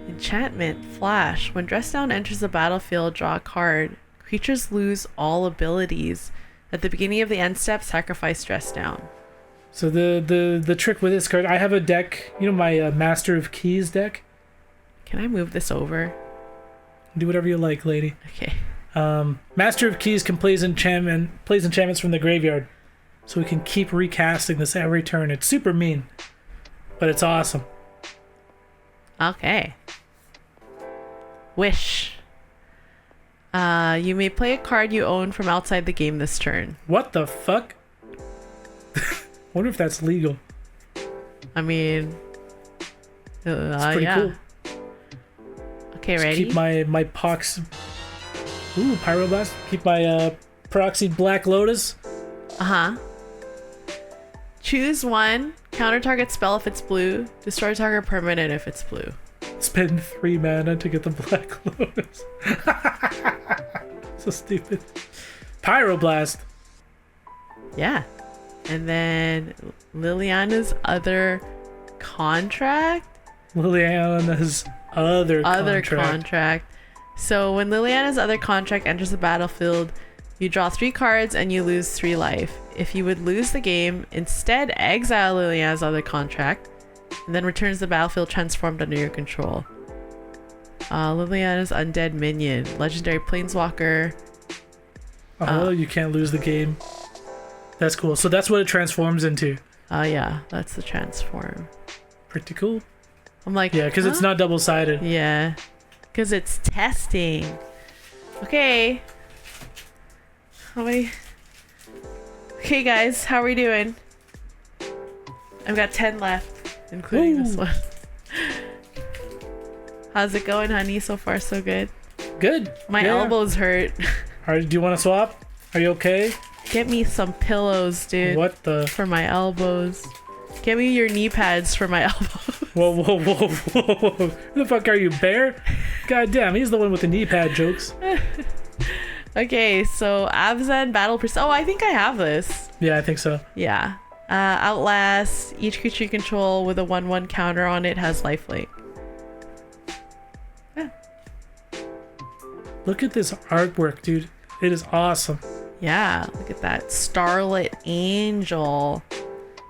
Enchantment. Flash. When Dress Down enters the battlefield, draw a card. Creatures lose all abilities. At the beginning of the end step, sacrifice Dress Down. So the trick with this card, I have a deck, you know my Master of Keys deck? Can I move this over? Do whatever you like, lady. Okay. Master of Keys can plays enchantments from the graveyard. So we can keep recasting this every turn. It's super mean, but it's awesome. Okay. Wish. You may play a card you own from outside the game this turn. What the fuck? Wonder if that's legal. I mean, It's pretty yeah. cool. Okay, Just ready? keep my Pox. Ooh, Pyroblast. Keep my Proxy Black Lotus. Uh-huh. Choose one. Counter target spell if it's blue. Destroy target permanent if it's blue. Spend 3 mana to get the Black Lotus. So stupid. Pyroblast. Yeah. And then Liliana's other contract. Liliana's other contract. So when Liliana's other contract enters the battlefield, you draw 3 cards and you lose 3 life. If you would lose the game, instead exile Liliana's other contract and then returns the battlefield transformed under your control. Liliana's undead minion, legendary planeswalker. Oh, you can't lose the game. That's cool. So that's what it transforms into. Yeah, that's the transform. Pretty cool. I'm like, Yeah, because it's not double-sided. Yeah, because it's testing. Okay. How many? Okay, guys, how are we doing? I've got 10 left, including this Ooh. one. How's it going, honey? So far, so good. Good. My Yeah. elbows hurt. Do you want to swap? Are you okay? Get me some pillows, dude. What the? For my elbows. Get me your knee pads for my elbows. Whoa, whoa, whoa, whoa, whoa. Who the fuck are you, Bear? God damn, he's the one with the knee pad jokes. Okay, so Abzan Battle Oh, I think I have this. Yeah, I think so. Yeah. Outlast. Each creature you control with a 1/1 counter on it has lifelink. Look at this artwork, dude. It is awesome. Yeah, look at that. Starlit Angel.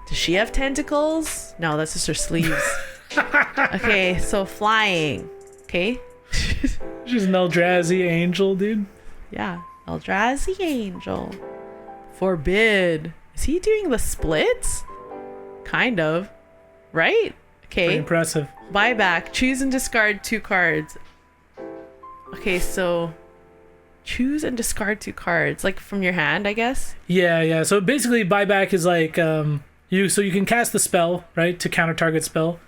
Does she have tentacles? No, that's just her sleeves. Okay, so flying. Okay. She's an Eldrazi angel, dude. Yeah, Eldrazi Angel. Forbid. Is he doing the splits? Kind of. Right? Pretty Okay. impressive. Buyback. Choose and discard 2 cards. Okay, so choose and discard 2 cards, like from your hand, I guess. Yeah, yeah. So basically, buyback is like you can cast the spell, right, to counter target spell,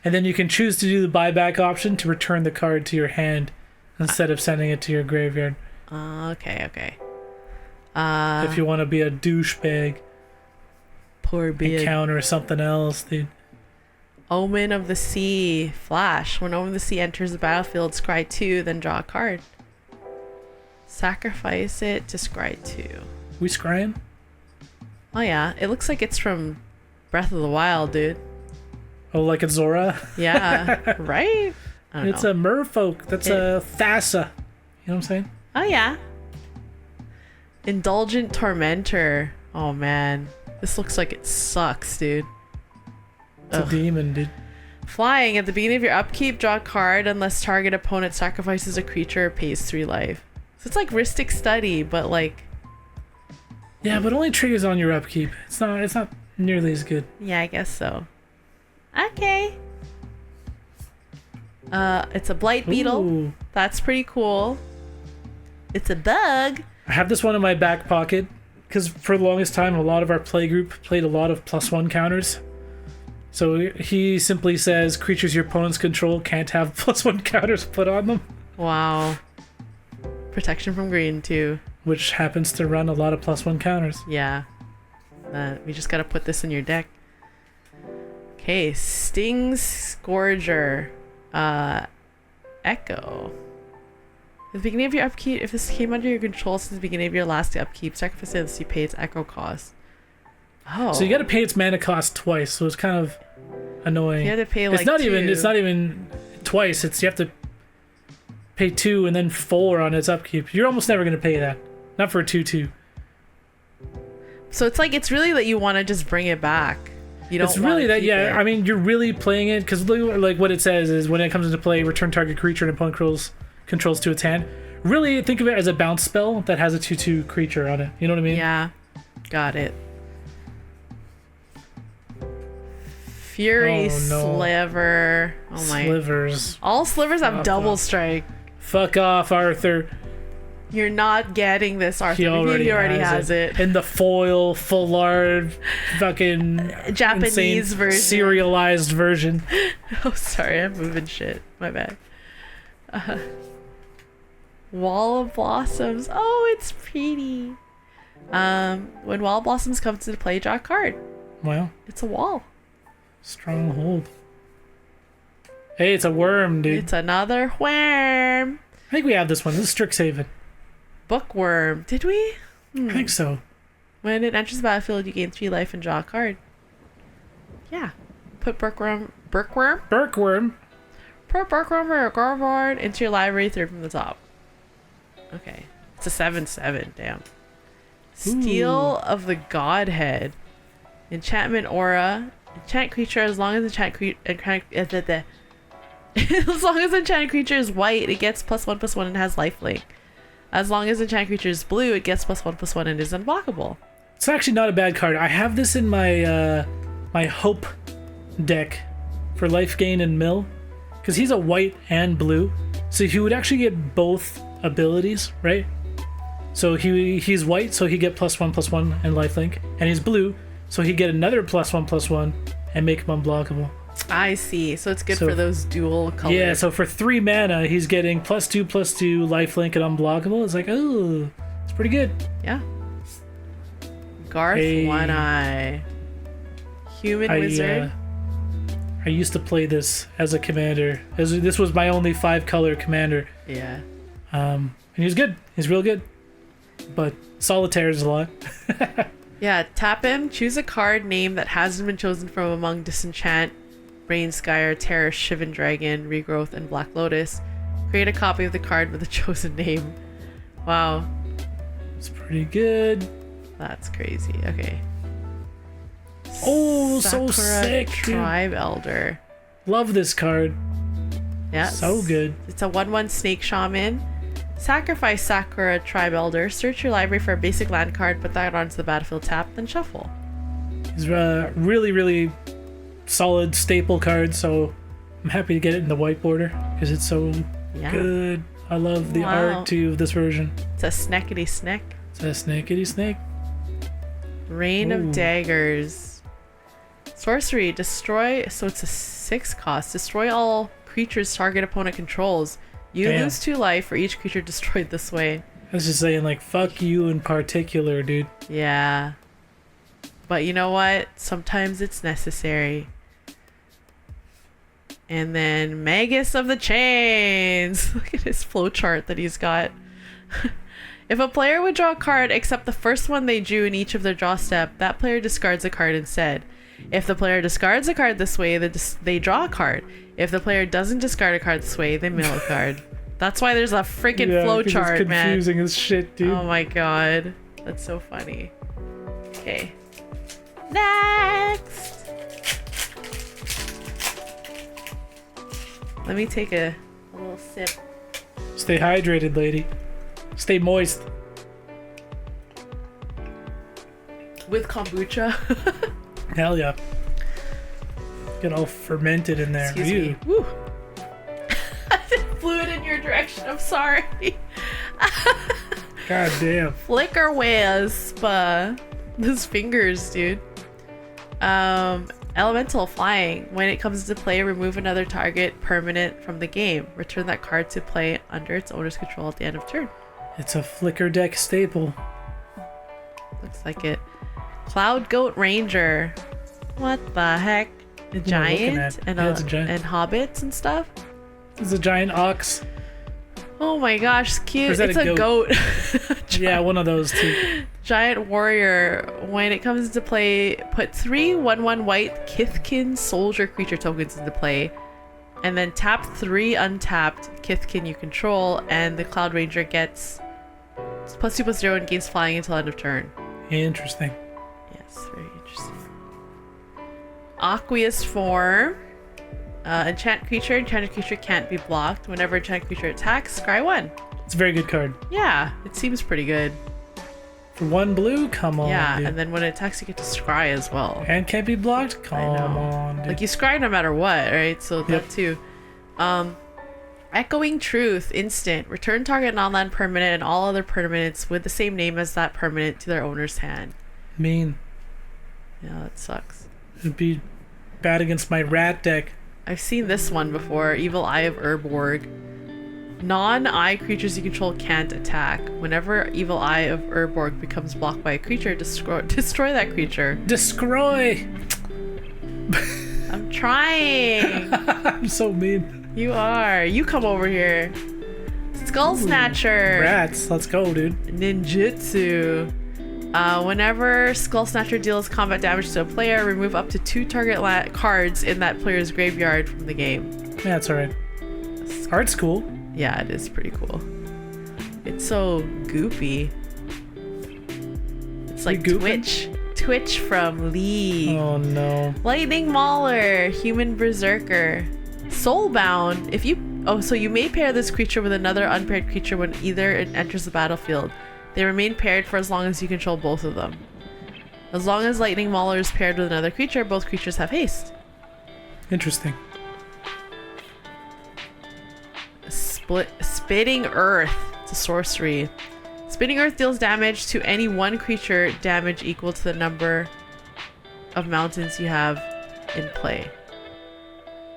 and then you can choose to do the buyback option to return the card to your hand instead of sending it to your graveyard. Okay, okay. If you want to be a douchebag Poor and beard. counter something else, dude. Omen of the Sea. Flash. When Omen of the Sea enters the battlefield, scry 2, then draw a card. Sacrifice it to scry 2. We scrying? Oh yeah, it looks like it's from Breath of the Wild, dude. Oh, like a Zora? Yeah, right? I don't It's know. a merfolk. That's a Thassa. You know what I'm saying? Oh yeah. Indulgent Tormentor. Oh man, this looks like it sucks, dude. It's a Ugh. demon, dude. Flying. At the beginning of your upkeep, draw a card unless target opponent sacrifices a creature or pays 3 life. So it's like Rhystic Study, but like, Yeah, but only triggers on your upkeep. It's not nearly as good. yeah, I guess so. Okay. It's a Blight Beetle. Ooh. That's pretty cool. It's a bug. I have this one in my back pocket because for the longest time, a lot of our play group played a lot of +1 counters. So he simply says creatures your opponents control can't have +1 counters put on them, Wow. Protection from green too. which happens to run a lot of +1 counters. Yeah. We just gotta put this in your deck. Okay, Sting Scourger. Echo. At the beginning of your upkeep, if this came under your control since the beginning of your last upkeep, sacrifice it unless you pay its echo cost. Oh. So you got to pay its mana cost twice, so it's kind of annoying. You have to pay like it's not 2. even twice. It's you have to pay 2 and then 4 on its upkeep. You're almost never going to pay that. Not for a 2/2. So it's like, it's really that you want to just bring it back. You don't It's really wanna that, keep yeah. it. I mean, you're really playing it because like what it says is when it comes into play, return target creature and opponent controls to its hand. Really think of it as a bounce spell that has a 2/2 creature on it. You know what I mean? Yeah. Got it. Fury Oh, no. Sliver. Oh my. Slivers. All slivers have Fuck double off. strike. Fuck off, Arthur. You're not getting this, Arthur. He already, he already has it. In the foil, full art, fucking Japanese insane version. serialized version. Oh, sorry, I'm moving shit. My bad. Wall of Blossoms. Oh, it's pretty. When Wall of Blossoms comes into play, draw a card. Well, It's a wall. stronghold. Hey, it's a worm, dude. It's another worm. I think we have this one. This is Strixhaven. Bookworm. Did we? I think so. When it enters the battlefield, you gain 3 life and draw a card. Yeah. Put Bookworm. Burkworm. Put Bookworm or your graveyard into your library, 3rd from the top. Okay. It's a 7/7. Damn. Steel of the Godhead. Enchantment aura. Enchant creature as long as enchant as long as enchant creature is white, it gets +1/+1 and has lifelink. As long as enchant creature is blue, it gets +1/+1 and is unblockable. It's actually not a bad card. I have this in my my Hope deck for life gain and mill because he's a white and blue, so he would actually get both abilities, right? So he's white, so he get +1/+1 and lifelink, and he's blue, so he get another +1/+1 and make him unblockable. I see. So it's good So- for those dual colors. Yeah, so for 3 mana, he's getting +2/+2 lifelink and unblockable. It's like, oh, it's pretty good. Yeah. Garth Hey. One Eye. Human I Wizard. I used to play this as a commander. This was my only 5-color commander. Yeah. And he was good. He's real good. But Solitaire is a lot. Yeah, tap him, choose a card name that hasn't been chosen from among Disenchant, Brainskyre, Terror, Shivan Dragon, Regrowth, and Black Lotus. Create a copy of the card with the chosen name. Wow, It's pretty good. that's crazy. Okay. Oh, so Sakura sick, dude. Tribe Elder. Love this card. Yeah. So good. It's a 1/1 Snake Shaman. Sacrifice Sakura Tribe Elder. Search your library for a basic land card, put that onto the battlefield tap, then shuffle. He's really, really solid staple card, so I'm happy to get it in the white border because it's so Yeah. good. I love the Wow. art too of this version. It's a snackety snack. It's a snackety snake. Rain Ooh. of Daggers. Sorcery, destroy. So it's a 6 cost. Destroy all creatures target opponent controls. You Damn. lose 2 life for each creature destroyed this way. I was just saying, like, fuck you in particular, dude. Yeah. But you know what? Sometimes it's necessary. And then Magus of the Chains. Look at his flowchart that he's got. If a player would draw a card except the first one they drew in each of their draw step, that player discards a card instead. If the player discards a card this way, they draw a card. If the player doesn't discard a card this way, they mill a card. That's why there's a freaking Yeah, 'cause flowchart, it's man. confusing as shit, dude. Oh my god. That's so funny. Okay. Next! Let me take a little sip. Stay hydrated, lady. Stay moist. With kombucha. Hell yeah. Get all fermented in there. Excuse me. Ew. Woo! I just flew it in your direction. I'm sorry. God damn. Flicker Wisp. Those fingers, dude. Elemental Flying. When it comes to play, remove another target permanent from the game. Return that card to play under its owner's control at the end of turn. It's a Flicker deck staple. Looks like it. Cloud Goat Ranger. What the heck? A looking giant at? and Yeah, it's a giant. and hobbits and stuff. It's a giant ox. Oh my gosh, it's Or cute. is that It's a a goat? goat. Yeah, one of those two. Giant warrior. When it comes into play, put 3 1/1 white Kithkin soldier creature tokens into play, and then tap 3 untapped Kithkin you control, and the Cloud Ranger gets +2/+0 and gains flying until end of turn. Interesting. Yes, very interesting. Aqueous form. Enchanted creature can't be blocked. Whenever enchanted creature attacks, scry 1. It's a very good card. Yeah, it seems pretty good. For 1 blue, come on, Yeah, dude. and then when it attacks, you get to scry as well. And can't be blocked? Come I know. on, dude. Like you scry no matter what, right? So that too. Echoing Truth, instant. Return target non-land permanent and all other permanents with the same name as that permanent to their owner's hand. Mean. Yeah, that sucks. It'd be bad against my rat deck. I've seen this one before. Evil Eye of Urborg. Non-eye creatures you control can't attack. Whenever Evil Eye of Urborg becomes blocked by a creature, destroy that creature. Destroy! I'm trying. I'm so mean. You are. You come over here. Skull Snatcher. Rats, let's go, dude. Ninjutsu. Whenever Skull Snatcher deals combat damage to a player, remove up to 2 target cards in that player's graveyard from the game. Yeah, it's alright. Art's cool. Yeah, it is pretty cool. It's so goopy. It's like gooping? Twitch. Twitch from League. Oh no. Lightning Mauler, Human Berserker. Soulbound. So you may pair this creature with another unpaired creature when either it enters the battlefield. They remain paired for as long as you control both of them. As long as Lightning Mauler is paired with another creature, both creatures have haste. Interesting. Spitting Earth. It's a sorcery. Spitting Earth deals damage to any one creature, damage equal to the number of mountains you have in play.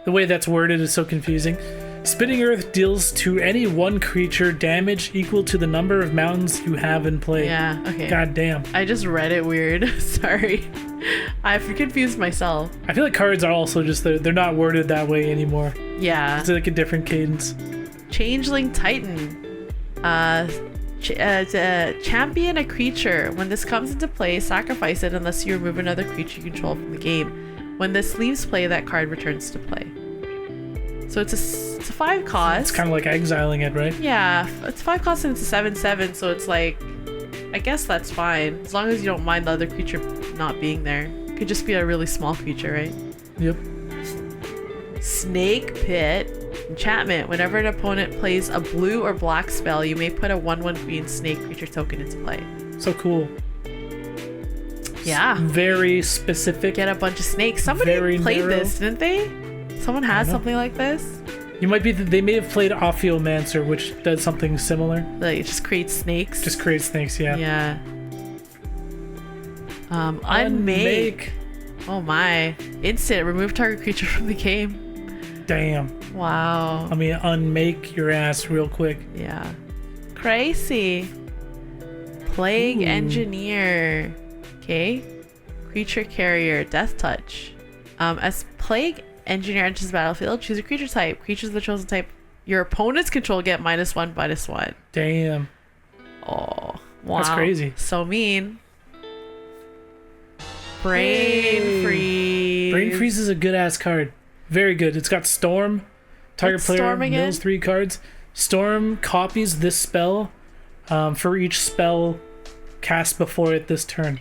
The way that's worded is so confusing. Spinning Earth deals to any one creature damage equal to the number of mountains you have in play. Yeah, okay. God damn. I just read it weird. Sorry. I've confused myself. I feel like cards are also just, they're not worded that way anymore. Yeah. It's like a different cadence. Changeling Titan. Champion a creature. When this comes into play, sacrifice it unless you remove another creature you control from the game. When this leaves play, that card returns to play. So it's a 5 cost. It's kind of like exiling it, right? Yeah, it's 5 cost and it's a 7/7, so it's like, I guess that's fine. As long as you don't mind the other creature not being there. It could just be a really small creature, right? Yep. Snake Pit. Enchantment. Whenever an opponent plays a blue or black spell, you may put a 1/1 green snake creature token into play. So cool. Yeah. Very specific. Get a bunch of snakes. Somebody Very played narrow. this, didn't they? Someone has something like this? You might be, they may have played Ophiomancer, which does something similar. Like, it just creates snakes? Just creates snakes, yeah. Yeah. Unmake. Oh my. Instant. Remove target creature from the game. Damn. Wow. I mean, unmake your ass real quick. Yeah. Crazy. Plague Ooh. Engineer. Okay. Creature Carrier. Death Touch. As Plague Engineer enters the battlefield, choose a creature type. Creatures of the chosen type your opponents control get -1/-1. Damn. Oh. Wow. That's crazy. So mean. Brain Freeze. Brain Freeze is a good ass card. Very good. It's got Storm. Target What's player Storm again? mills 3 cards. Storm copies this spell for each spell cast before it this turn.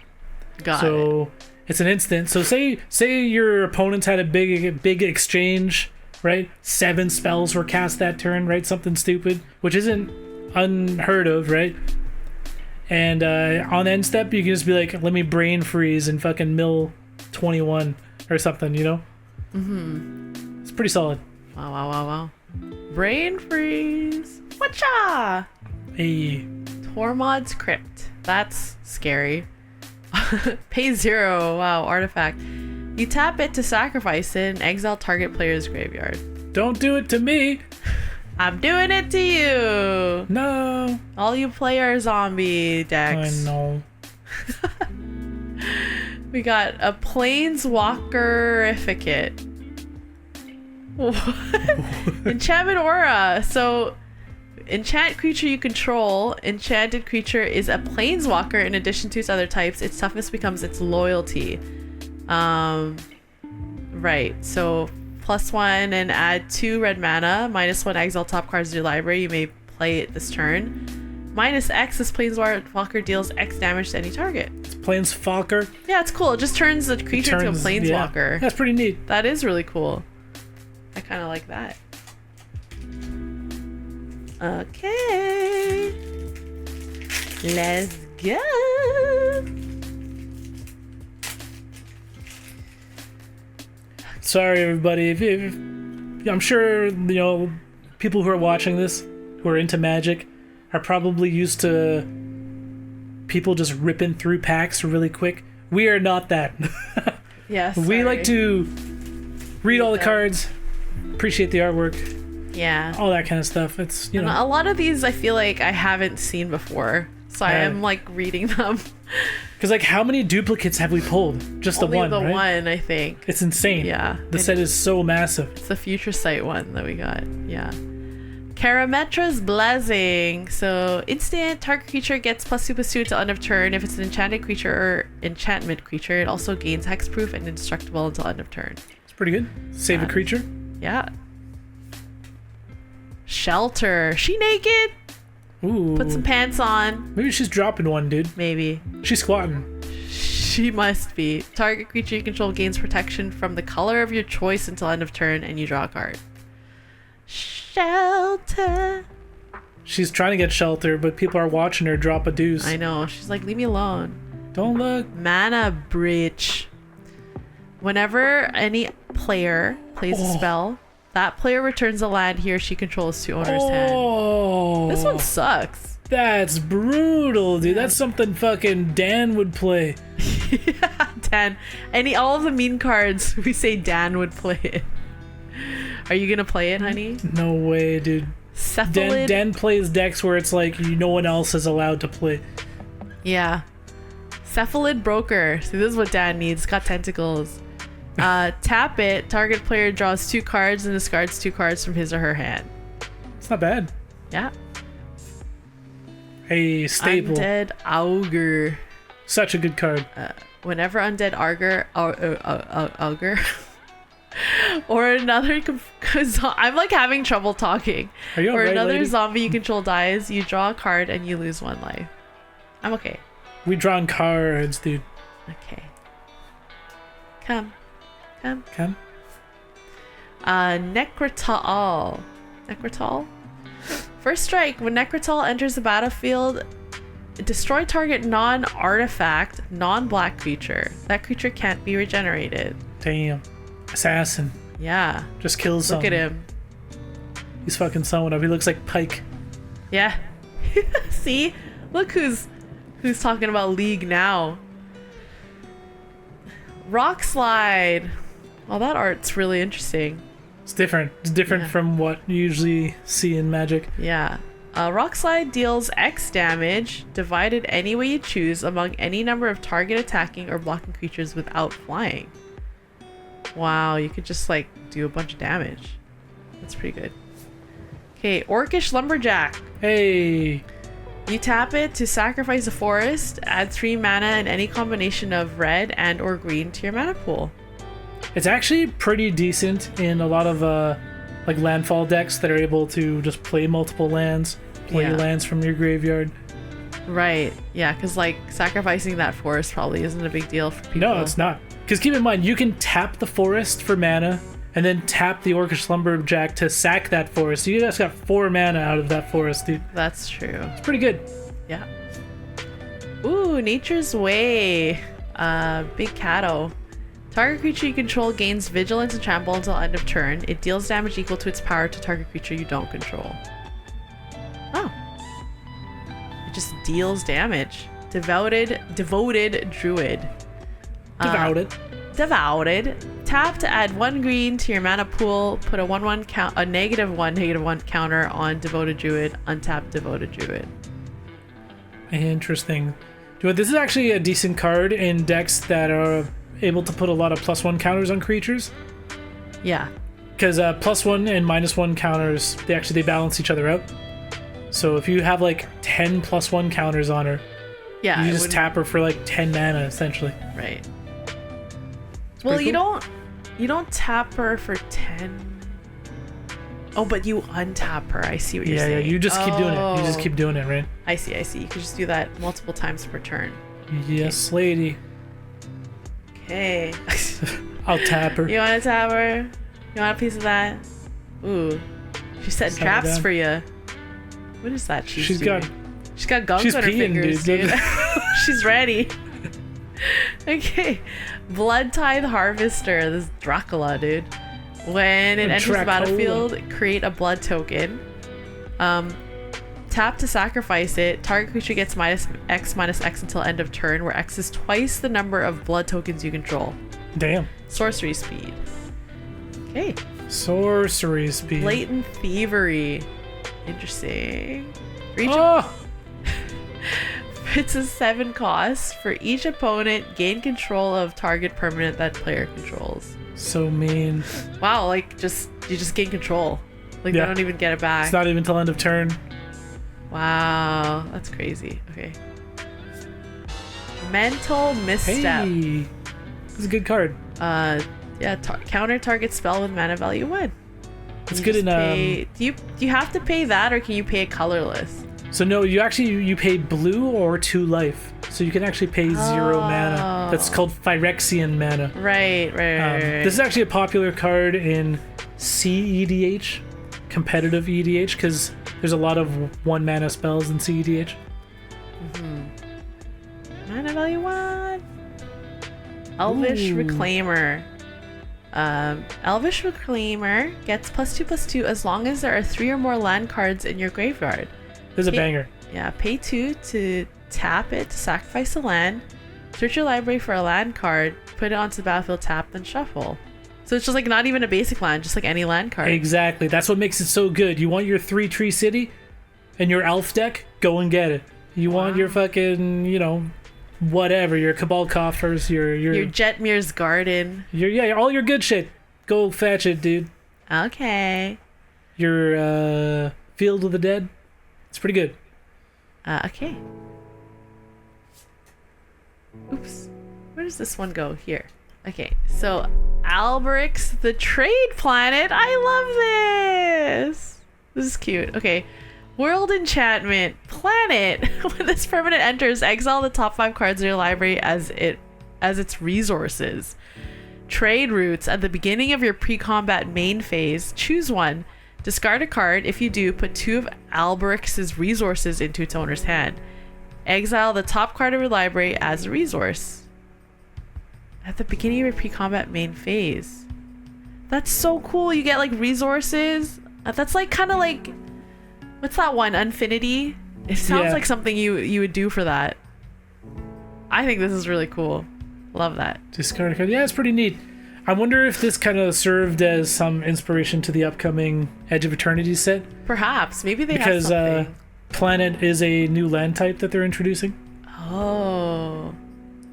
Got it. So it's an instant. So say your opponents had a big exchange, right? 7 spells were cast that turn, right? Something stupid, which isn't unheard of, right? And on end step, you can just be like, let me brain freeze and fucking mill 21 or something, you know? Mm-hmm. It's pretty solid. Wow. Brain Freeze. Whatcha? Hey. Tormod's Crypt. That's scary. Pay 0. Wow, artifact. You tap it to sacrifice it and exile target player's graveyard. Don't do it to me. I'm doing it to you. No. All you play are zombie decks. I know. We got a Planeswalkerificate. Enchantment Aura. So, enchant creature you control. Enchanted creature is a planeswalker in addition to its other types. Its toughness becomes its loyalty. Right. So, +1 and add 2 red mana. -1 exile top cards to your library. You may play it this turn. -X, this planeswalker deals X damage to any target. It's Planeswalker. Yeah, it's cool. It just turns the creature into a Yeah. planeswalker. That's pretty neat. That is really cool. I kind of like that. Okay. Let's go. Sorry, everybody. If I'm sure, you know, people who are watching this, who are into Magic, are probably used to people just ripping through packs really quick. We are not that. Yes. We like to read all the cards, appreciate the artwork, Yeah. all that kind of stuff. It's, you And know, a lot of these I feel like I haven't seen before. So I Yeah. am like reading them. because like how many duplicates have we pulled? Just Only the one, the right? one, I think. It's insane. Yeah. The set is so massive. It's the Future Sight one that we got. Yeah. Karametra's Blessing. So, instant target creature gets +2/+2 until end of turn. If it's an enchanted creature or enchantment creature, it also gains hexproof and indestructible until end of turn. It's pretty good. Save a creature. Yeah. Shelter. She naked? Ooh. Put some pants on. Maybe she's dropping one, dude. Maybe. She's squatting. She must be. Target creature you control gains protection from the color of your choice until end of turn, and you draw a card. Shelter. She's trying to get shelter, but people are watching her drop a deuce. I know. She's like, leave me alone. Don't look. Mana Breach. Whenever any player plays a spell, that player returns a land he or she controls to owner's hand. Oh, This one sucks. that's brutal, dude. That's something fucking Dan would play. Dan. All of the mean cards, we say Dan would play it. Are you gonna play it, honey? No way, dude. Cephalid. Dan plays decks where it's like no one else is allowed to play. Yeah. Cephalid Broker. See, this is what Dan needs. It's got tentacles. Tap it. Target player draws 2 cards and discards 2 cards from his or her hand. It's not bad. Yeah. A staple. Undead Augur. Such a good card. Whenever Undead Augur or another I'm like having trouble talking. Are you all or right, another lady? zombie you control dies, you draw a card and you lose 1 life. I'm okay. We drawn cards, dude. Okay. Come. Come. Necrotal. First strike. When Necrotal enters the battlefield, destroy target non-artifact, non-black creature. That creature can't be regenerated. Damn. Assassin. Yeah. Just kills Look someone. at him. He's fucking someone up. He looks like Pike. Yeah. See? Look who's talking about League now. Rock Slide. Well, that art's really interesting. It's different. It's different Yeah. from what you usually see in Magic. Yeah. Rock Slide deals X damage, divided any way you choose, among any number of target attacking or blocking creatures without flying. Wow, you could just like do a bunch of damage. That's pretty good. Okay, Orcish Lumberjack. Hey. You tap it to sacrifice a forest, add 3 mana and any combination of red and or green to your mana pool. It's actually pretty decent in a lot of like landfall decks that are able to just play multiple lands, play Yeah. lands from your graveyard. Right, yeah, because like sacrificing that forest probably isn't a big deal for people. No, it's not. Because keep in mind, you can tap the forest for mana, and then tap the Orcish Lumberjack to sack that forest. So you just got 4 mana out of that forest, dude. That's true. It's pretty good. Yeah. Ooh, Nature's Way. Big Cato. Target creature you control gains vigilance and trample until end of turn. It deals damage equal to its power to target creature you don't control. Oh. It just deals damage. Devoted Druid. Devoted. Devoted. Tap to add 1 green to your mana pool. Put a -1 -1 counter on Devoted Druid. Untap Devoted Druid. Interesting. Dude, this is actually a decent card in decks that are able to put a lot of +1 counters on creatures. Yeah. Because +1 and -1 counters, they balance each other out. So if you have like 10 +1 counters on her, Yeah. you it just wouldn't- tap her for like 10 mana essentially. Right. Well, pretty cool. you don't tap her for 10. Oh, but you untap her. I see what you're Yeah, saying. you just keep doing it. You just Oh. keep doing it, right? I see. You can just do that multiple times per turn. Yes, lady. Okay. I'll tap her. You want to tap her? You want a piece of that? Ooh. She set Settle traps down. for you. What is that? She's got. She's got gums She's on her peeing, fingers, dude. dude. She's ready. Okay. Blood Tithe Harvester. This is Dracula, dude. When it enters the Dracula. battlefield, create a blood token. Tap to sacrifice it. Target creature gets -X until end of turn, where X is twice the number of blood tokens you control. Damn. Sorcery speed. Okay. Sorcery speed. Blatant Thievery. Interesting. For each Oh! it's a 7 cost. For each opponent, gain control of target permanent that player controls. So mean. Wow, like you just gain control. Like Yeah. they don't even get it back. It's not even till end of turn. Wow, that's crazy. Okay. Mental Misstep. Hey. This is a good card. Yeah, counter target spell with mana value 1. It's You good just in pay, do you have to pay that, or can you pay it colorless? So no, you pay blue or 2 life. So you can actually pay 0 mana. That's called Phyrexian mana. Right. This is actually a popular card in CEDH, competitive EDH, because there's a lot of 1 mana spells in CEDH. Mana value 1. Elvish Ooh. Reclaimer. Elvish Reclaimer gets +2/+2 as long as there are 3 or more land cards in your graveyard. This is a Okay. banger. Yeah, pay 2 to tap it to sacrifice a land. Search your library for a land card, put it onto the battlefield, tap, then shuffle. So it's just like not even a basic land, just like any land card. Exactly. That's what makes it so good. You want your 3-tree city and your elf deck? Go and get it. You want your fucking, whatever, your Cabal Coffers, your Jetmir's Garden. all your good shit. Go fetch it, dude. Okay. Your Field of the Dead. It's pretty good. Okay. Oops. Where does this one go? Here. Okay, so Alberix, the trade planet. I love this. This is cute. Okay. World enchantment planet. When this permanent enters, exile the top 5 cards in your library as its resources. Trade routes. At the beginning of your pre-combat main phase, choose one. Discard a card. If you do, put 2 of Alberix's resources into its owner's hand. Exile the top card of your library as a resource. At the beginning of your pre-combat main phase. That's so cool. You get like resources. That's like kind of like, what's that one? Infinity? It sounds like something you would do for that. I think this is really cool. Love that. Discard a card. Yeah, it's pretty neat. I wonder if this kind of served as some inspiration to the upcoming Edge of Eternity set. Perhaps. Maybe they have something. Because Planet is a new land type that they're introducing. Oh.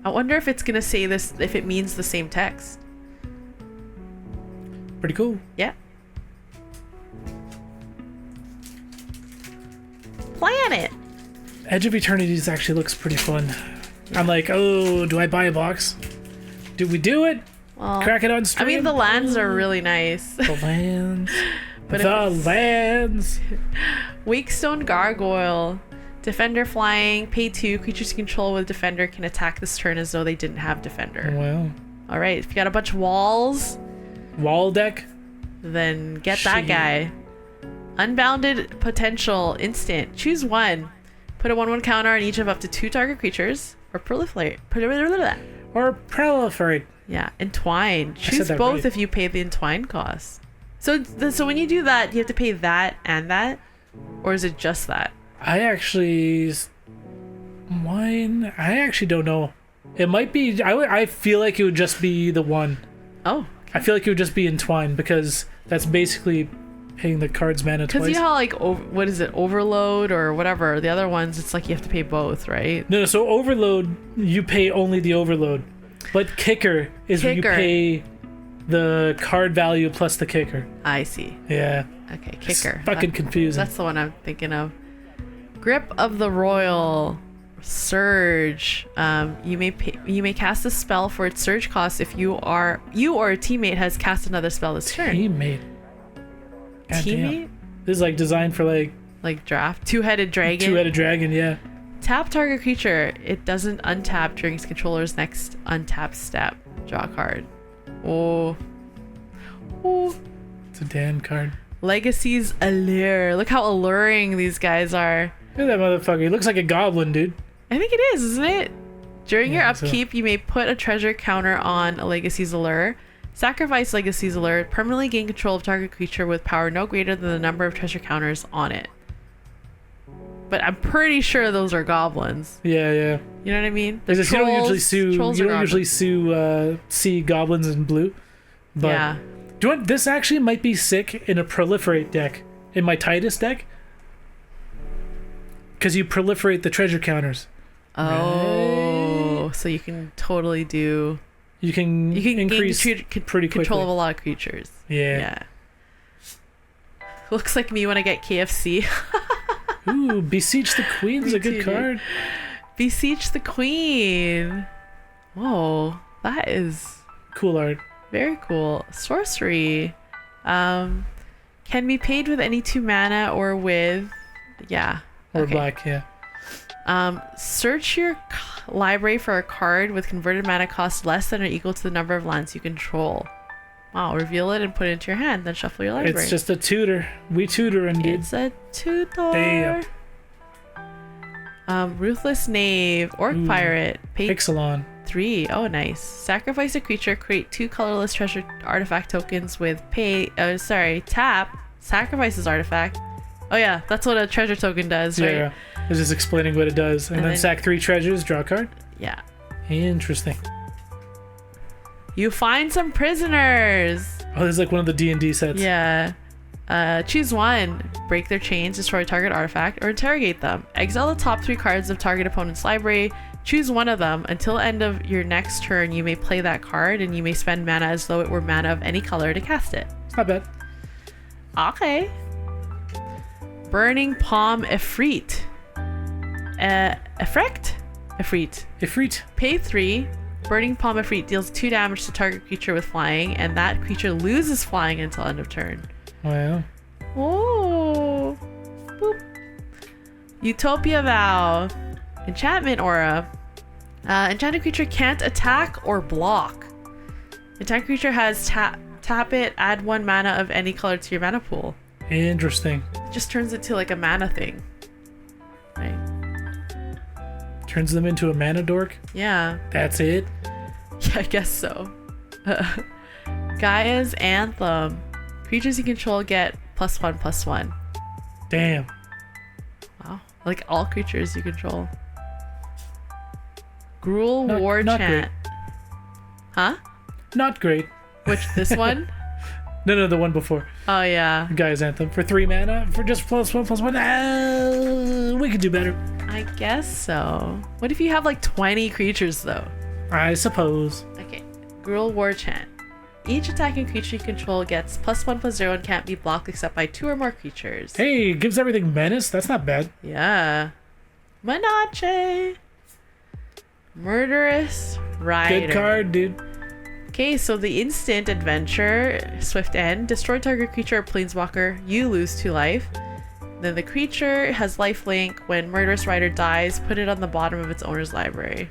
I wonder if it's going to say this, if it means the same text. Pretty cool. Yeah. Planet. Edge of Eternities actually looks pretty fun. I'm like, oh, do I buy a box? Do we do it? Well, Crack it on stream? I mean, the lands are really nice. The lands. But the lands. Wakestone Gargoyle. Defender flying. Pay 2. Creatures you control with Defender can attack this turn as though they didn't have Defender. Wow. Alright, if you got a bunch of walls, Wall deck? then get that guy. Unbounded Potential. Instant. Choose one. Put a 1/1 counter on each of up to 2 target creatures. Or proliferate. Or proliferate. Yeah, Entwine. Choose both right. if you pay the Entwine cost. So when you do that, you have to pay that and that? Or is it just that? I actually don't know. It might be. I feel like it would just be the one. Oh. I feel like it would just be Entwine because that's basically paying the card's mana twice. Because you know how like what is it, Overload or whatever? The other ones, it's like you have to pay both, right? No. So Overload, you pay only the Overload, but Kicker is where you pay the card value plus the Kicker. I see. Yeah. Okay, Kicker. It's fucking confusing. That's the one I'm thinking of. Grip of the Royal. Surge. You may cast a spell for its surge cost if you or a teammate has cast another spell this turn. Teammate. Teammate? This is like designed for like draft. Two-headed dragon. Two-headed dragon, yeah. Tap target creature. It doesn't untap during its controller's next untap step. Draw a card. Oh. It's a Dan card. Legacy's Allure. Look how alluring these guys are. Look at that motherfucker. He looks like a goblin, dude. I think it is, isn't it? During your upkeep, you may put a treasure counter on a Legacy's Allure. Sacrifice Legacy's Allure. Permanently gain control of target creature with power no greater than the number of treasure counters on it. But I'm pretty sure those are goblins. Yeah. You know what I mean? You don't usually see goblins in blue. But yeah. Do you know what? This actually might be sick in a proliferate deck. In my Titus deck. Because you proliferate the treasure counters. Oh, right? So you can totally do. You can increase pretty quickly. Control of a lot of creatures. Yeah. Looks like me when I get KFC. Ooh, Beseech the Queen's a good card. Beseech the Queen. Whoa, that is cool art. Very cool. Sorcery. Can be paid with any 2 mana or with. Yeah. Or black, yeah. Search your library for a card with converted mana cost less than or equal to the number of lands you control. Wow, reveal it and put it into your hand, then shuffle your library. It's just a tutor. We tutoring, dude. It's a tutor. Damn. Ruthless Knave. Orc Pirate. Pixelon. 3. Oh, nice. Sacrifice a creature. Create 2 colorless treasure artifact tokens with tap. Sacrifices artifact. Oh yeah, that's what a treasure token does, right? Yeah. It's just explaining what it does. And then sack 3 treasures, draw a card. Yeah. Interesting. You find some prisoners. Oh, this is like one of the D&D sets. Yeah. Choose one. Break their chains, destroy target artifact, or interrogate them. Exile the top 3 cards of target opponent's library. Choose one of them. Until end of your next turn, you may play that card, and you may spend mana as though it were mana of any color to cast it. It's not bad. Okay. Burning Palm Efreet. Efreet? Efreet. Ifrit. Pay 3. Burning Palm Efreet deals 2 damage to target creature with flying, and that creature loses flying until end of turn. Wow. Oh. Boop. Utopia Vow. Enchantment Aura. Enchanted creature can't attack or block. Enchanted creature has tap it, add 1 mana of any color to your mana pool. Interesting. It just turns it to like a mana thing. Right? Turns them into a mana dork. Yeah. That's it. Yeah, I guess so. Gaia's Anthem. Creatures you control get +1/+1. Damn. Wow. Like all creatures you control. Gruul War not Chant. Huh? Not great. Which, this one? No, the one before. Oh, yeah. Guy's Anthem. For 3 mana, for just +1/+1. We could do better. I guess so. What if you have like 20 creatures, though? I suppose. Okay. Gruul War Chant. Each attacking creature you control gets +1/+0 and can't be blocked except by 2 or more creatures. Hey, gives everything menace. That's not bad. Yeah. Manache. Murderous Rider. Good card, dude. Okay, so the instant adventure, Swift End, destroy target creature or planeswalker, you lose 2 life. Then the creature has lifelink. When Murderous Rider dies, put it on the bottom of its owner's library.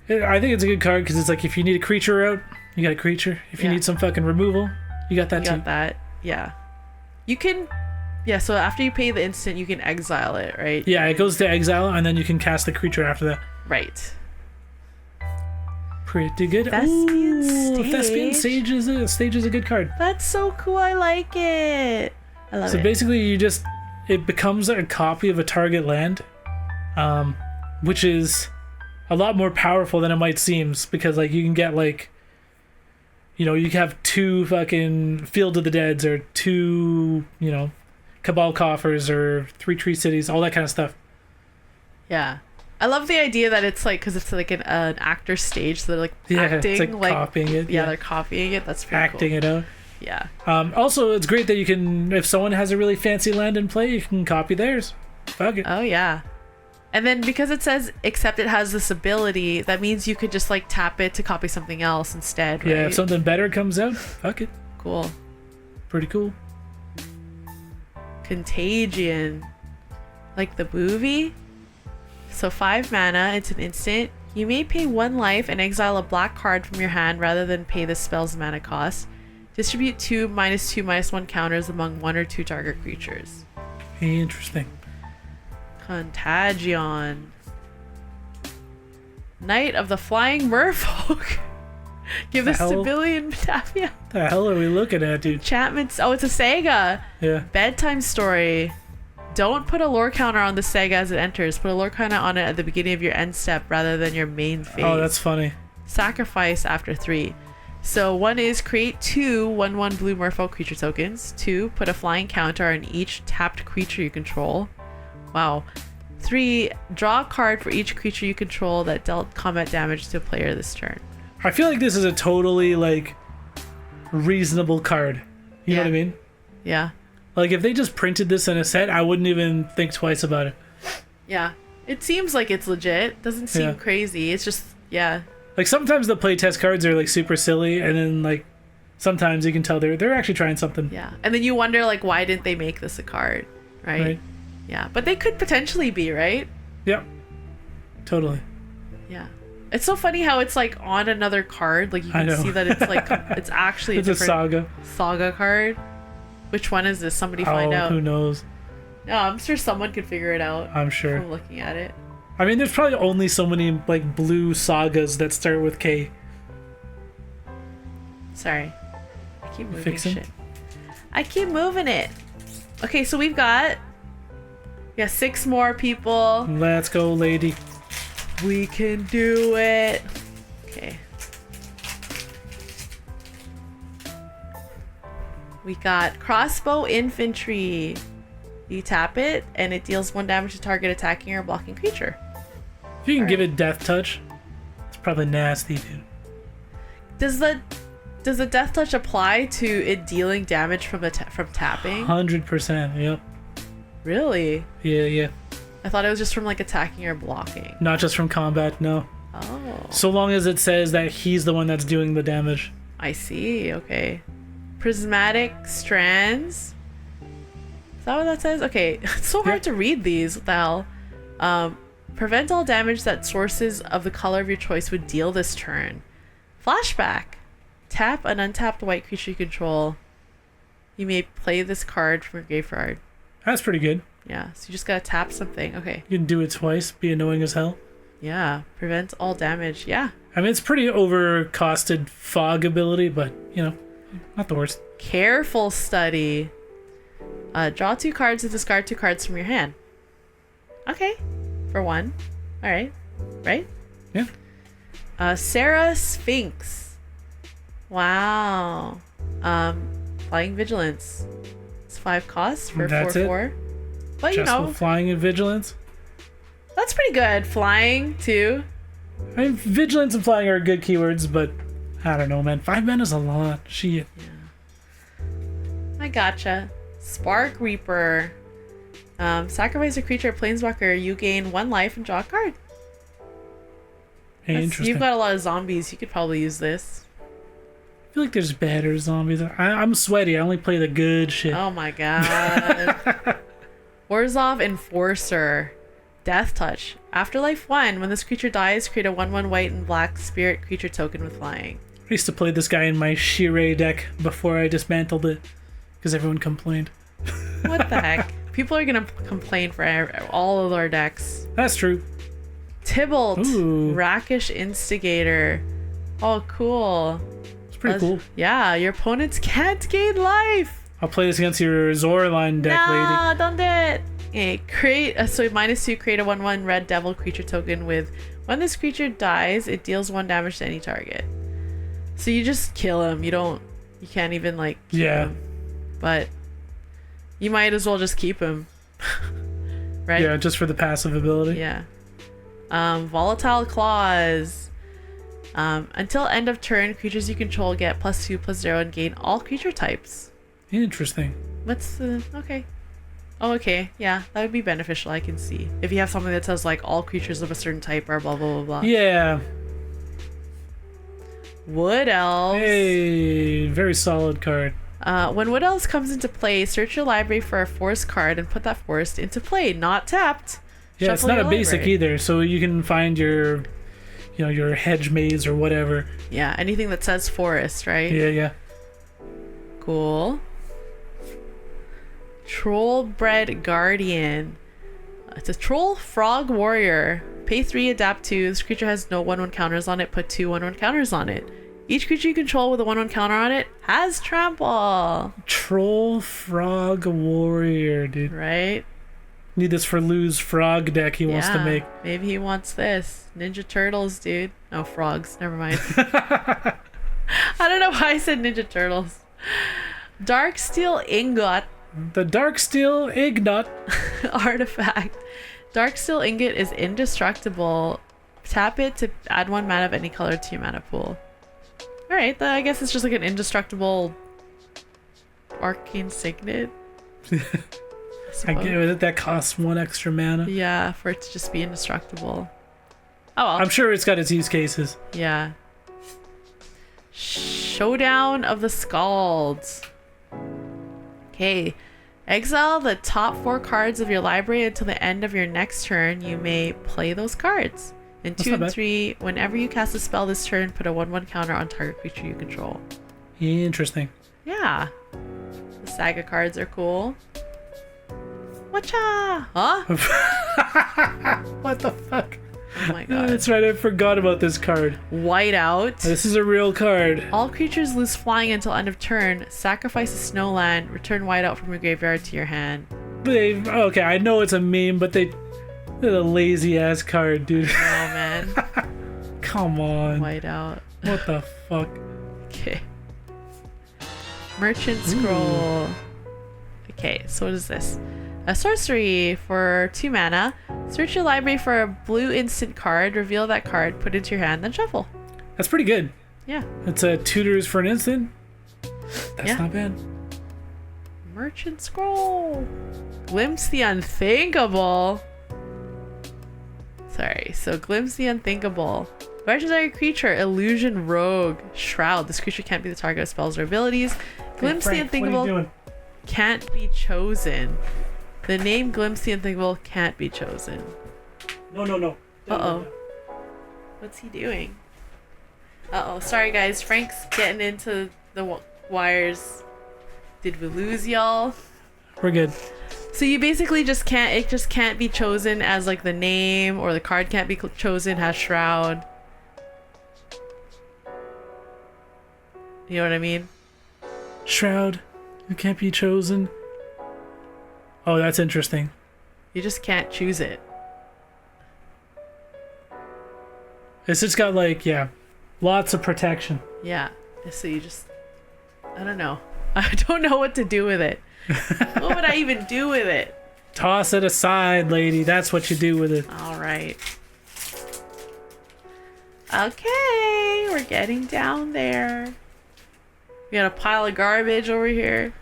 I think it's a good card because it's like if you need a creature out, you got a creature. If you Yeah. need some fucking removal, you got that You too. got that? Yeah. You can... Yeah, so after you pay the instant, you can exile it, right? Yeah, it goes to exile and then you can cast the creature after that. Right. Pretty good. Thespian Stage. Thespian Stage is a good card. That's so cool. I like it. I love So it. basically, it becomes a copy of a target land, which is a lot more powerful than it might seem because like you can get like, you can have 2 fucking Field of the Deads or 2, Cabal Coffers or 3 Tree Cities, all that kind of stuff. Yeah. I love the idea that it's like, because it's like an actor stage, so they're like acting. It's like copying it. Yeah, they're copying it. That's pretty acting cool. it out. Yeah. Also, it's great that you can, if someone has a really fancy land in play, you can copy theirs. Fuck it. Oh, yeah. And then because it says, except it has this ability, that means you could just like tap it to copy something else instead, right? Yeah, if something better comes out, fuck it. Cool. Pretty cool. Contagion. Like the movie? So 5 mana, it's an instant. You may pay 1 life and exile a black card from your hand rather than pay the spell's mana cost. Distribute 2 -2/-1 counters among 1 or 2 target creatures. Interesting. Contagion. Knight of the Flying Merfolk. Give The this hell? civilian Batavia. The hell are we looking at, dude? Enchantments. Oh, it's a Saga. Yeah. Bedtime story. Don't put a lore counter on the Saga as it enters. Put a lore counter on it at the beginning of your end step rather than your main phase. Oh, that's funny. Sacrifice after 3. So 1 is create 2 1/1 blue merfolk creature tokens. 2, put a flying counter on each tapped creature you control. Wow. 3, draw a card for each creature you control that dealt combat damage to a player this turn. I feel like this is a totally, like, reasonable card. You know Yeah. what I mean? Yeah. Like, if they just printed this in a set, I wouldn't even think twice about it. Yeah. It seems like it's legit. Doesn't seem Yeah. crazy. It's just, yeah. Like, sometimes the playtest cards are, like, super silly, and then, like, sometimes you can tell they're actually trying something. Yeah. And then you wonder, like, why didn't they make this a card? Right? Right? Yeah. But they could potentially be, right? Yep. Totally. Yeah. It's so funny how it's like on another card. Like you I can know. see that it's like it's actually It's a a different saga. saga card. Which one is this? Somebody find out. Who knows? No, I'm sure someone could figure it out I'm sure. from looking at it. I mean, there's probably only so many, like, blue sagas that start with K. Sorry. I keep moving Fixing? shit. I keep moving it. Okay, so we've got 6 more people. Let's go, lady. We can do it. We got Crossbow Infantry. You tap it, and it deals 1 damage to target attacking or blocking creature. If you can give it Death Touch, it's probably nasty, dude. Does the Death Touch apply to it dealing damage from tapping? 100%, yep. Really? Yeah. I thought it was just from like attacking or blocking. Not just from combat, no. Oh. So long as it says that he's the one that's doing the damage. I see. Okay. Prismatic Strands. Is that what that says? Okay. It's so hard to read these. What the hell? Prevent all damage that sources of the color of your choice would deal this turn. Flashback. Tap an untapped white creature you control. You may play this card from your graveyard. That's pretty good. Yeah, so you just gotta tap something. Okay. You can do it twice, be annoying as hell. Yeah, prevent all damage. Yeah. I mean, it's pretty overcosted fog ability, but, you know, not the worst. Careful Study. Draw 2 cards and discard 2 cards from your hand. Okay. For 1. Alright. Right? Yeah. Sarah Sphinx. Wow. Flying Vigilance. It's 5 costs for That's 4/4. But you Just know, with flying and vigilance. that's pretty good. Flying too. I mean, vigilance and flying are good keywords, but I don't know, man. 5 mana's a lot. Shit. I gotcha. Spark Reaper. Sacrifice a creature, planeswalker. You gain 1 life and draw a card. Hey, interesting. You've got a lot of zombies. You could probably use this. I feel like there's better zombies. I'm sweaty. I only play the good shit. Oh my god. Orzhov Enforcer. Death Touch. Afterlife 1. When this creature dies, create a 1/1 white and black spirit creature token with flying. I used to play this guy in my Shirei deck before I dismantled it because everyone complained. What the heck? People are gonna complain for all of our decks. That's true. Tybalt. Ooh. Rakish Instigator. Oh, cool. It's pretty cool. Yeah, your opponents can't gain life. I'll play this against your Zoraline deck, lady. No, don't do it. Okay, create -2, create a 1/1 red devil creature token with when this creature dies, it deals 1 damage to any target. So you just kill him. You can't even like keep him. But you might as well just keep him. Right? Yeah, just for the passive ability. Yeah. Volatile Claws. Until end of turn, creatures you control get +2/+0 and gain all creature types. Interesting. What's the... Okay. Oh, okay. Yeah, that would be beneficial, I can see. If you have something that says, like, all creatures of a certain type are blah, blah, blah, blah. Yeah. Wood Elves. Hey, very solid card. When Wood Elves comes into play, search your library for a forest card and put that forest into play, not tapped. Yeah, it's Shuffle not your a basic library. either, so you can find your, your hedge maze or whatever. Yeah, anything that says forest, right? Yeah. Cool. Trollbred Guardian. It's a troll frog warrior. Pay 3, adapt 2. This creature has no 1/1 counters on it. Put 2 1/1 counters on it. Each creature you control with a 1/1 counter on it has trample. Troll Frog Warrior, dude. Right? Need this for Lou's frog deck he wants to Yeah, make. maybe he wants this. Ninja Turtles, dude. Oh, frogs. Never mind. I don't know why I said Ninja Turtles. Darksteel Ingot. The Darksteel Ignot. Artifact. Darksteel Ingot is indestructible. Tap it to add 1 mana of any color to your mana pool. Alright, I guess it's just like an indestructible arcane signet. I get it. That costs 1 extra mana. Yeah, for it to just be indestructible. Oh well. I'm sure it's got its use cases. Yeah. Showdown of the Scalds. Okay. Exile the top 4 cards of your library until the end of your next turn. You may play those cards. In That's 2 not and bad. 3, whenever you cast a spell this turn, put a 1/1 counter on target creature you control. Interesting. Yeah. The saga cards are cool. Whatcha? Huh? What the fuck? Oh my god. That's right, I forgot about this card. Whiteout. This is a real card. All creatures lose flying until end of turn. Sacrifice a snowland. Return whiteout from your graveyard to your hand. Okay, I know it's a meme, but they're a lazy ass card, dude. Oh man. Come on. Whiteout. What the fuck? Okay. Merchant Scroll. Okay, so what is this? A sorcery for 2 mana. Search your library for a blue instant card, reveal that card, put it into your hand, then shuffle. That's pretty good. Yeah. It's a tutors for an instant. That's Yeah. not bad. Merchant Scroll. Glimpse the Unthinkable. Sorry, so Glimpse the Unthinkable. Legendary creature, Illusion Rogue, Shroud. This creature can't be the target of spells or abilities. Glimpse the Unthinkable can't be chosen. The name Glimpse the Unthinkable can't be chosen. No. Uh-oh. What's he doing? Uh-oh. Sorry, guys. Frank's getting into the wires. Did we lose y'all? We're good. So you basically just can't, it just can't be chosen as like the name, or the card can't be chosen as Shroud. You know what I mean? Shroud. You can't be chosen. Oh, that's interesting. You just can't choose it. It's just got like, yeah, lots of protection. Yeah. So you just, I don't know. I don't know what to do with it. What would I even do with it? Toss it aside, lady. That's what you do with it. All right. Okay, we're getting down there. We got a pile of garbage over here.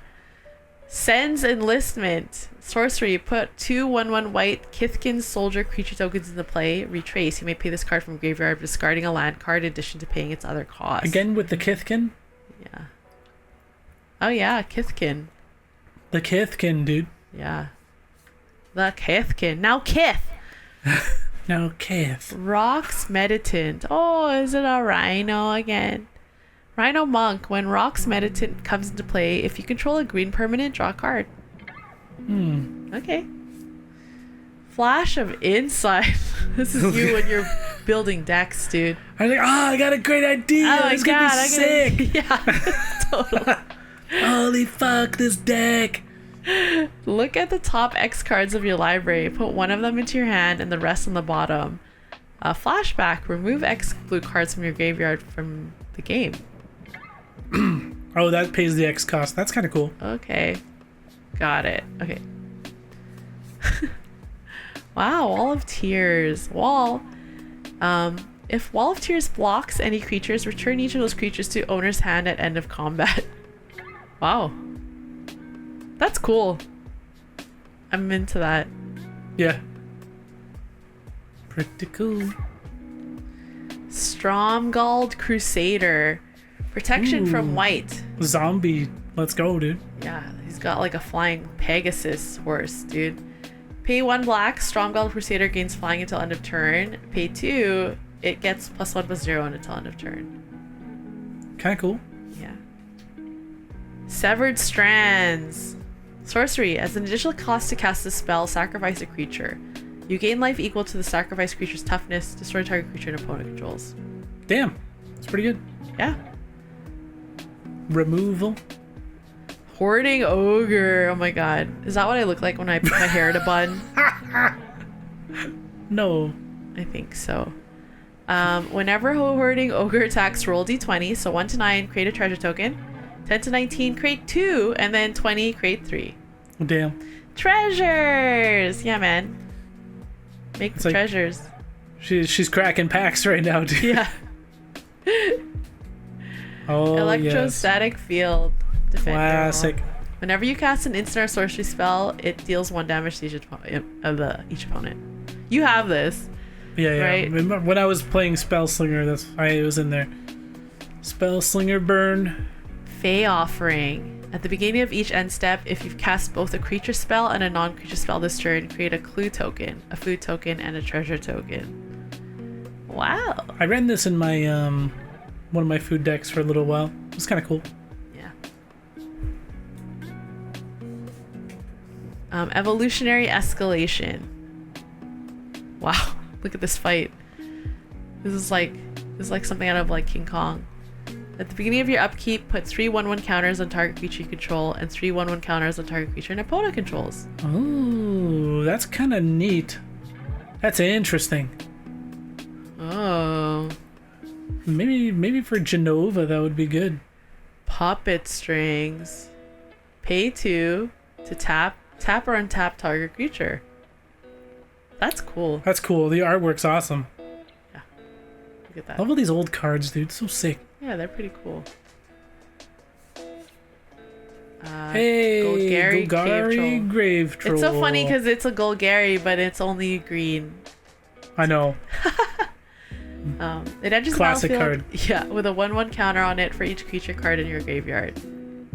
Sends Enlistment. Sorcery. Put 2 1/1 white Kithkin soldier creature tokens into play. Retrace. You may pay this card from graveyard, discarding a land card in addition to paying its other cost. Again with the Kithkin? Yeah. Oh yeah, Kithkin. The Kithkin, dude. Yeah. The Kithkin. Now Kith! No, Kith. Rock's Meditant. Oh, is it a Rhino again? Rhino Monk. When Rock's Meditant comes into play, if you control a green permanent, draw a card. Okay. Flash of Insight. This is you when you're building decks, dude. I was like, I got a great idea. Oh my It's gonna be sick. Yeah, totally. Holy fuck, this deck. Look at the top X cards of your library. Put one of them into your hand and the rest on the bottom. Flashback. Remove X blue cards from your graveyard from the game. Oh, that pays the X cost. That's kind of cool. Okay. Got it. Okay. Wow, Wall of Tears. Wall. If Wall of Tears blocks any creatures, return each of those creatures to owner's hand at end of combat. Wow. That's cool. I'm into that. Yeah. Pretty cool. Stromgald Crusader. Protection from white. Zombie. Let's go, dude. Yeah, he's got like a flying Pegasus horse, dude. Pay 1 black, Stromgald Crusader gains flying until end of turn. Pay 2, it gets +1/+0 until end of turn. Kind of cool. Yeah. Severed Strands. Sorcery. As an additional cost to cast this spell, sacrifice a creature. You gain life equal to the sacrificed creature's toughness. Destroy target creature and opponent controls. Damn. It's pretty good. Yeah. Removal. Hoarding Ogre. Oh my god. Is that what I look like when I put my hair in a bun? No. I think so. Whenever Hoarding Ogre attacks, roll d20. So 1 to 9, create a treasure token. 10 to 19, create 2. And then 20, create 3. Damn. Treasures! Yeah, man. Make It's the like- treasures. She's cracking packs right now, dude. Yeah. Oh, yes. Electrostatic Field. Defend your Classic. home. Whenever you cast an instant or sorcery spell, it deals 1 damage to each opponent. You have this. Yeah. Right. Remember when I was playing Spellslinger, that's why it was in there. Spellslinger burn. Fey Offering. At the beginning of each end step, if you've cast both a creature spell and a non-creature spell this turn, create a clue token, a food token, and a treasure token. Wow. I ran this in my one of my food decks for a little while. It was kind of cool. Yeah. Evolutionary Escalation. Wow. Look at this fight. This is like something out of like King Kong. At the beginning of your upkeep, put 3 1/1 counters on target creature you control and 3 1/1 counters on target creature and opponent controls. Oh, that's kind of neat. That's interesting. Oh. Maybe for Genova that would be good. Puppet Strings. Pay 2 to tap or untap target creature. That's cool. That's cool. The artwork's awesome. Look at that. Love all these old cards, dude. So sick. Yeah, they're pretty cool. Hey, Golgari Golgari Grave Troll. It's so funny because it's a Golgari, but it's only green. I know. It enters Classic the battlefield, card. yeah, with a 1/1 counter on it for each creature card in your graveyard.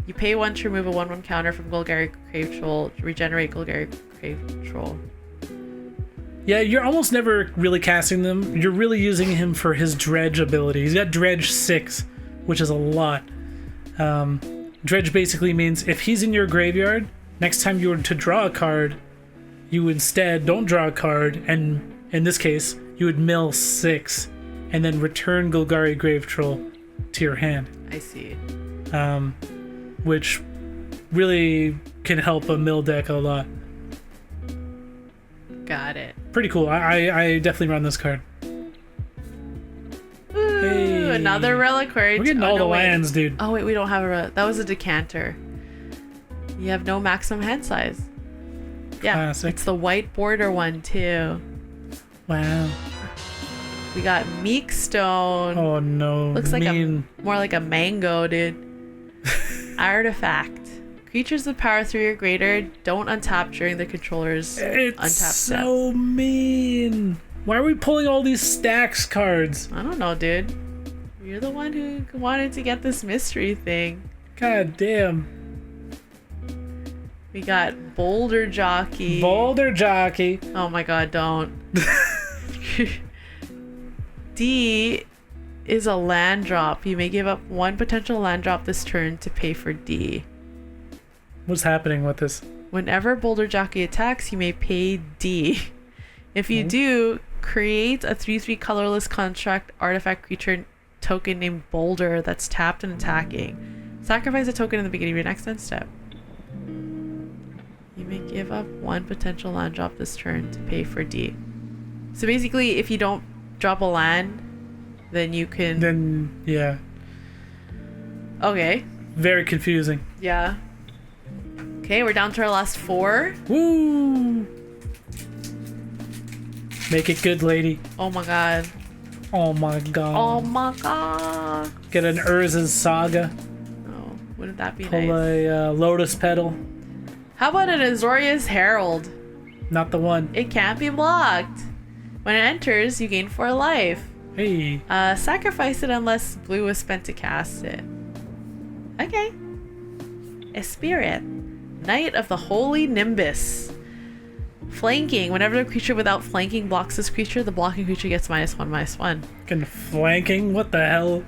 You pay 1 to remove a 1/1 counter from Golgari Grave Troll to regenerate Golgari Grave Troll. Yeah, you're almost never really casting them. You're really using him for his Dredge ability. He's got Dredge 6, which is a lot. Dredge basically means if he's in your graveyard, next time you were to draw a card, you instead don't draw a card, and in this case, you would mill 6, and then return Golgari Grave Troll to your hand. I see. Which really can help a mill deck a lot. Got it. Pretty cool. I definitely run this card. Ooh, Hey. another reliquary. We're getting all the lands, dude. Oh wait, we don't have that was a decanter. You have no maximum hand size. Yeah, Classic. it's the white border one too. Wow. We got Meek Stone. Oh no. Looks like mean. more like a mango, dude. Artifact. Creatures with power 3 or greater don't untap during the controller's It's untap step. so mean. Why are we pulling all these stacks cards? I don't know, dude. You're the one who wanted to get this mystery thing. God damn. We got Boulder Jockey. Boulder Jockey. Oh my god, don't. D is a land drop. You may give up 1 potential land drop this turn to pay for D. What's happening with this? Whenever Boulder Jockey attacks, you may pay D. If you do, create a 3/3 colorless construct artifact creature token named Boulder that's tapped and attacking. Sacrifice a token in the beginning of your next end step. You may give up 1 potential land drop this turn to pay for D. So basically, if you don't drop a land, then you can... Then, yeah. Okay. Very confusing. Yeah. Okay, we're down to our last 4. Woo! Make it good, lady. Oh my god. Oh my god. Oh my god. Get an Urza's Saga. Oh, wouldn't that be Pull nice? a Lotus Petal. How about an Azorius Herald? Not the one. It can't be blocked. When it enters, you gain 4 life. Hey. Sacrifice it unless blue is spent to cast it. Okay. A spirit. Knight of the Holy Nimbus. Flanking. Whenever a creature without flanking blocks this creature, the blocking creature gets -1/-1. Fucking flanking? What the hell?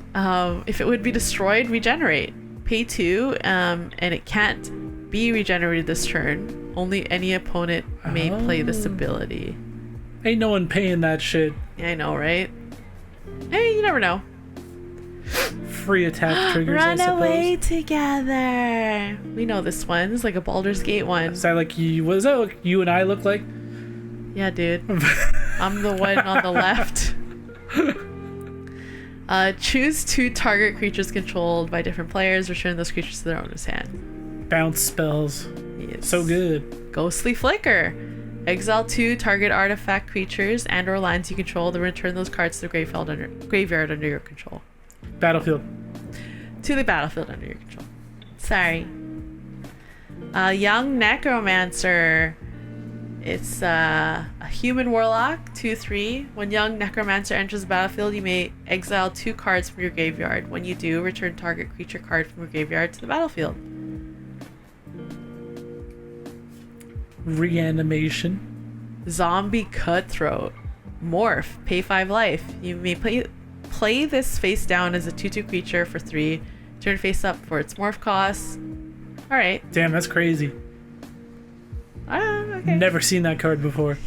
If it would be destroyed, regenerate. Pay 2, and it can't be regenerated this turn. Only any opponent may play this ability. Ain't no one paying that shit. Yeah, I know, right? Hey, you never know. Free attack triggers, I Run suppose. away together. We know this one. It's like a Baldur's Gate one. Is that like you? What is that what you and I look like? Yeah, dude. I'm the one on the left. Choose 2 target creatures controlled by different players. Return those creatures to their owner's hand. Bounce spells. Yes. So good. Ghostly Flicker. Exile 2 target artifact creatures and or lands you control, then return those cards to the graveyard under your control. Battlefield. To the battlefield under your control. Sorry. Young Necromancer. It's a human warlock, 2/3. When Young Necromancer enters the battlefield, you may exile 2 cards from your graveyard. When you do, return target creature card from your graveyard to the battlefield. Reanimation. Zombie Cutthroat. Morph. Pay 5 life. You may play this face down as a 2/2 creature for 3. Turn face up for its morph costs. Alright. Damn, that's crazy. Okay. Never seen that card before.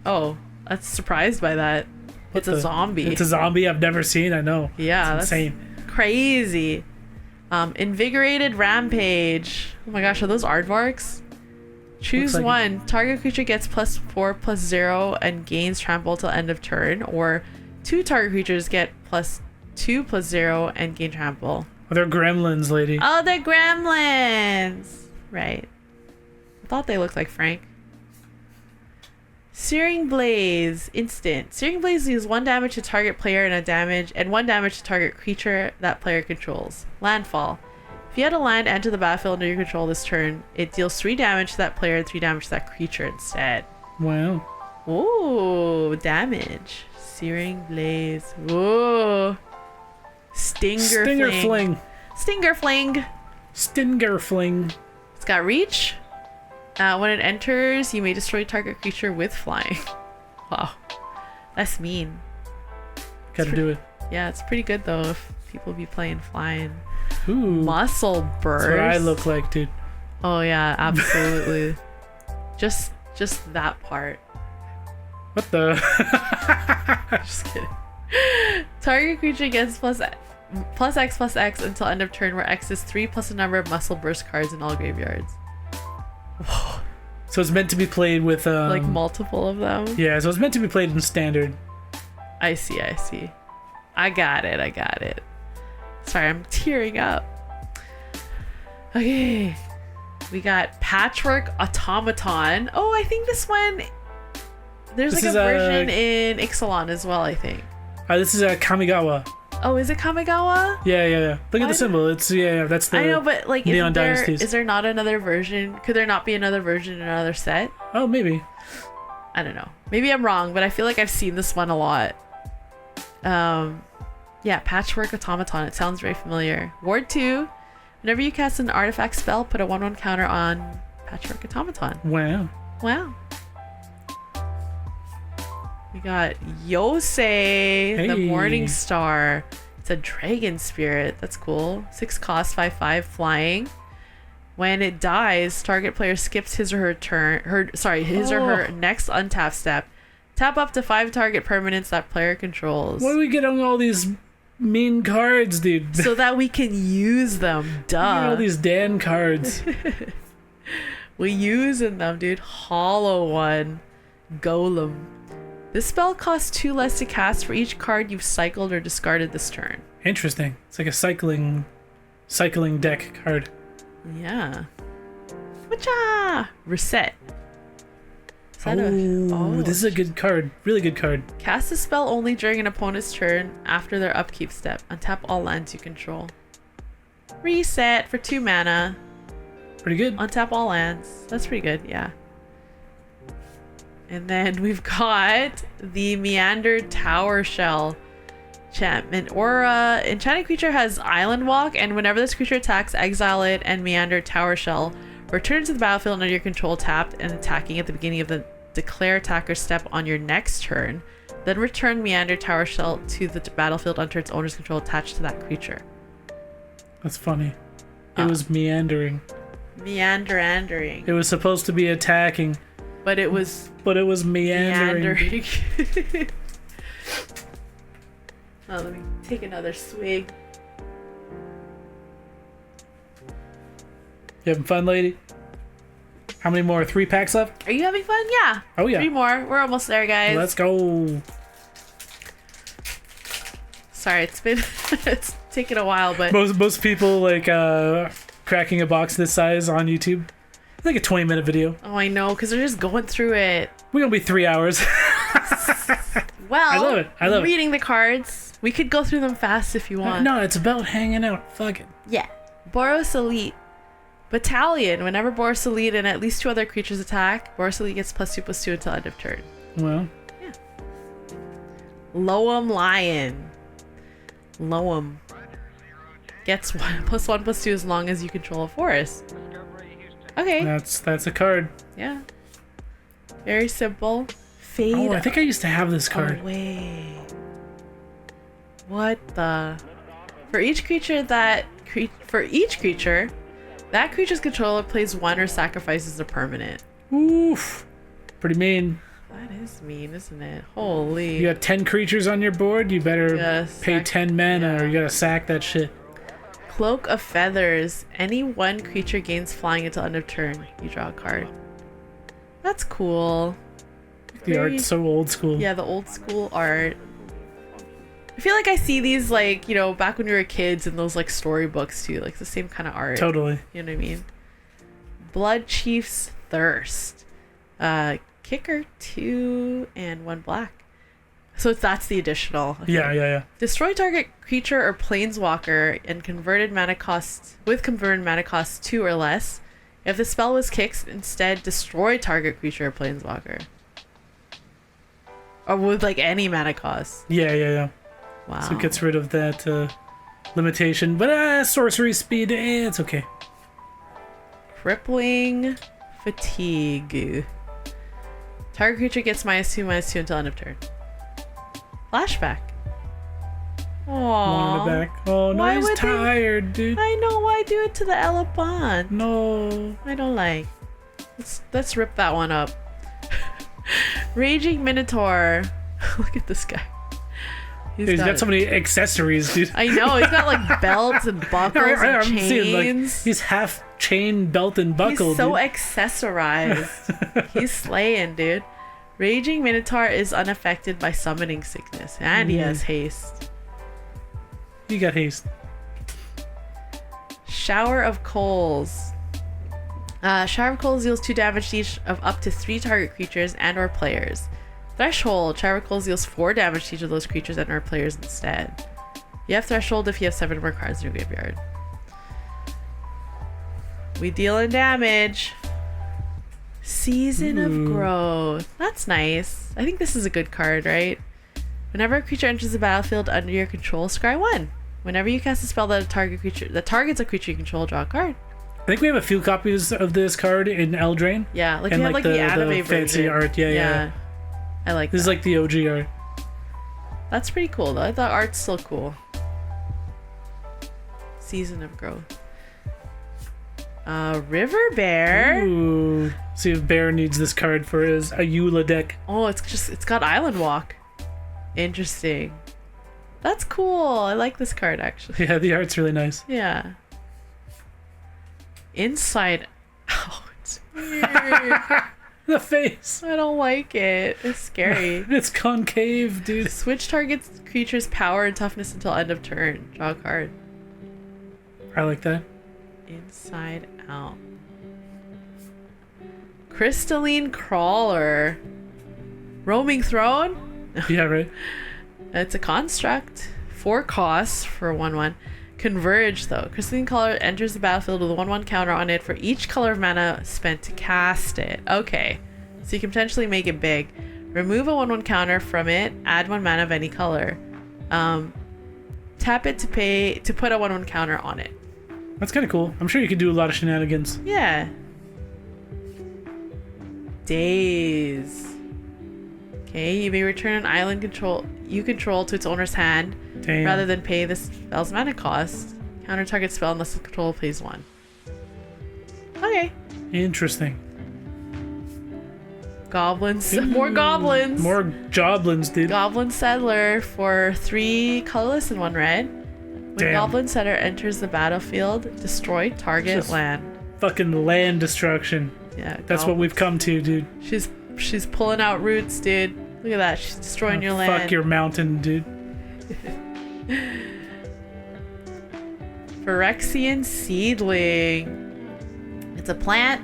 Oh, that's surprised by that. What It's a the- zombie. It's a zombie I've never seen. I know. Yeah, It's that's insane. crazy. Invigorated Rampage. Oh my gosh, are those aardvarks? Choose Looks like one. Target creature gets +4/+0 and gains trample till end of turn, or 2 target creatures get +2/+0 and gain trample. Oh, they're gremlins, lady. Oh, they're gremlins. Right. I thought they looked like Frank. Searing Blaze. Instant. Searing Blaze deals 1 damage to target player and 1 damage to target creature that player controls. Landfall. If you had a land enter the battlefield under your control this turn, it deals 3 damage to that player and 3 damage to that creature instead. Wow. Ooh, damage. Searing Blaze. Ooh. Stinger Fling. Stinger Fling. Stinger Fling. It's got reach. When it enters, you may destroy target creature with flying. Wow. That's mean. Gotta do it. Yeah, it's pretty good though if people be playing flying. Ooh. Muscle Burst. That's what I look like, dude. Oh yeah, absolutely. just that part. What the? Just kidding. Target creature gets plus X until end of turn, where X is 3 plus the number of Muscle Burst cards in all graveyards. So it's meant to be played with Like multiple of them. Yeah, so it's meant to be played in standard. I see. I got it. Sorry, I'm tearing up. Okay. We got Patchwork Automaton. Oh, I think this one... There's This like is a version in Ixalan as well, I think. This is a Kamigawa. Oh, is it Kamigawa? Yeah. Look at the symbol. It's that's the I know, but like, Neon Dynasties. is there not another version? Could there not be another version in another set? Oh, maybe. I don't know. Maybe I'm wrong, but I feel like I've seen this one a lot. Yeah, Patchwork Automaton. It sounds very familiar. Ward 2. Whenever you cast an artifact spell, put a 1/1 counter on Patchwork Automaton. Wow. Wow. We got Yosei, the Hey. Morning Star. It's a dragon spirit. That's cool. 6 cost, 5/5 flying. When it dies, target player skips his or her turn. His or her next untap step. Tap up to 5 target permanents that player controls. Why are we getting all these mean cards, dude? So that we can use them. Look at all Duh. these Dan cards. We using them, dude. Hollow One. Golem. This spell costs 2 less to cast for each card you've cycled or discarded this turn. Interesting. It's like a cycling deck card. Yeah. Whatcha? Reset. Is that This is a good card. Really good card. Cast a spell only during an opponent's turn after their upkeep step. Untap all lands you control. Reset for 2 mana. Pretty good. Untap all lands. That's pretty good, yeah. And then we've got the Meandered Tower Shell enchantment. Aura. Enchanted creature has Island Walk, and whenever this creature attacks, exile it and Meandered Tower Shell. Return to the battlefield under your control tapped and attacking at the beginning of the declare attacker step on your next turn. Then return Meandered Tower Shell to the battlefield under its owner's control attached to that creature. That's funny. It was meandering. Meandering. It was supposed to be attacking, But it was but it was meandering. Oh, let me take another swig. You having fun, lady? How many more? 3 packs left? Are you having fun? Yeah. Oh, yeah. 3 more. We're almost there, guys. Let's go. Sorry, it's been it's taken a while, but Most people like cracking a box this size on YouTube. It's like a 20-minute video. oh, I know, because they're just going through it. We're gonna be 3 hours. Well, I love it. I love it. reading the cards. We could go through them fast if you want. No, it's about hanging out. Fuck it. Yeah. Boros Elite. Battalion. Whenever Boros Elite and at least 2 other creatures attack, Boros Elite gets +2/+2 until end of turn. Well, Loam Lion. Loam. Gets +1/+2 as long as you control a forest. Okay. that's a card. Yeah. Very simple. Fade Oh, I think I used to have this card. away. What the? For each creature that creature's controller plays 1 or sacrifices a permanent. Oof. Pretty mean. That is mean, isn't it? Holy. You got 10 creatures on your board, you better Yes, pay 10 mana or you gotta sack that shit. Cloak of Feathers. Any 1 creature gains flying until end of turn. You draw a card. That's cool. The Very- art's so old school. Yeah, the old school art. I feel like I see these like, back when we were kids in those like storybooks too, like the same kind of art. Totally. You know what I mean? Blood Chief's Thirst. Kicker 2 and 1 black. So that's the additional. Okay. Yeah. Destroy target creature or planeswalker and converted mana cost 2 or less. If the spell was kicked, instead destroy target creature or planeswalker. Or with like any mana cost. Yeah. Wow. So it gets rid of that limitation. But sorcery speed, it's okay. Crippling Fatigue. Target creature gets -2/-2 until end of turn. Flashback. One in the back. Oh, no, Why he's would they- tired, dude. I know, why do it to the elephant? No. I don't like. Let's rip that one up. Raging Minotaur. Look at this guy. He's got so many accessories, dude. I know, he's got like belts and buckles and I'm seeing, like, chains. he's half chain, belt, and buckle, He's so dude. accessorized. He's slaying, dude. Raging Minotaur is unaffected by summoning sickness, and he has haste. You got haste. Shower of Coals. Shower of Coals deals 2 damage to each of up to 3 target creatures and or players. Threshold. Shower of Coals deals 4 damage to each of those creatures and or players instead. You have Threshold if you have 7 or more cards in your graveyard. We deal in damage. Season of Growth. That's nice. I think this is a good card, right? Whenever a creature enters the battlefield under your control, scry 1. Whenever you cast a spell that targets a creature you control, draw a card. I think we have a few copies of this card in Eldraine. Yeah, like and we have like the anime the fancy version. art. Yeah. I like This is that. like the OG art. That's pretty cool though. The art's still cool. Season of Growth. River Bear. Ooh. See if Bear needs this card for his Ayula deck. Oh, it's got Island Walk. Interesting. That's cool. I like this card actually. Yeah, the art's really nice. Yeah. Inside Out. Weird. The face. I don't like it. It's scary. It's concave, dude. Switch targets creature's power and toughness until end of turn. Draw a card. I like that. Inside Out. Crystalline Crawler. Roaming Throne? Yeah, right. It's a construct. 4 costs for 1/1. Converge though. Crystalline Crawler enters the battlefield with a 1/1 counter on it for each color of mana spent to cast it. Okay. So you can potentially make it big. Remove a 1/1 counter from it. Add 1 mana of any color. Tap it to put a 1/1 counter on it. That's kind of cool. I'm sure you could do a lot of shenanigans. Yeah. Days. Okay, you may return an island you control to its owner's hand Damn. rather than pay the spell's mana cost. Counter target spell unless the controller plays 1. Okay. Interesting. Goblins. More goblins. More joblins, dude. Goblin Settler for 3 colorless and 1 red. When Damn. Goblin Settler enters the battlefield, destroy target Just land. Fucking land destruction. Yeah. That's what we've come to, dude. She's pulling out roots, dude. Look at that. She's destroying your land. Fuck your mountain, dude. Phyrexian Seedling. It's a plant.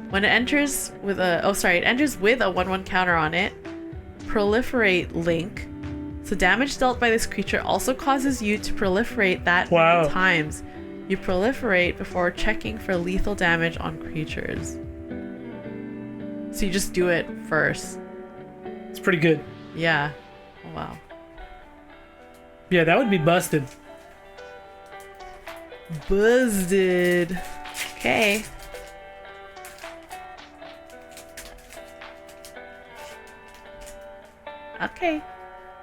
When it enters with a 1/1 counter on it. Proliferate Link. So damage dealt by this creature also causes you to proliferate that Wow. many times. You proliferate before checking for lethal damage on creatures. So you just do it first. It's pretty good. Yeah. Oh, wow. Yeah, that would be busted. Buzzed. Okay. Okay.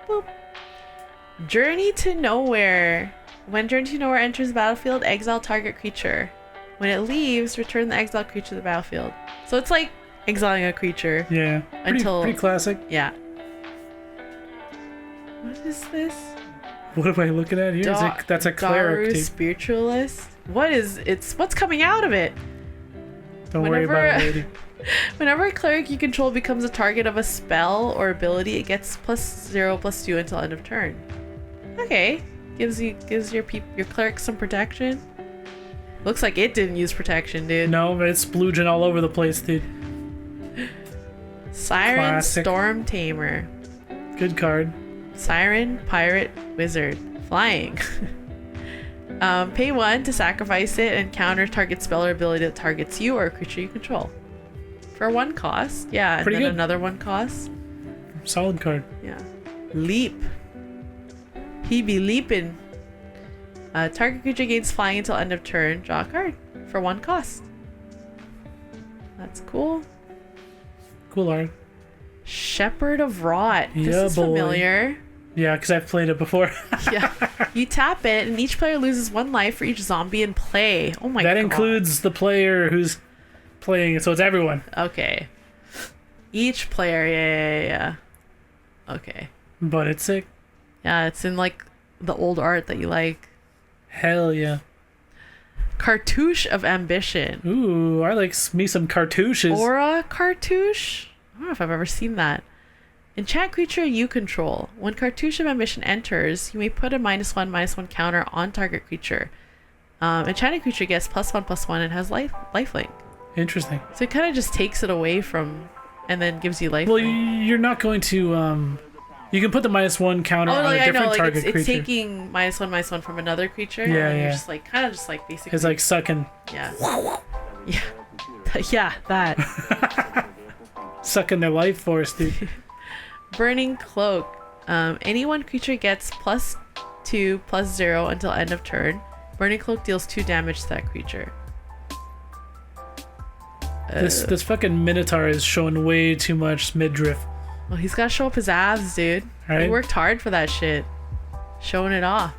Boop. Journey to Nowhere. When Journey to Nowhere enters the battlefield, exile target creature. When it leaves, return the exiled creature to the battlefield. So it's like exiling a creature. Yeah. Pretty classic. Yeah. What is this? What am I looking at here? That's a cleric, Daru dude. Spiritualist. What's coming out of it? Don't worry about it, lady. Whenever a cleric you control becomes a target of a spell or ability, it gets +0/+2 until end of turn. Okay. Gives your cleric some protection. Looks like it didn't use protection, dude. No, but it's splooging all over the place, dude. Siren Classic. Storm Tamer. Good card. Siren Pirate Wizard. Flying. Pay 1 to sacrifice it and counter target spell or ability that targets you or a creature you control. For 1 cost. Yeah, and Pretty then good. another 1 cost. Solid card. Yeah. Leap. He be leaping. Target creature gains flying until end of turn. Draw a card for 1 cost. That's cool. Cool art. Shepherd of Rot. This Yeah, is boy. familiar. Yeah, because I've played it before. Yeah. You tap it, and each player loses 1 life for each zombie in play. Oh my god. That includes the player who's playing it, so it's everyone. Okay. Each player. Yeah. Okay. But it's sick. Yeah, it's in like the old art that you like. Hell yeah. Cartouche of Ambition. Ooh, I like me some cartouches. Aura Cartouche? I don't know if I've ever seen that. Enchant creature you control. When Cartouche of Ambition enters, you may put a -1/-1 counter on target creature. Enchanted creature gets +1/+1 and has lifelink. Interesting. So it kind of just takes it away from, and then gives you lifelink. Well, you're not going to. You can put the -1 counter on a I know. different Like target it's creature. taking -1/-1 from another creature. Yeah, and yeah. You're just like kind of just like basically. It's like sucking Yeah. Yeah. Yeah. That. their life force, dude. Burning Cloak. Any one creature gets +2/+0 until end of turn. Burning Cloak deals 2 damage to that creature. This fucking Minotaur is showing way too much midriff. Well, he's got to show up his abs, dude. He Right? worked hard for that shit. Showing it off.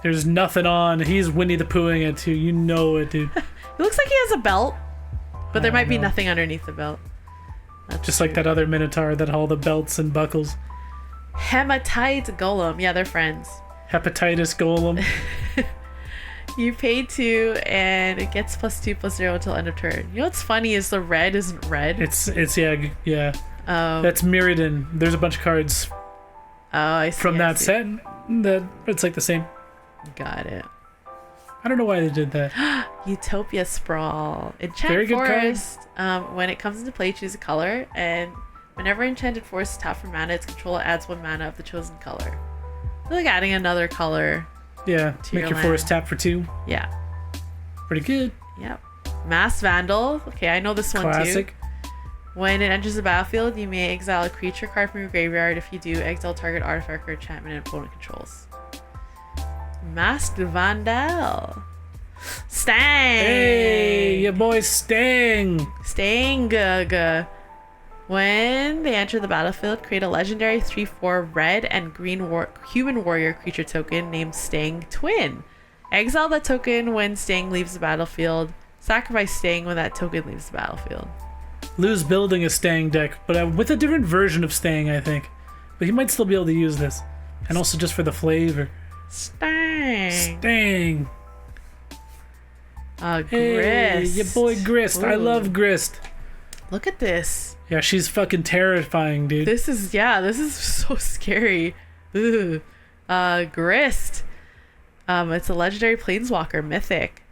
There's nothing on. He's Winnie the Poohing it too. You know it, dude. It looks like he has a belt, but there I might be know. nothing underneath the belt. That's Just like that other Minotaur that had all the belts and buckles. Hematite Golem. Yeah, they're friends. Hepatitis Golem. You pay 2 and it gets +2/+0 until end of turn. You know what's funny is the red isn't red. It's yeah. Oh, That's Mirrodin. There's a bunch of cards I see. from I that see. set that it's like the same. Got it. I don't know why they did that. Utopia Sprawl. Enchant Very good card. Forest. When it comes into play, choose a color, and whenever Enchanted Forest is tapped for mana, its controller adds 1 mana of the chosen color. I feel like adding another color. Yeah, To make your your land. forest tap for 2. Yeah. Pretty good. Yep. Mass Vandal. Okay, I know this one too. Classic. When it enters the battlefield, you may exile a creature card from your graveyard. If you do, exile target artifact or enchantment and opponent controls. Masked Vandal. Stang. Hey, your boy Sting. Stang. When they enter the battlefield, create a legendary 3/4 red and green human warrior creature token named Stang Twin. Exile that token when Stang leaves the battlefield. Sacrifice Stang when that token leaves the battlefield. Lou's building a Stang deck, but with a different version of Stang, I think. But he might still be able to use this. And also just for the flavor. Stang. Stang. Grist. Hey, your boy Grist. I Ooh. love Grist. Look at this. Yeah, she's fucking terrifying, dude. This is so scary. Ugh. Grist. It's a legendary planeswalker, mythic.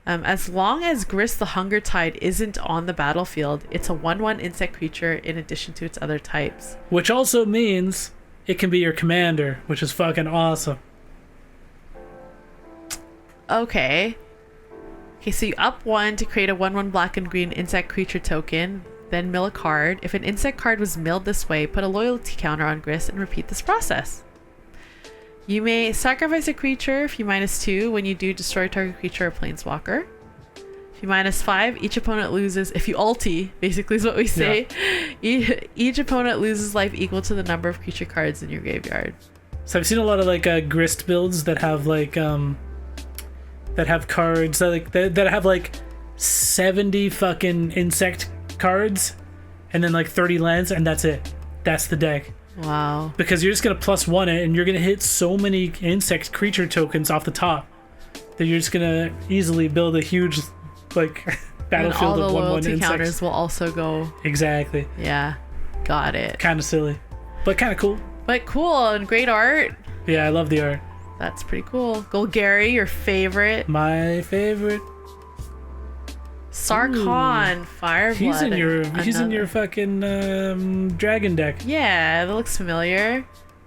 As long as Grist the Hunger Tide isn't on the battlefield, it's a 1/1 insect creature in addition to its other types. Which also means it can be your commander, which is fucking awesome. Okay, so you up 1 to create a 1/1 black and green insect creature token, then mill a card. If an insect card was milled this way, put a loyalty counter on Grist and repeat this process. You may sacrifice a creature if you -2. When you do, destroy target creature or planeswalker. If you -5, each opponent loses. If you ulti, basically is what we say. Each opponent loses life equal to the number of creature cards in your graveyard. So I've seen a lot of like Grist builds that have like that have cards that have like 70 fucking insect cards and then like 30 lands, and that's it. That's the deck. Wow. Because you're just gonna +1 it, and you're gonna hit so many insect creature tokens off the top that you're just gonna easily build a huge like And battlefield all of the 1/1 loyalty insects. counters will also go. Exactly. Yeah. Got it. Kind of silly, but kind of cool. But cool and great art. Yeah, I love the art. That's pretty cool. Golgari, your favorite. My favorite. Sarkhan, Fireblood. He's in your fucking dragon deck. Yeah, that looks familiar.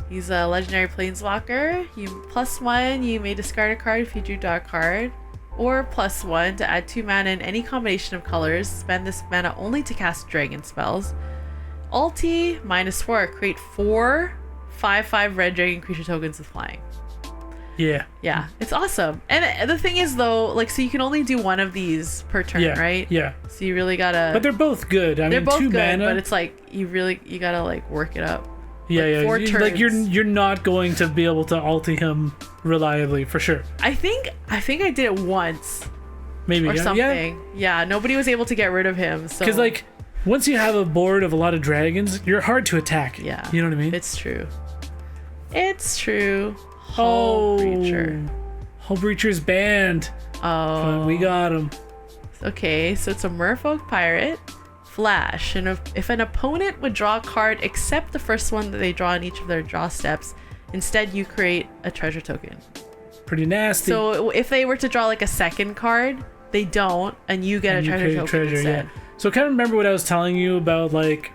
He's a legendary planeswalker. You +1, you may discard a card if you drew draw a card. Or +1 to add 2 mana in any combination of colors. Spend this mana only to cast dragon spells. Ulti, -4. Create 4 5/5 red dragon creature tokens with flying. Yeah. Yeah, it's awesome. And the thing is though, like, so you can only do one of these per turn, Yeah. right? Yeah. So you really gotta. But they're both good. I they're mean, both 2 good, mana. but it's like you gotta like work it up. Yeah, like yeah. 4 Like turns. you're not going to be able to ulti him reliably for sure. I think I did it once Maybe or yeah. something. Yeah, nobody was able to get rid of him. So Because like once you have a board of a lot of dragons, you're hard to attack. yeah, You know what I mean? It's true. It's true. Hull Breacher. Hull Breacher's banned. Oh, But we got him. okay. So it's a Merfolk pirate. Flash, and if an opponent would draw a card except the first one that they draw in each of their draw steps, instead you create a treasure token. Pretty nasty. So if they were to draw like a second card, they don't, and you get And a you treasure create token instead. yeah. So kind of remember what I was telling you about, like,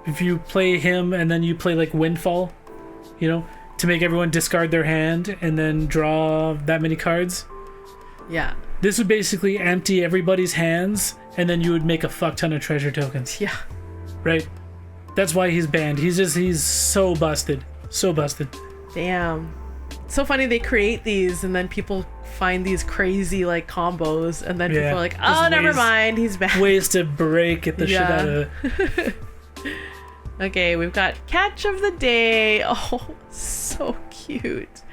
if you play him and then you play like Windfall, you know, to make everyone discard their hand and then draw that many cards. Yeah. This would basically empty everybody's hands, and then you would make a fuck ton of treasure tokens, Yeah. right? That's why he's banned. He's so busted. So busted. Damn. So funny they create these and then people find these crazy like combos and then people Yeah. are like, Just oh, never ways- mind, he's back. Ways to break the shit Yeah. out of Okay, we've got Catch of the Day. Oh, so cute.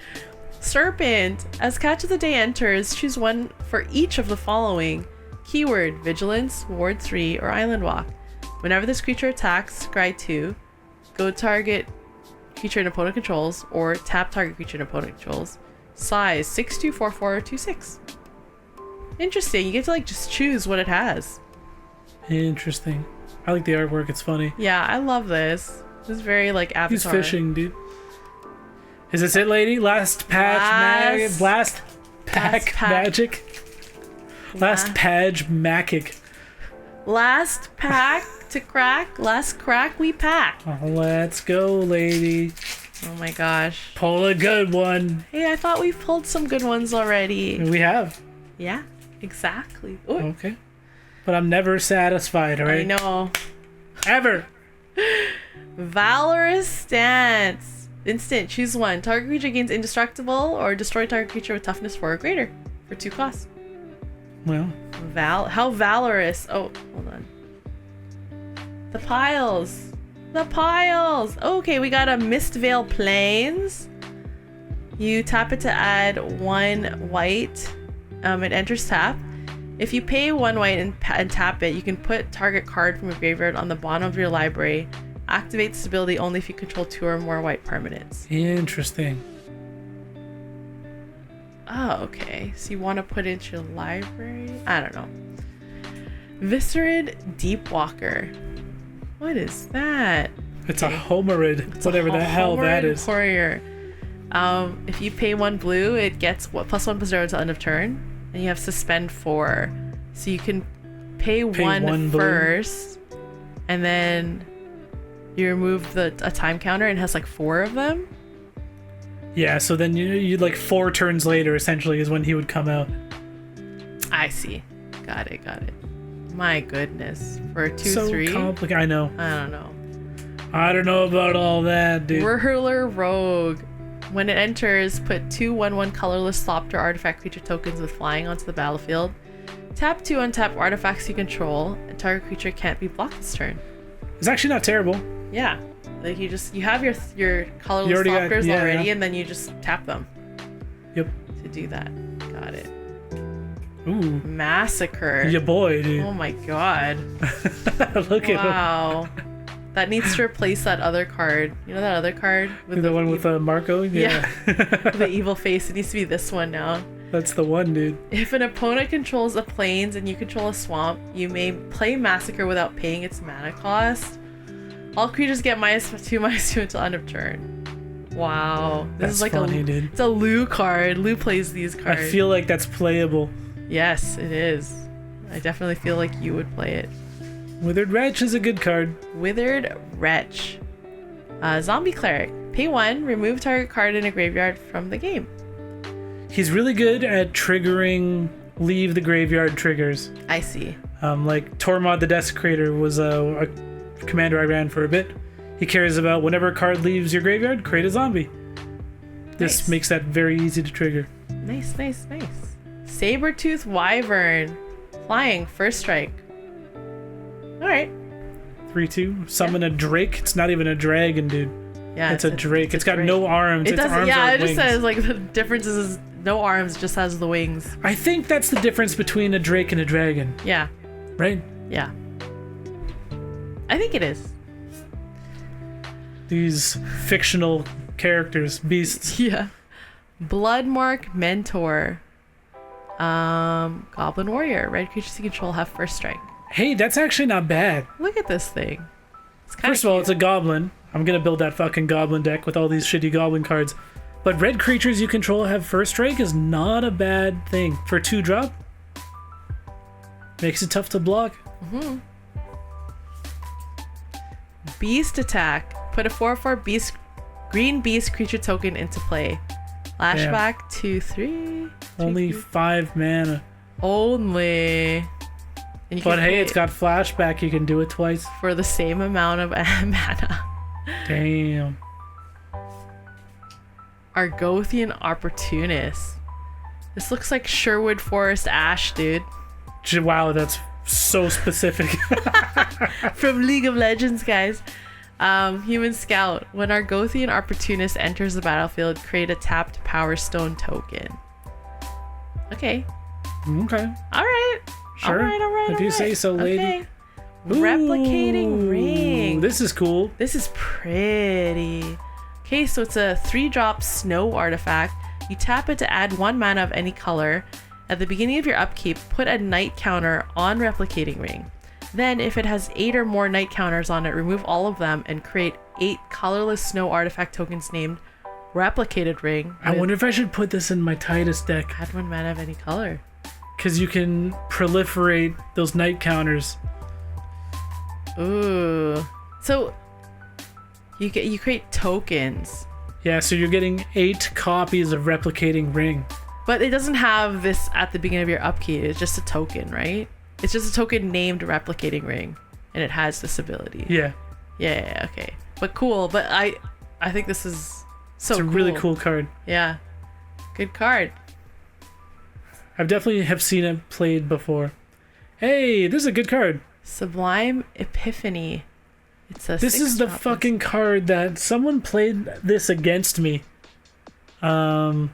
Serpent. As Catch of the Day enters, choose one for each of the following. Keyword, Vigilance, Ward 3, or Island Walk. Whenever this creature attacks, scry 2, go target creature an opponent controls, or tap target creature an opponent controls. Size, 624426. Interesting, you get to like just choose what it has. Interesting. I like the artwork. It's funny. Yeah, I love this. This is very like Avatar. He's fishing, dude. Is this it, lady? Last patch last pack pack. magic? Last page magic. Last pack to crack, last crack we pack. Oh, let's go, lady. Oh my gosh. Pull a good one. Hey, I thought we've pulled some good ones already. We have. Yeah, exactly. Ooh, Okay. But I'm never satisfied, alright? I know. Ever. Valorous Stance. Instant, choose one. Target creature gains indestructible or destroy target creature with toughness 4 or greater for 2 costs. Well, How valorous. Oh, hold on. The piles. The piles. Okay, we got a Mistvale Plains. You tap it to add 1 white. It enters tap. If you pay 1 white and tap it, you can put target card from your graveyard on the bottom of your library. Activate this ability only if you control 2 or more white permanents. interesting. Oh, okay. So you want to put it into your library? I don't know. Viscerid Deepwalker. What is that? It's a Homerid. Whatever the hell that Homerid is. Courier. If you pay 1 blue, it gets +1/+0 until end of turn. And you have suspend 4. So you can pay 1 1 blue. first. And then you remove a time counter and it has like 4 of them. Yeah, so then you like 4 turns later, essentially, is when he would come out. I see. Got it. My goodness. For a 2/3. So complicated. I know. I don't know. I don't know about all that, dude. Whirler Rogue. When it enters, put 2 1/1 colorless Thopter artifact creature tokens with flying onto the battlefield. Tap 2 untap artifacts you control, and target creature can't be blocked this turn. It's actually not terrible. Yeah. Like you have your colorless already got- Thopters yeah, already, yeah. and then you just tap them Yep. to do that. Got it. Ooh. Massacre. Ya boy, dude. Oh my god. Look at him. Wow. That needs to replace that other card. You know that other card? With The one with Marco? Yeah. the evil face. It needs to be this one now. That's the one, dude. If an opponent controls a plains and you control a swamp, you may play Massacre without paying its mana cost. All creatures get -2/2 until end of turn. Wow. This That's is like funny, dude. It's a Lou card. Lou plays these cards. I feel like that's playable. Yes, it is. I definitely feel like you would play it. Withered Wretch is a good card. Withered Wretch. Zombie Cleric. Pay 1, remove target card in a graveyard from the game. He's really good at triggering leave the graveyard triggers. I see. Like Tormod the Desecrator was a commander I ran for a bit. He cares about whenever a card leaves your graveyard, create a zombie. This Nice. makes that very easy to trigger. Nice. Sabertooth Wyvern. Flying, first strike. Alright. 3/2. Summon a Drake. It's not even a dragon, dude. Yeah, It's a Drake. It's got Drake. no arms. It Its doesn't. arms Yeah, are it just wings. says like the difference is no arms, just has the wings. I think that's the difference between a Drake and a dragon, Yeah, right? yeah. I think it is. These fictional characters, beasts. Yeah. Bloodmark Mentor. Goblin Warrior. Red creatures you control have first strike. Hey, that's actually not bad. Look at this thing. It's kind First of all, it's a goblin. I'm gonna build that fucking goblin deck with all these shitty goblin cards. But red creatures you control have first strike is not a bad thing. For 2-drop, makes it tough to block. Beast Attack. Put a 4/4 beast, green beast creature token into play. Flashback 2/3. Only 5 mana. Only. And you But can hey, play it's got flashback. You can do it twice. for the same amount of mana. Damn. Argothian Opportunist. This looks like Sherwood Forest Ash, dude. Wow, that's so specific. From League of Legends, guys. Human Scout. When Argothian Opportunist enters the battlefield, create a tapped Power Stone token. Okay. Okay. Alright. Sure. Alright. If you say so, lady. Okay. Replicating Ooh, Ring. This is cool. This is pretty. Okay, so it's a 3-drop snow artifact. You tap it to add 1 mana of any color. At the beginning of your upkeep, put a night counter on Replicating Ring. Then, if it has 8 or more night counters on it, remove all of them and create 8 colorless snow artifact tokens named Replicated Ring. I wonder if I should put this in my Titus deck. Add 1 mana of any color. Because you can proliferate those night counters. Ooh. So, you create tokens. Yeah, so you're getting 8 copies of Replicating Ring. But it doesn't have this at the beginning of your upkeep. It's just a token, right? It's just a token named Replicating Ring, and it has this ability. Yeah, Yeah, okay. But cool. But I think this is so it's a cool. really cool card. Yeah. Good card. I've definitely have seen it played before. Hey, this is a good card. Sublime Epiphany. It's a This is the 6-drop. fucking card that someone played this against me. Gary.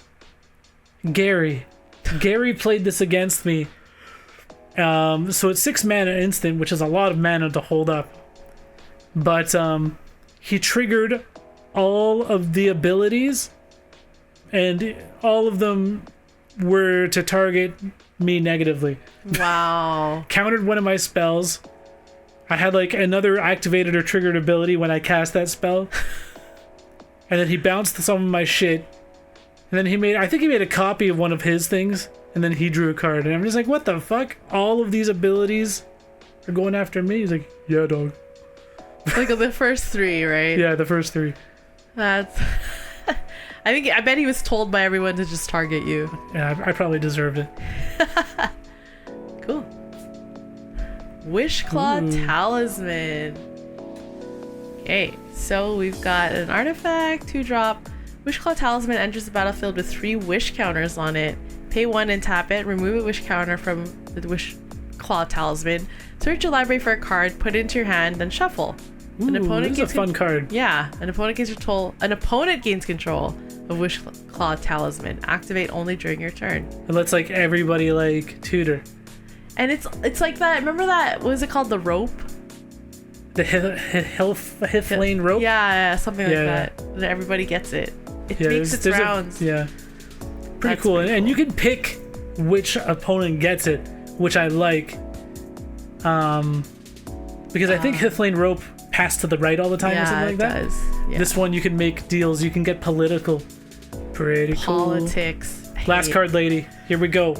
Gary played this against me. So it's 6 mana instant, which is a lot of mana to hold up. But he triggered all of the abilities, and all of them were to target me negatively. Wow. Countered one of my spells. I had like another activated or triggered ability when I cast that spell. And then he bounced some of my shit. And then I think he made a copy of one of his things. And then he drew a card. And I'm just like, what the fuck? All of these abilities are going after me? He's like, yeah, dog. Like the first 3, right? Yeah, the first 3. That's I bet he was told by everyone to just target you. Yeah, I probably deserved it. Cool. Wishclaw Ooh. Talisman. Okay, so we've got an artifact, 2-drop. Wishclaw Talisman enters the battlefield with 3 wish counters on it. Pay 1 and tap it. Remove a wish counter from the Wishclaw Talisman. Search your library for a card, put it into your hand, then shuffle. Ooh, this is a fun card. Yeah, an opponent gains control of Wishclaw Talisman. Activate only during your turn. It lets like everybody like tutor. And it's like that. Remember that? What was it called? The rope? The Hithlane rope? Yeah, something like Yeah, that. And everybody gets it. It Yeah, makes its there's rounds. Yeah. Pretty That's cool. pretty And cool. you can pick which opponent gets it, which I like. Because I think Hithlane rope passed to the right all the time or Yeah, something like it that. does. Yeah. This one you can make deals. You can get political. Pretty cool. Politics. Last Hate. card, lady. Here we go.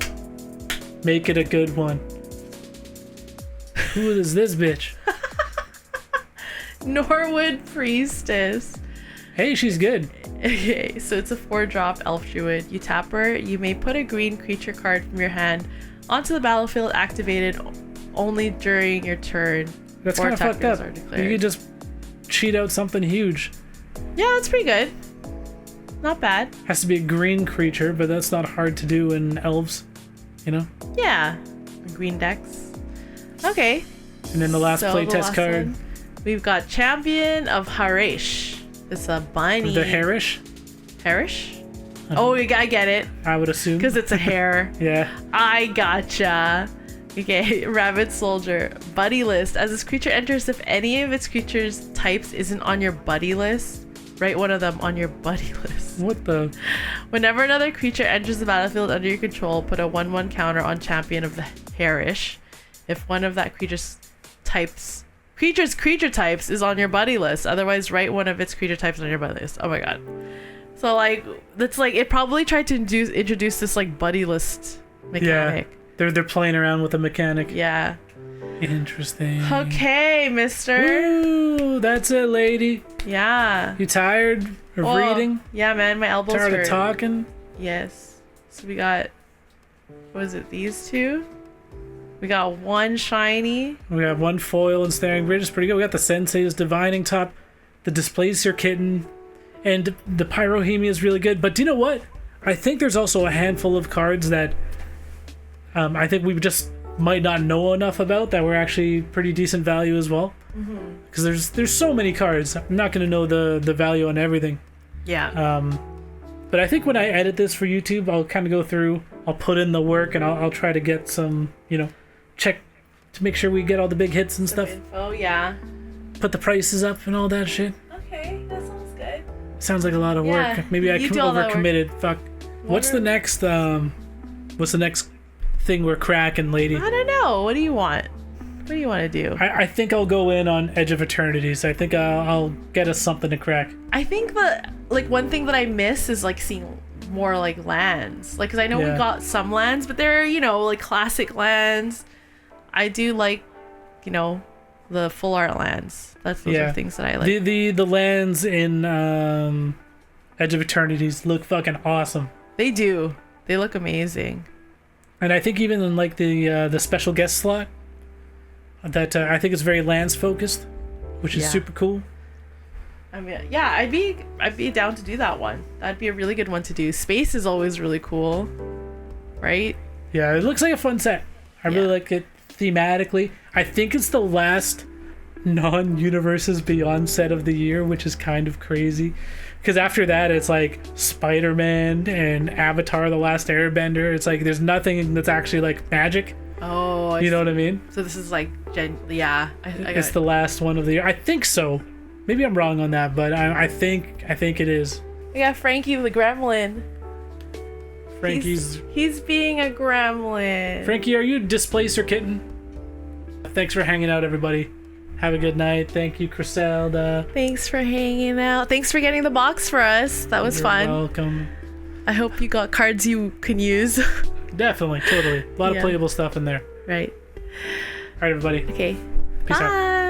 Make it a good one. Who is this bitch? Norwood Priestess. Hey, she's good. Okay, so it's a 4-drop elf druid. You tap her, you may put a green creature card from your hand onto the battlefield activated only during your turn. That's or kind of attack fucked rolls up. are You declared. could just cheat out something huge. Yeah, that's pretty good. Not bad. Has to be a green creature, but that's not hard to do in elves, you know? Yeah. Green decks. Okay. And then the last So the playtest last card, one, we've got Champion of Harish. It's a bunny. the Harish, Harish? Oh, I get it. I would assume. Because it's a hare. Yeah. I gotcha. Okay, Rabbit Soldier. Buddy list. As this creature enters, if any of its creatures types isn't on your buddy list, write one of them on your buddy list. What the? Whenever another creature enters the battlefield under your control, put a 1/1 counter on Champion of the Harish. If one of that creature's creature types is on your buddy list. Otherwise, write one of its creature types on your buddy list. Oh my god. So like, that's like, it probably tried to introduce this like buddy list mechanic. Yeah. They're playing around with the mechanic. Yeah. Interesting. Okay, mister. Ooh, that's it, lady. Yeah. You tired of Oh, reading? Yeah, man, my elbows Tired hurt. of talking? Yes. So we got, what is it, these two? We got one shiny. We got one foil and staring bridge. It's pretty good. We got the Sensei's Divining Top, the Displacer Kitten, and the Pyrohemia is really good. But do you know what? I think there's also a handful of cards that I think we just might not know enough about that were actually pretty decent value as well. Because there's so many cards. I'm not going to know the value on everything. Yeah. But I think when I edit this for YouTube, I'll kind of go through, I'll put in the work, and I'll try to get some, check to make sure we get all the big hits and stuff. Oh, yeah. Put the prices up and all that shit. Okay, that sounds good. Sounds like a lot of work. Yeah, Maybe I you do all that work. overcommitted. Fuck. What's the next thing we're cracking, lady? I don't know. What do you want? What do you want to do? I think I'll go in on Edge of Eternity, so I think I'll get us something to crack. I think that, like, one thing that I miss is, like, seeing more, like, lands. Like, because I know we Yeah. got some lands, but they're, like, classic lands. I do like, the full art lands. Those are things that I like. The lands in Edge of Eternities look fucking awesome. They do. They look amazing. And I think even in like the special guest slot, that I think it's very lands focused, which is Yeah. super cool. I mean, yeah, I'd be down to do that one. That'd be a really good one to do. Space is always really cool, right? Yeah, it looks like a fun set. I really like it thematically. I think it's the last non-Universes Beyond set of the year, which is kind of crazy. Because after that, it's like Spider-Man and Avatar: The Last Airbender. It's like there's nothing that's actually like magic. Oh, You know what I mean? So this is like, yeah. I It's the last one of the year. I think so. Maybe I'm wrong on that, but I think it is. We got Frankie the Gremlin. Frankie's. He's being a gremlin. Frankie, are you Displacer Kitten? Thanks for hanging out, everybody. Have a good night. Thank you, Criselda. Thanks for hanging out. Thanks for getting the box for us. That was You're fun. welcome. I hope you got cards you can use. Definitely, totally. A lot of Yeah. playable stuff in there. Right. All right, everybody. Okay. Peace out. Bye.